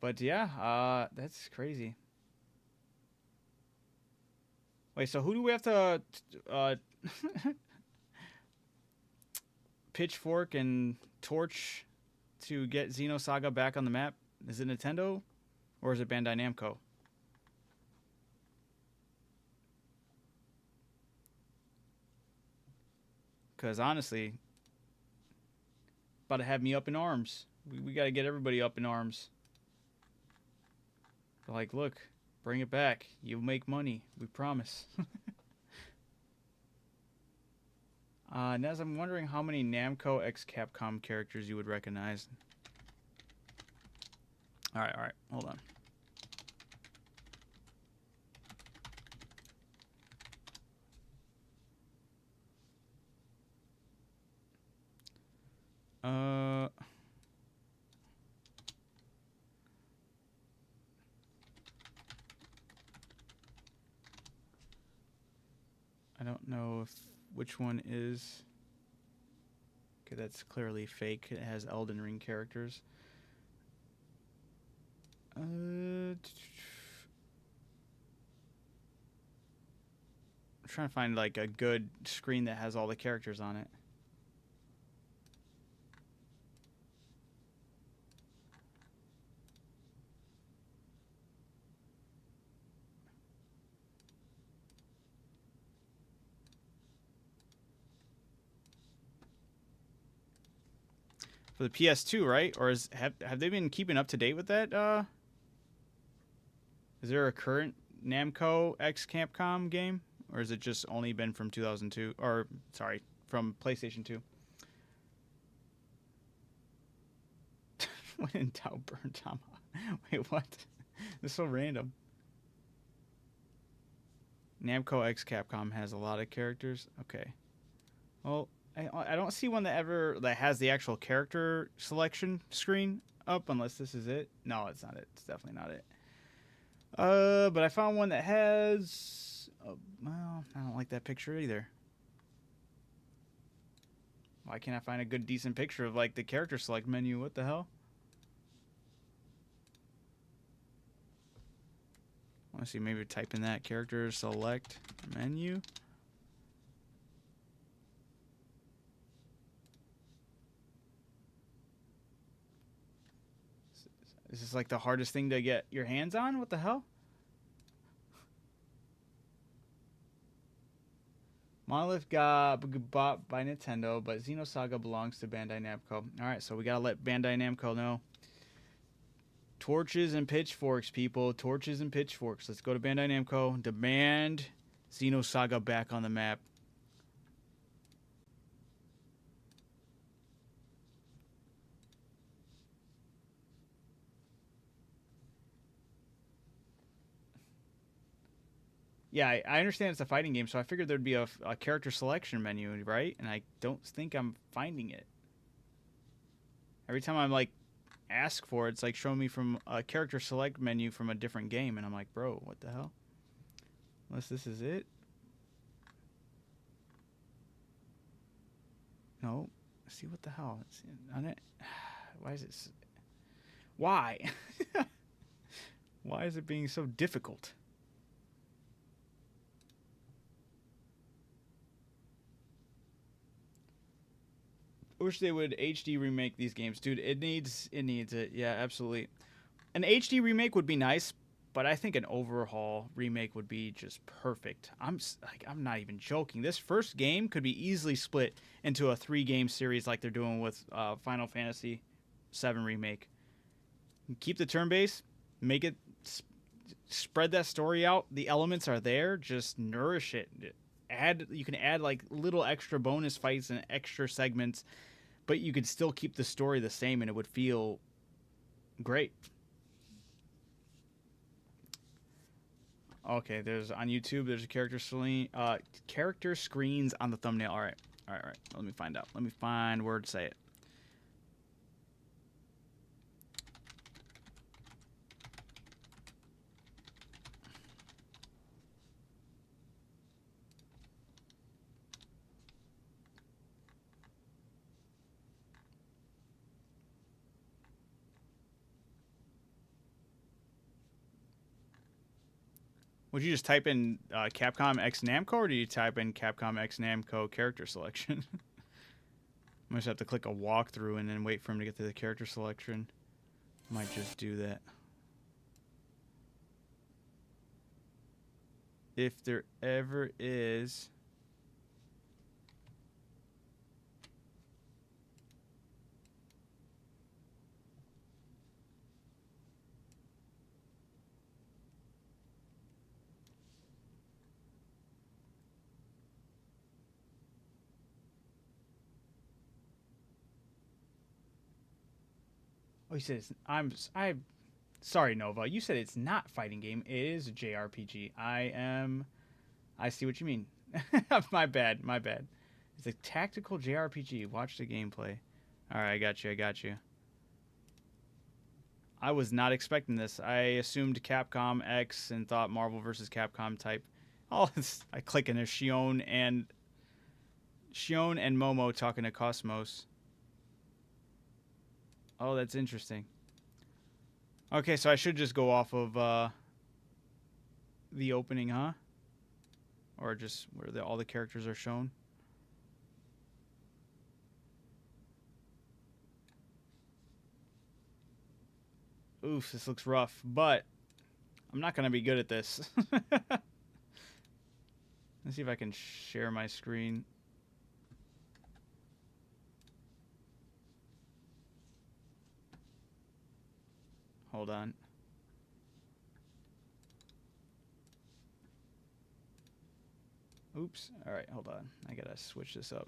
But yeah, that's crazy. Wait, so who do we have to pitchfork and torch to get Xeno Saga back on the map? Is it Nintendo or is it Bandai Namco? Because honestly, about to have me up in arms. We got to get everybody up in arms. They're like, look, bring it back. You'll make money. We promise. Nez, I'm wondering how many Namco x Capcom characters you would recognize. All right. Hold on. I don't know which one is. Okay, that's clearly fake. It has Elden Ring characters. I'm trying to find like a good screen that has all the characters on it. For the PS2, right? Or have they been keeping up to date with that? Is there a current Namco x Capcom game? Or has it just only been from 2002? Or, sorry, from PlayStation 2? When in doubt, burn Tom. Wait, what? This is so random. Namco x Capcom has a lot of characters. Okay. Well, I don't see one that has the actual character selection screen up, unless this is it. No, it's not it. It's definitely not it. But I found one that has... well, I don't like that picture either. Why can't I find a good, decent picture of, like, the character select menu? What the hell? I want to see, maybe type in that character select menu. Is this like the hardest thing to get your hands on? What the hell? Monolith got bought by Nintendo, but Xeno Saga belongs to Bandai Namco. Alright, so we gotta let Bandai Namco know. Torches and pitchforks, people. Torches and pitchforks. Let's go to Bandai Namco. Demand Xeno Saga back on the map. Yeah, I understand it's a fighting game, so I figured there'd be a character selection menu, right? And I don't think I'm finding it. Every time I'm like ask for it, it's like showing me from a character select menu from a different game, and I'm like, bro, what the hell? Unless this is it. No. See, what the hell? It's on it. Why is it? Why? Why is it being so difficult? I wish they would HD remake these games, dude. It needs it. Yeah, absolutely. An HD remake would be nice, but I think an overhaul remake would be just perfect. I'm not even joking. This first game could be easily split into a 3-game series like they're doing with Final Fantasy VII remake. Keep the turn base, make it spread that story out. The elements are there, just nourish it. You can add like little extra bonus fights and extra segments, but you could still keep the story the same and it would feel great. Okay, there's on YouTube, there's a character screens on the thumbnail. All right. Let me find out. Let me find where to say it. Would you just type in Capcom X Namco, or do you type in Capcom X Namco character selection? I might just have to click a walkthrough and then wait for him to get to the character selection. Might just do that. If there ever is... Oh, you said it's... I'm sorry, Nova. You said it's not fighting game. It is a JRPG. I see what you mean. My bad. It's a tactical JRPG. Watch the gameplay. All right, I got you. I was not expecting this. I assumed Capcom X and thought Marvel vs. Capcom type. Oh, I click and there's Shion and Momo talking to Cosmos. Oh, that's interesting. Okay, so I should just go off of the opening, huh? Or just where all the characters are shown. Oof, this looks rough, but I'm not going to be good at this. Let's see if I can share my screen. Hold on. Oops. All right, hold on. I got to switch this up.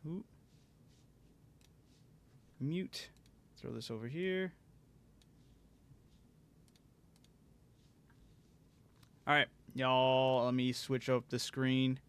Ooh. Mute. Throw this over here. All right, y'all, let me switch up the screen.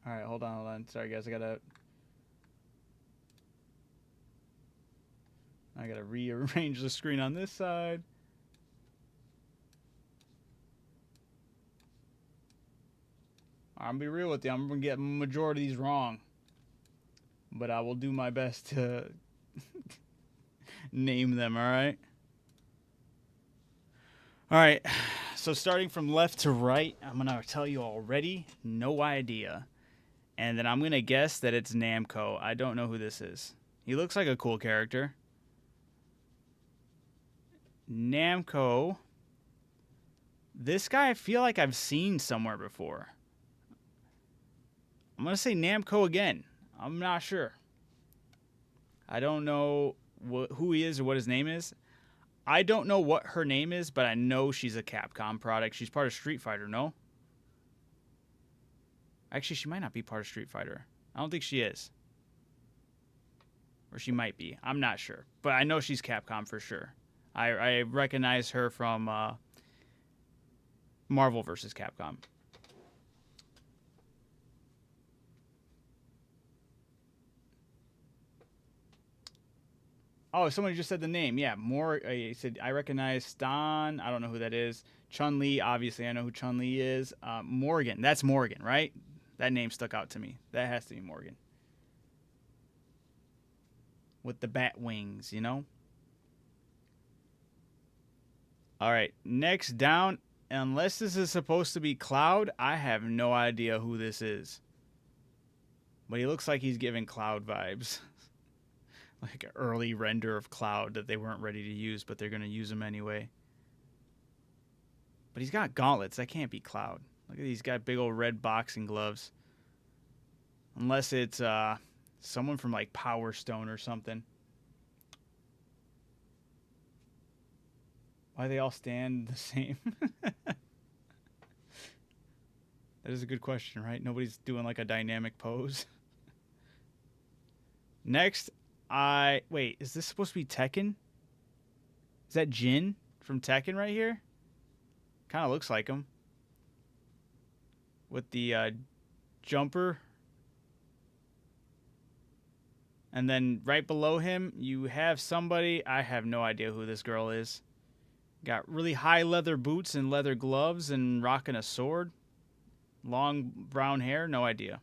All right, hold on. Sorry, guys. I gotta rearrange the screen on this side. I'm gonna be real with you. I'm gonna get majority of these wrong. but I will do my best to name them, all right? All right, so starting from left to right, I'm going to tell you already, no idea. And then I'm going to guess that it's Namco. I don't know who this is. He looks like a cool character. Namco. This guy I feel like I've seen somewhere before. I'm going to say Namco again. I'm not sure. I don't know who he is or what his name is. I don't know what her name is, but I know she's a Capcom product. She's part of Street Fighter, no? Actually, she might not be part of Street Fighter. I don't think she is. Or she might be. I'm not sure. But I know she's Capcom for sure. I recognize her from Marvel vs. Capcom. Oh, someone just said the name. Yeah, he said, I recognize Stan. I don't know who that is. Chun-Li, obviously, I know who Chun-Li is. Morgan. That's Morgan, right? That name stuck out to me. That has to be Morgan. With the bat wings, you know? All right, next down. Unless this is supposed to be Cloud, I have no idea who this is. But he looks like he's giving Cloud vibes. Like an early render of Cloud that they weren't ready to use, but they're going to use him anyway. But he's got gauntlets. That can't be Cloud. Look at these got big old red boxing gloves. Unless it's someone from like Power Stone or something. Why they all stand the same? That is a good question, right? Nobody's doing like a dynamic pose. Next, wait, is this supposed to be Tekken? Is that Jin from Tekken right here? Kind of looks like him. With the jumper. And then right below him, you have somebody. I have no idea who this girl is. Got really high leather boots and leather gloves and rocking a sword. Long brown hair, no idea.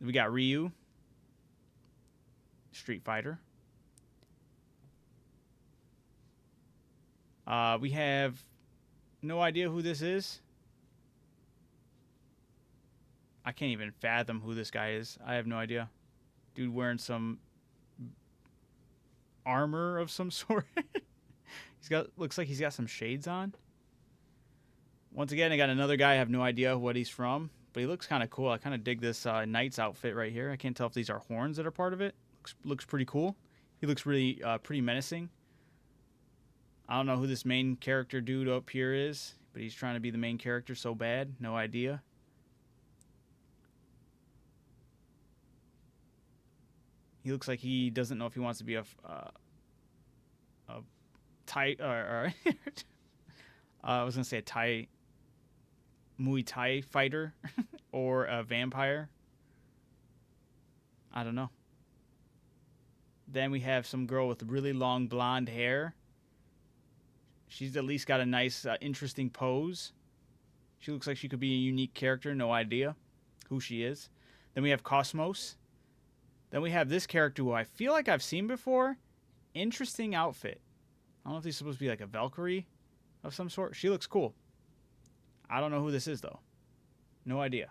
We got Ryu. Street Fighter. We have no idea who this is. I can't even fathom who this guy is. I have no idea. Dude wearing some armor of some sort. Looks like he's got some shades on. Once again, I got another guy. I have no idea what he's from, but he looks kind of cool. I kind of dig this knight's outfit right here. I can't tell if these are horns that are part of it. Looks pretty cool. He looks really pretty menacing. I don't know who this main character dude up here is, but he's trying to be the main character so bad. No idea. He looks like he doesn't know if he wants to be a Thai or I was gonna say a Muay Thai fighter or a vampire. I don't know. Then we have some girl with really long blonde hair. She's at least got a nice, interesting pose. She looks like she could be a unique character. No idea who she is. Then we have Cosmos. Then we have this character who I feel like I've seen before. Interesting outfit. I don't know if he's supposed to be like a Valkyrie of some sort. She looks cool. I don't know who this is, though. No idea.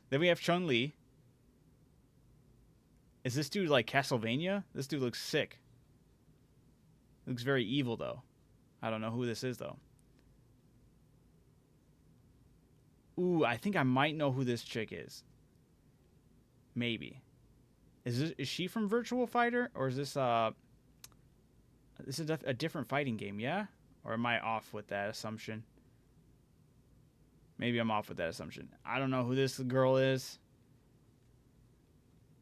Then we have Chun-Li. Is this dude like Castlevania? This dude looks sick. Looks very evil, though. I don't know who this is, though. Ooh, I think I might know who this chick is. Maybe. Is she from Virtual Fighter? Or is this a different fighting game, yeah? Or am I off with that assumption? Maybe I'm off with that assumption. I don't know who this girl is.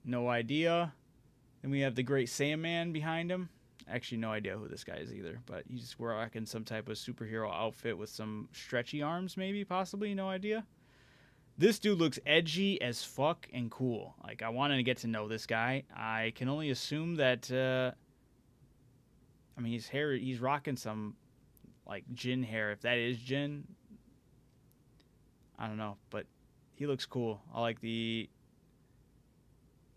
No idea. Then we have the Great Saiyaman behind him. Actually, no idea who this guy is either. But he's rocking some type of superhero outfit with some stretchy arms, maybe, possibly. No idea. This dude looks edgy as fuck and cool. Like, I wanted to get to know this guy. I can only assume that... I mean, his hair... He's rocking some, like, Jin hair. If that is Jin... I don't know. But he looks cool. I like the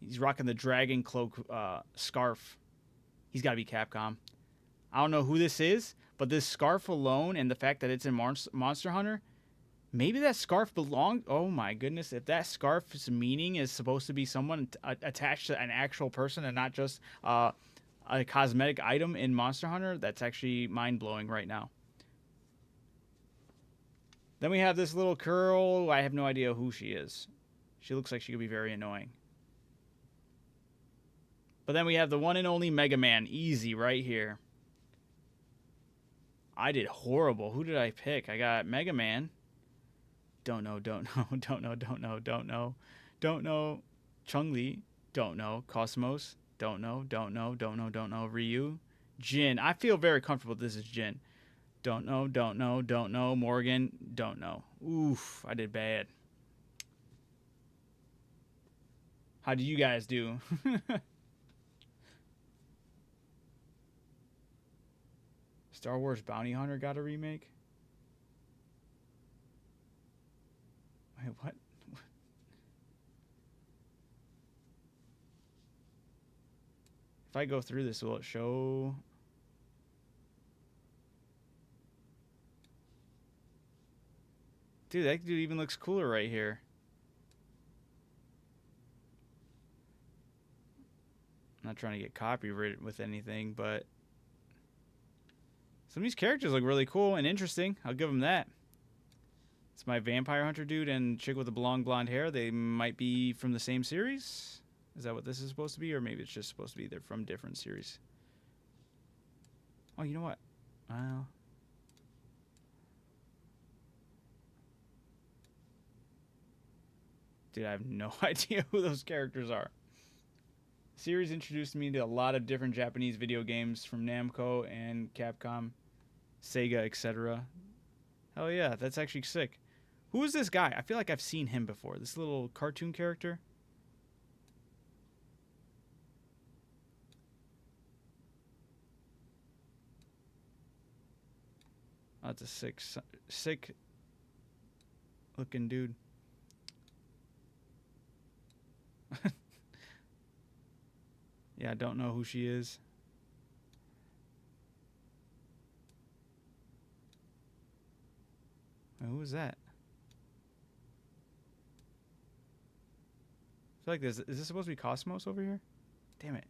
He's rocking the dragon cloak scarf. He's got to be Capcom. I don't know who this is, but this scarf alone and the fact that it's in Monster Hunter, maybe that scarf belonged... Oh my goodness, if that scarf's meaning is supposed to be someone attached to an actual person and not just a cosmetic item in Monster Hunter, that's actually mind-blowing right now. Then we have this little girl. I have no idea who she is. She looks like she could be very annoying. But then we have the one and only Mega Man. Easy right here. I did horrible. Who did I pick? I got Mega Man. Don't know. Chun-Li. Don't know. Cosmos. Don't know. Ryu. Jin. I feel very comfortable this is Jin. Don't know. Morgan. Don't know. Oof, I did bad. How do you guys do? Star Wars Bounty Hunter got a remake? Wait, what? If I go through this, will it show... Dude, that dude even looks cooler right here. I'm not trying to get copyrighted with anything, but some of these characters look really cool and interesting. I'll give them that. It's my vampire hunter dude and chick with the long blonde hair. They might be from the same series. Is that what this is supposed to be? Or maybe it's just supposed to be they're from different series. Oh, you know what? Well... Dude, I have no idea who those characters are. The series introduced me to a lot of different Japanese video games from Namco and Capcom, Sega, etc. Hell yeah, that's actually sick. Who is this guy? I feel like I've seen him before. This little cartoon character. Oh, that's a sick looking dude. Yeah, I don't know who she is. Who is that? I feel like this is this supposed to be Cosmos over here? Damn it.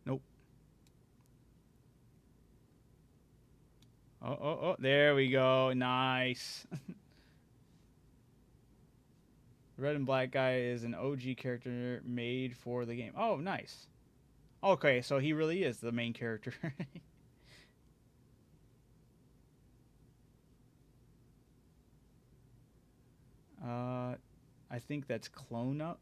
Nope. Oh, there we go. Nice. The red and black guy is an OG character made for the game. Oh, nice. Okay, so he really is the main character. I think that's Klonoa?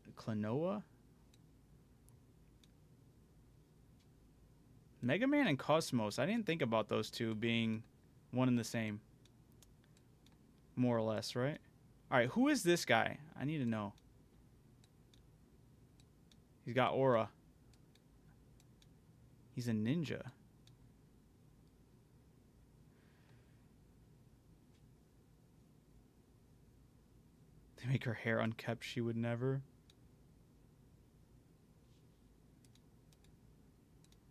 Mega Man and Cosmos. I didn't think about those two being one and the same. More or less, right? Alright, who is this guy? I need to know. He's got aura. He's a ninja. They make her hair unkept. She would never.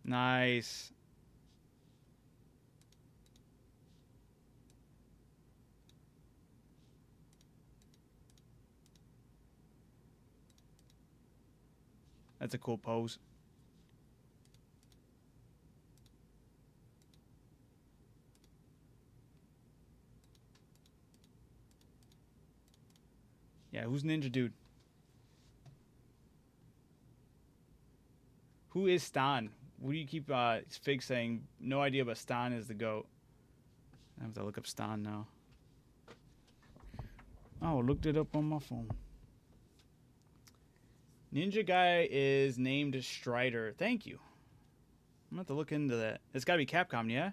Nice. That's a cool pose. Yeah, who's Ninja Dude? Who is Stan? What do you keep Fig saying? No idea, but Stan is the GOAT. I have to look up Stan now. Oh, looked it up on my phone. Ninja guy is named Strider. Thank you. I'm going to have to look into that. It's got to be Capcom, yeah?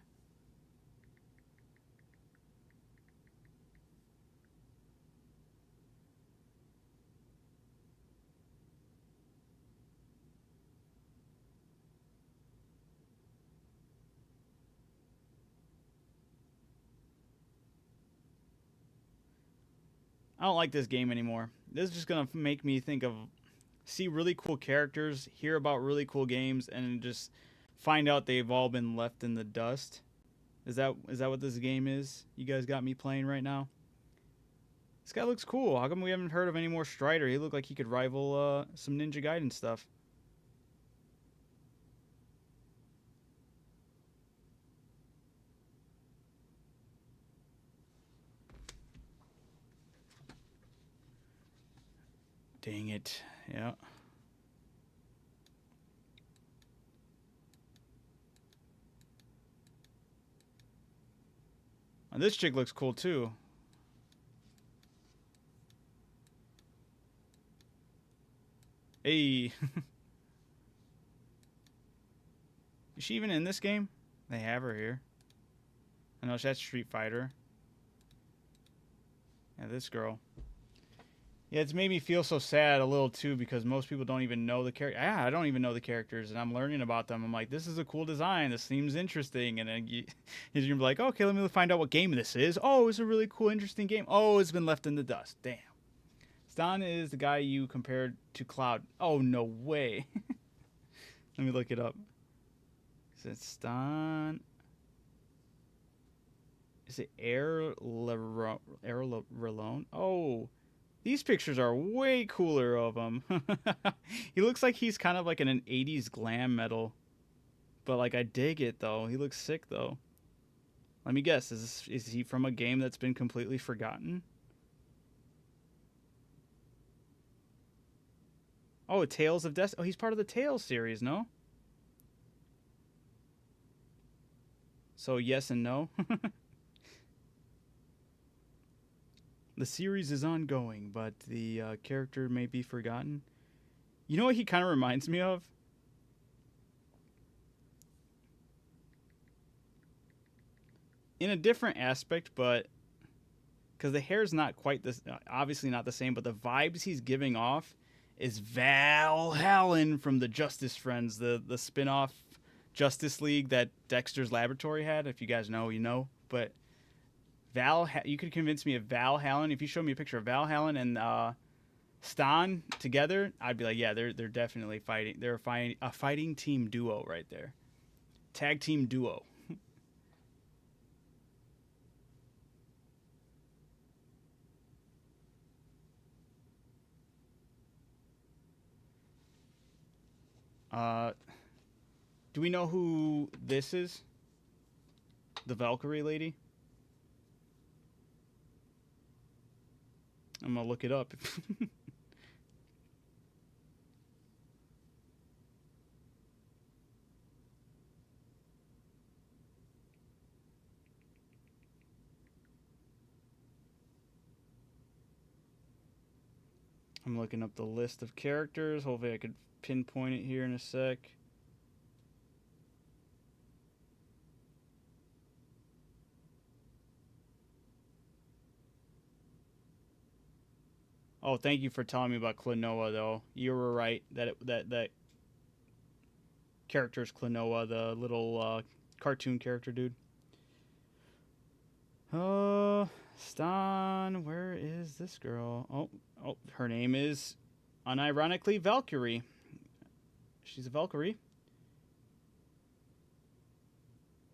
I don't like this game anymore. This is just going to make me think of see really cool characters, hear about really cool games, and just find out they've all been left in the dust. Is that what this game is? You guys got me playing right now? This guy looks cool. How come we haven't heard of any more Strider? He looked like he could rival some Ninja Gaiden stuff. Dang it. Yeah. And this chick looks cool too. Hey. Is she even in this game? They have her here. I know that's Street Fighter. Yeah, this girl. Yeah, it's made me feel so sad a little too because most people don't even know the character. Yeah, I don't even know the characters, and I'm learning about them. I'm like, this is a cool design. This seems interesting, and then you're gonna be like, okay, let me find out what game this is. Oh, it's a really cool, interesting game. Oh, it's been left in the dust. Damn. Stan is the guy you compared to Cloud. Oh, no way. Let me look it up. Is it Stan? Is it Relone? Oh. These pictures are way cooler of him. He looks like he's kind of like in an 80s glam metal. But like I dig it though. He looks sick though. Let me guess. Is he from a game that's been completely forgotten? Oh, Tales of Destiny. Oh, he's part of the Tales series, no? So yes and no. The series is ongoing, but the character may be forgotten. You know what he kind of reminds me of? In a different aspect, but because the hair's not quite this, obviously not the same, but the vibes he's giving off is Valhallen from the Justice Friends, the spin-off Justice League that Dexter's Laboratory had. If you guys know, you know. But you could convince me of Valhallen. If you show me a picture of Valhallen and Stan together, I'd be like, yeah, they're definitely fighting. They're a fighting team duo right there. Tag team duo. Do we know who this is? The Valkyrie lady? I'm gonna look it up. I'm looking up the list of characters. Hopefully I could pinpoint it here in a sec. Oh, thank you for telling me about Klonoa, though. You were right that that character's Klonoa, the little cartoon character dude. Stan, where is this girl? Oh, her name is, unironically, Valkyrie. She's a Valkyrie.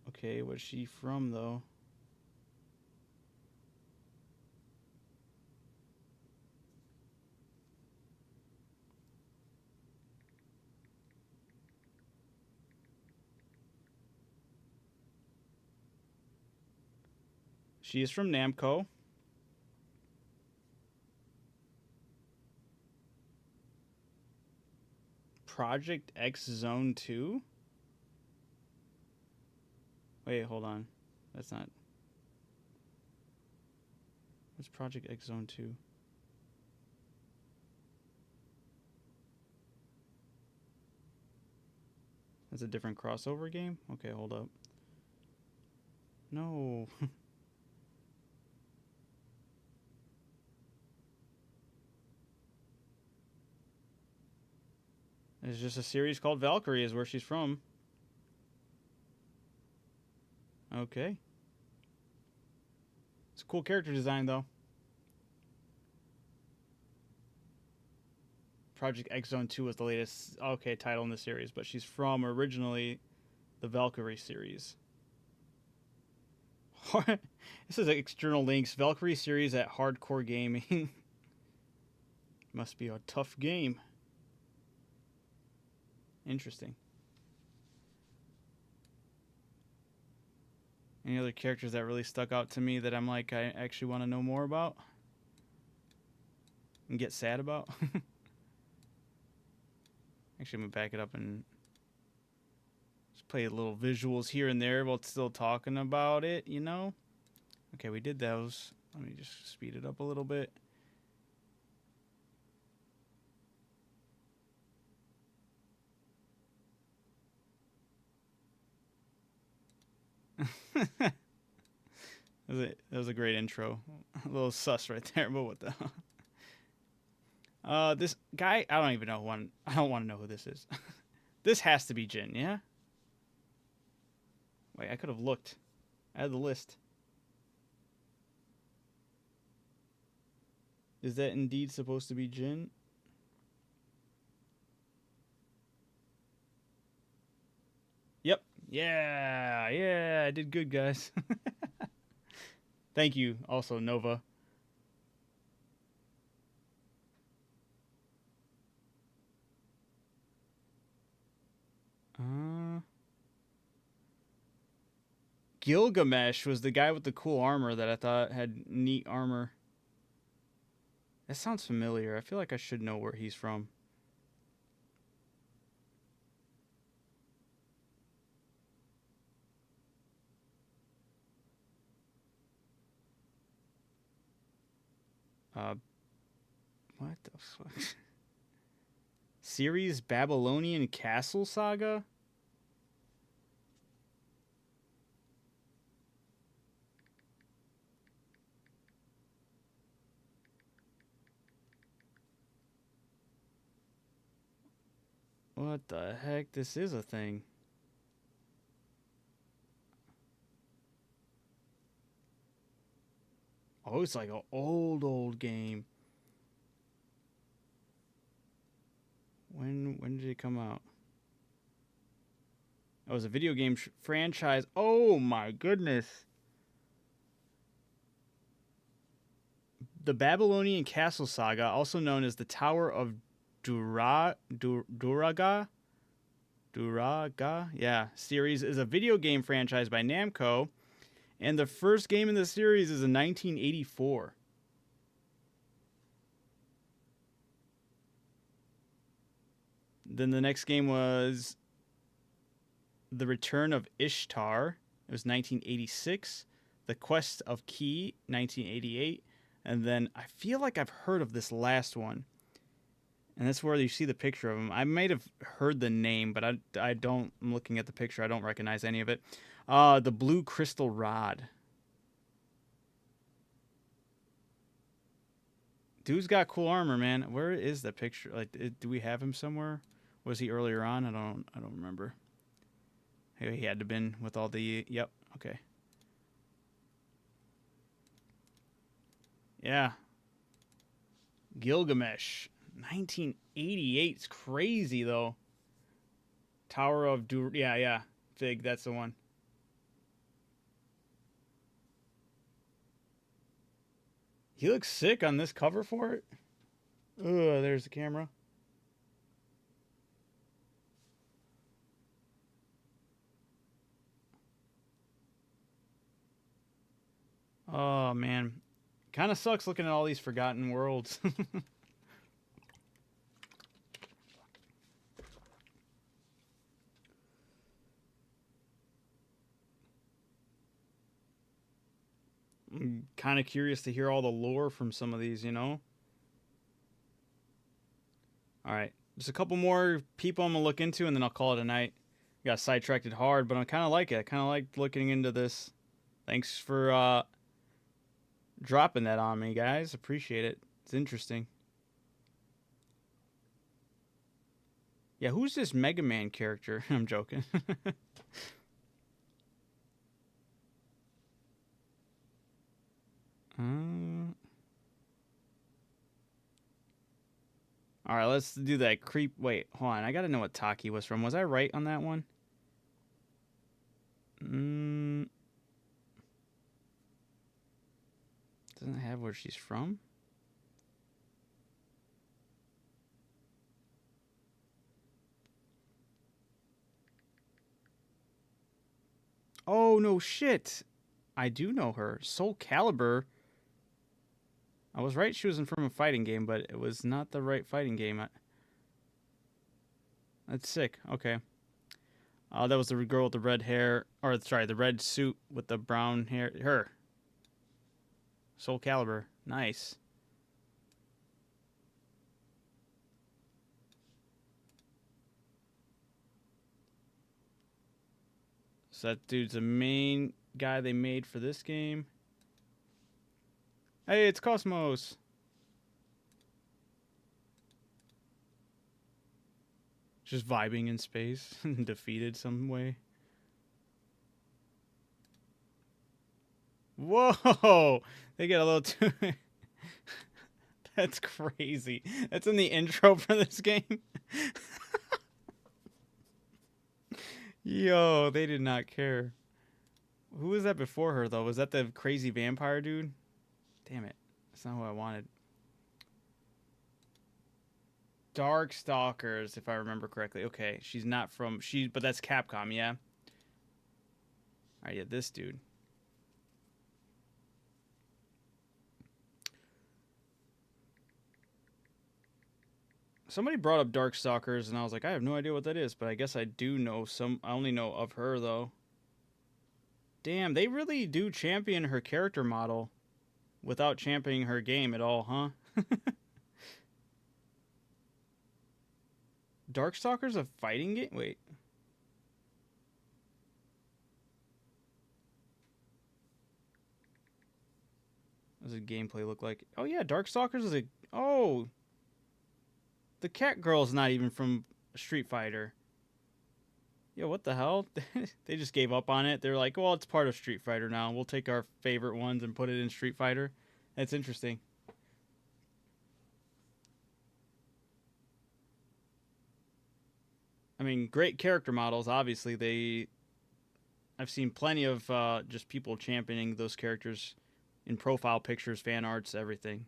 Okay, what's she from, though? She is from Namco. Project X Zone 2? Wait, hold on. That's not... What's Project X Zone 2? That's a different crossover game? Okay, hold up. No. There's just a series called Valkyrie is where she's from. Okay. It's a cool character design, though. Project X Zone 2 was the latest title in the series, but she's from originally the Valkyrie series. This is external links. Valkyrie series at Hardcore Gaming. Must be a tough game. Interesting. Any other characters that really stuck out to me that I'm like, I actually want to know more about? And get sad about? Actually, I'm going to back it up and just play little visuals here and there while still talking about it, you know? Okay, we did those. Let me just speed it up a little bit. that was a great intro. A little sus right there, but what the hell? This guy, I don't even know one. I don't want to know who this is. This has to be Jin, yeah? Wait, I could have looked. I had the list. Is that indeed supposed to be Jin? Yep. Yeah, I did good, guys. Thank you, also, Nova. Gilgamesh was the guy with the cool armor that I thought had neat armor. That sounds familiar. I feel like I should know where he's from. What the fuck? Series Babylonian Castle Saga? What the heck? This is a thing. Oh, it's like an old game. When did it come out? Oh, it was a video game franchise. Oh my goodness. The Babylonian Castle Saga, also known as the Tower of Duraga, yeah, series, is a video game franchise by Namco, and the first game in the series is in 1984. Then the next game was The Return of Ishtar. It was 1986. The Quest of Key, 1988. And then I feel like I've heard of this last one. And that's where you see the picture of him. I might have heard the name, but I don't. I'm looking at the picture. I don't recognize any of it. The Blue Crystal Rod. Dude's got cool armor, man. Where is the picture? Like, do we have him somewhere? Was he earlier on? I don't remember. Hey, he had to have been with all the. Yep. Okay. Yeah. Gilgamesh. 1988. It's crazy, though. Tower of yeah. Fig, that's the one. He looks sick on this cover for it. Ugh, there's the camera. Oh, man. Kind of sucks looking at all these forgotten worlds. I'm kind of curious to hear all the lore from some of these, you know? All right. Just a couple more people I'm going to look into, and then I'll call it a night. Got sidetracked hard, but I kind of like it. I kind of like looking into this. Thanks for dropping that on me, guys. Appreciate it. It's interesting. Yeah, who's this Mega Man character? I'm joking. All All right, let's do that creep. Wait, hold on. I got to know what Taki was from. Was I right on that one? Doesn't it have where she's from? Oh, no shit. I do know her. Soul Calibur. I was right, she was from a fighting game, but it was not the right fighting game. That's sick. Okay. That was the girl with the red hair. Or, sorry, the red suit with the brown hair. Her. Soul Calibur. Nice. So that dude's the main guy they made for this game. Hey, it's Cosmos. Just vibing in space. Defeated some way. Whoa! They get a little too... That's crazy. That's in the intro for this game. Yo, they did not care. Who was that before her, though? Was that the crazy vampire dude? Damn it. That's not who I wanted. Darkstalkers, if I remember correctly. Okay, she's not from... But that's Capcom, yeah? Alright, yeah, this dude. Somebody brought up Darkstalkers, and I was like, I have no idea what that is, but I guess I do know some... I only know of her, though. Damn, they really do champion her character model without championing her game at all, huh? Darkstalkers a fighting game? Wait. What does the gameplay look like? Oh, yeah, Darkstalkers is a... Oh! The cat girl's not even from Street Fighter. Yo, what the hell? They just gave up on it. They're like, well, it's part of Street Fighter now. We'll take our favorite ones and put it in Street Fighter. That's interesting. I mean, great character models, obviously. I've seen plenty of just people championing those characters in profile pictures, fan arts, everything.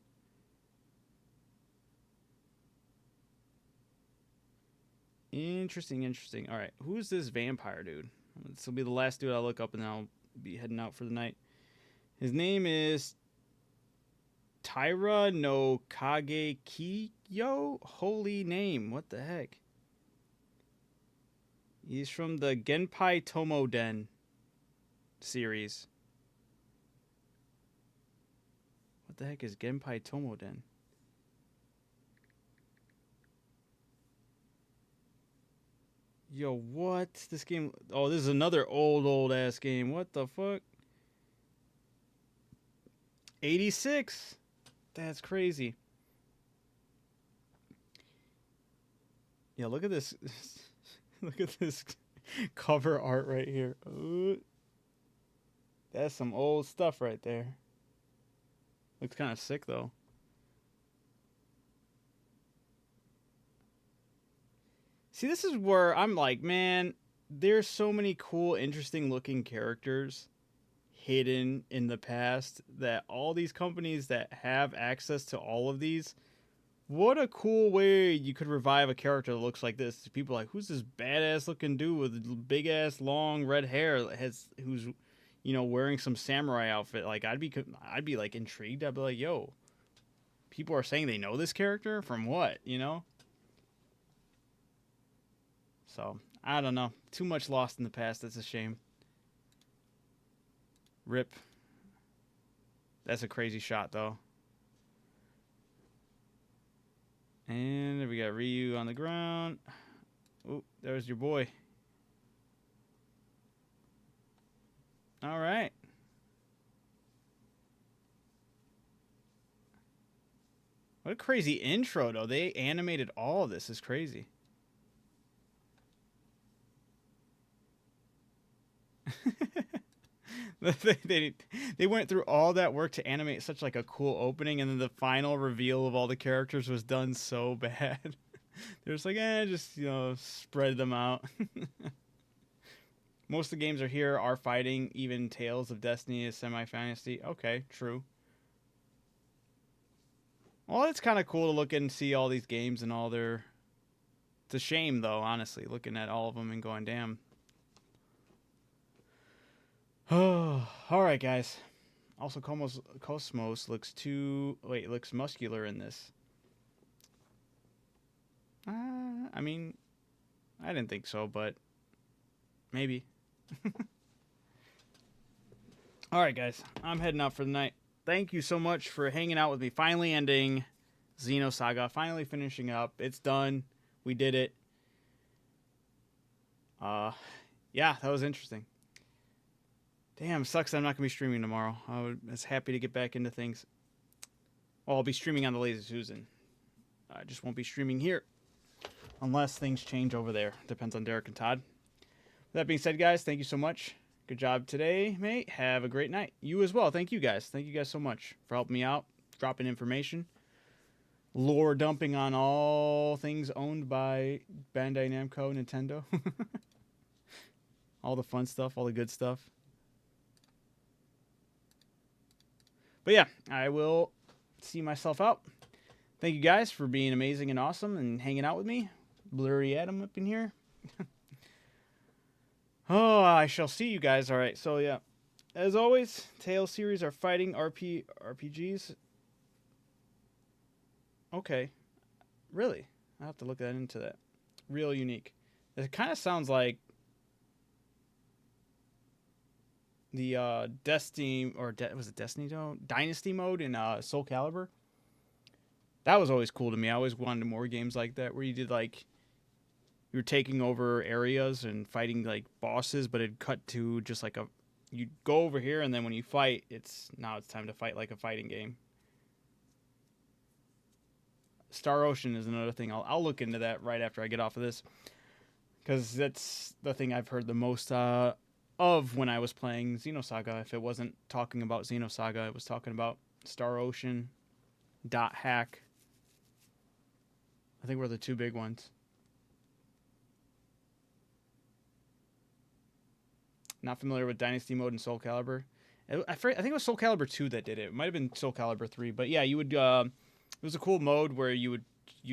Interesting. All right, who's this vampire dude? This will be the last dude I'll look up, and then I'll be heading out for the night. His name is Taira no Kage Kiyo? Holy name, what the heck? He's from the Genpai Tomoden series. What the heck is Genpai Tomoden? Yo, what? This game... Oh, this is another old ass game. What the fuck? 86. That's crazy. Yeah, look at this. Look at this cover art right here. Ooh. That's some old stuff right there. Looks kind of sick, though. See, this is where I'm like, man, there's so many cool, interesting looking characters hidden in the past that all these companies that have access to all of these, what a cool way you could revive a character that looks like this. People are like, who's this badass looking dude with big ass long red hair who's, you know, wearing some samurai outfit? Like, I'd be like intrigued. I'd be like, yo, people are saying they know this character from what, you know? So, I don't know. Too much lost in the past. That's a shame. Rip. That's a crazy shot, though. And we got Ryu on the ground. Oh, there's your boy. All right. What a crazy intro, though. They animated all of this. It's crazy. they went through all that work to animate such like a cool opening, and then the final reveal of all the characters was done so bad. They're just like, just, you know, spread them out. Most of the games are fighting. Even Tales of Destiny is semi-fantasy. Okay, true. Well, it's kind of cool to look and see all these games and all their... It's a shame, though, honestly, looking at all of them and going, damn. Oh, all right, guys. Also, Cosmos looks looks muscular in this. I mean, I didn't think so, but maybe. All right, guys. I'm heading out for the night. Thank you so much for hanging out with me. Finally ending Xeno Saga. Finally finishing up. It's done. We did it. Yeah, that was interesting. Damn, sucks that I'm not going to be streaming tomorrow. I was happy to get back into things. Well, I'll be streaming on the Lazy Susan. I just won't be streaming here. Unless things change over there. Depends on Derek and Todd. With that being said, guys, thank you so much. Good job today, mate. Have a great night. You as well. Thank you guys. Thank you guys so much for helping me out, dropping information, lore dumping on all things owned by Bandai Namco, Nintendo. All the fun stuff, all the good stuff. But yeah, I will see myself out. Thank you guys for being amazing and awesome and hanging out with me. Blurry Adam up in here. Oh, I shall see you guys. All right, so yeah. As always, Tales series are fighting RPGs. Okay. Really? I'll have to look into that. Real unique. It kind of sounds like the Destiny, or was it Destiny mode? Dynasty mode in Soul Calibur. That was always cool to me. I always wanted more games like that where you did like you were taking over areas and fighting like bosses, but it'd cut to just like you go over here, and then when you fight, it's time to fight like a fighting game. Star Ocean is another thing. I'll look into that right after I get off of this, because that's the thing I've heard the most of when I was playing Xeno Saga. If it wasn't talking about Xeno Saga, it was talking about Star Ocean, Dot Hack. I think were the two big ones. Not familiar with Dynasty mode and Soul Calibur. I think it was Soul Calibur 2 that did it. It might have been Soul Calibur 3, but yeah, you would. It was a cool mode where you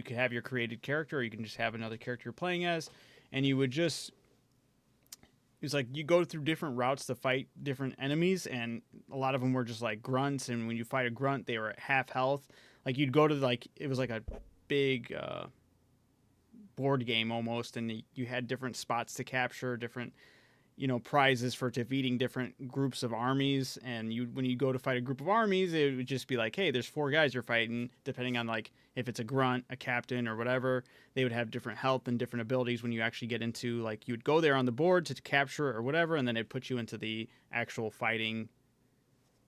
could have your created character, or you can just have another character you're playing as, and you would just. It was like you go through different routes to fight different enemies, and a lot of them were just like grunts. And when you fight a grunt, they were at half health. Like you'd go to it was like a big board game almost, and you had different spots to capture, different prizes for defeating different groups of armies. And when you go to fight a group of armies, it would just be like, hey, there's 4 guys you're fighting, depending on like if it's a grunt, a captain, or whatever. They would have different health and different abilities when you actually get into like you would go there on the board to capture or whatever, and then it'd put you into the actual fighting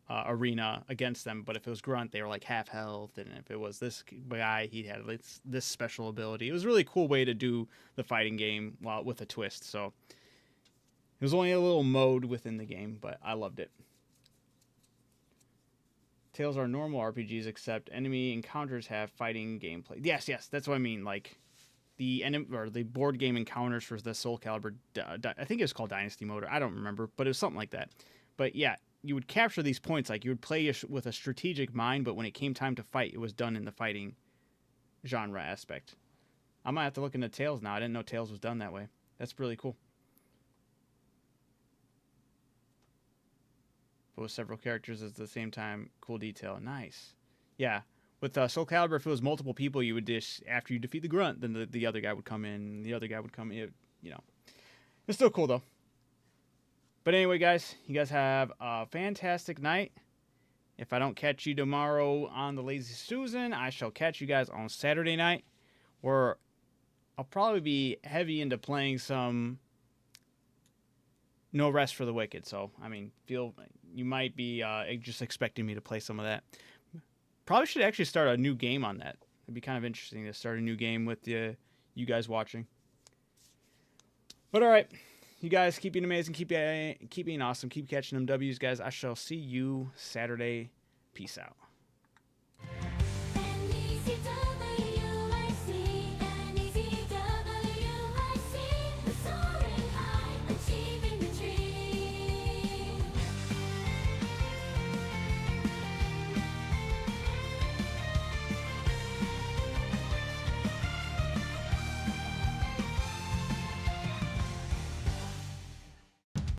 arena against them. But if it was grunt, they were like half health, and if it was this guy, he had this special ability. It was a really cool way to do the fighting game with a twist. So it was only a little mode within the game, but I loved it. Tales are normal RPGs, except enemy encounters have fighting gameplay. Yes, that's what I mean. Like the board game encounters for the Soul Calibur, I think it was called Dynasty mode. I don't remember, but it was something like that. But yeah, you would capture these points. Like you would play with a strategic mind, but when it came time to fight, it was done in the fighting genre aspect. I might have to look into Tales now. I didn't know Tales was done that way. That's really cool. But with several characters at the same time, cool detail. Nice. Yeah. With Soul Calibur, if it was multiple people, you would just, after you defeat the grunt, then the other guy would come in, the other guy would come in, It's still cool, though. But anyway, guys, you guys have a fantastic night. If I don't catch you tomorrow on the Lazy Susan, I shall catch you guys on Saturday night, where I'll probably be heavy into playing some No Rest for the Wicked. So, I mean, you might be just expecting me to play some of that. Probably should actually start a new game on that. It'd be kind of interesting to start a new game with you guys watching. But all right, You guys keep being amazing. Keep being awesome. Keep catching them W's, guys. I shall see you Saturday. Peace out.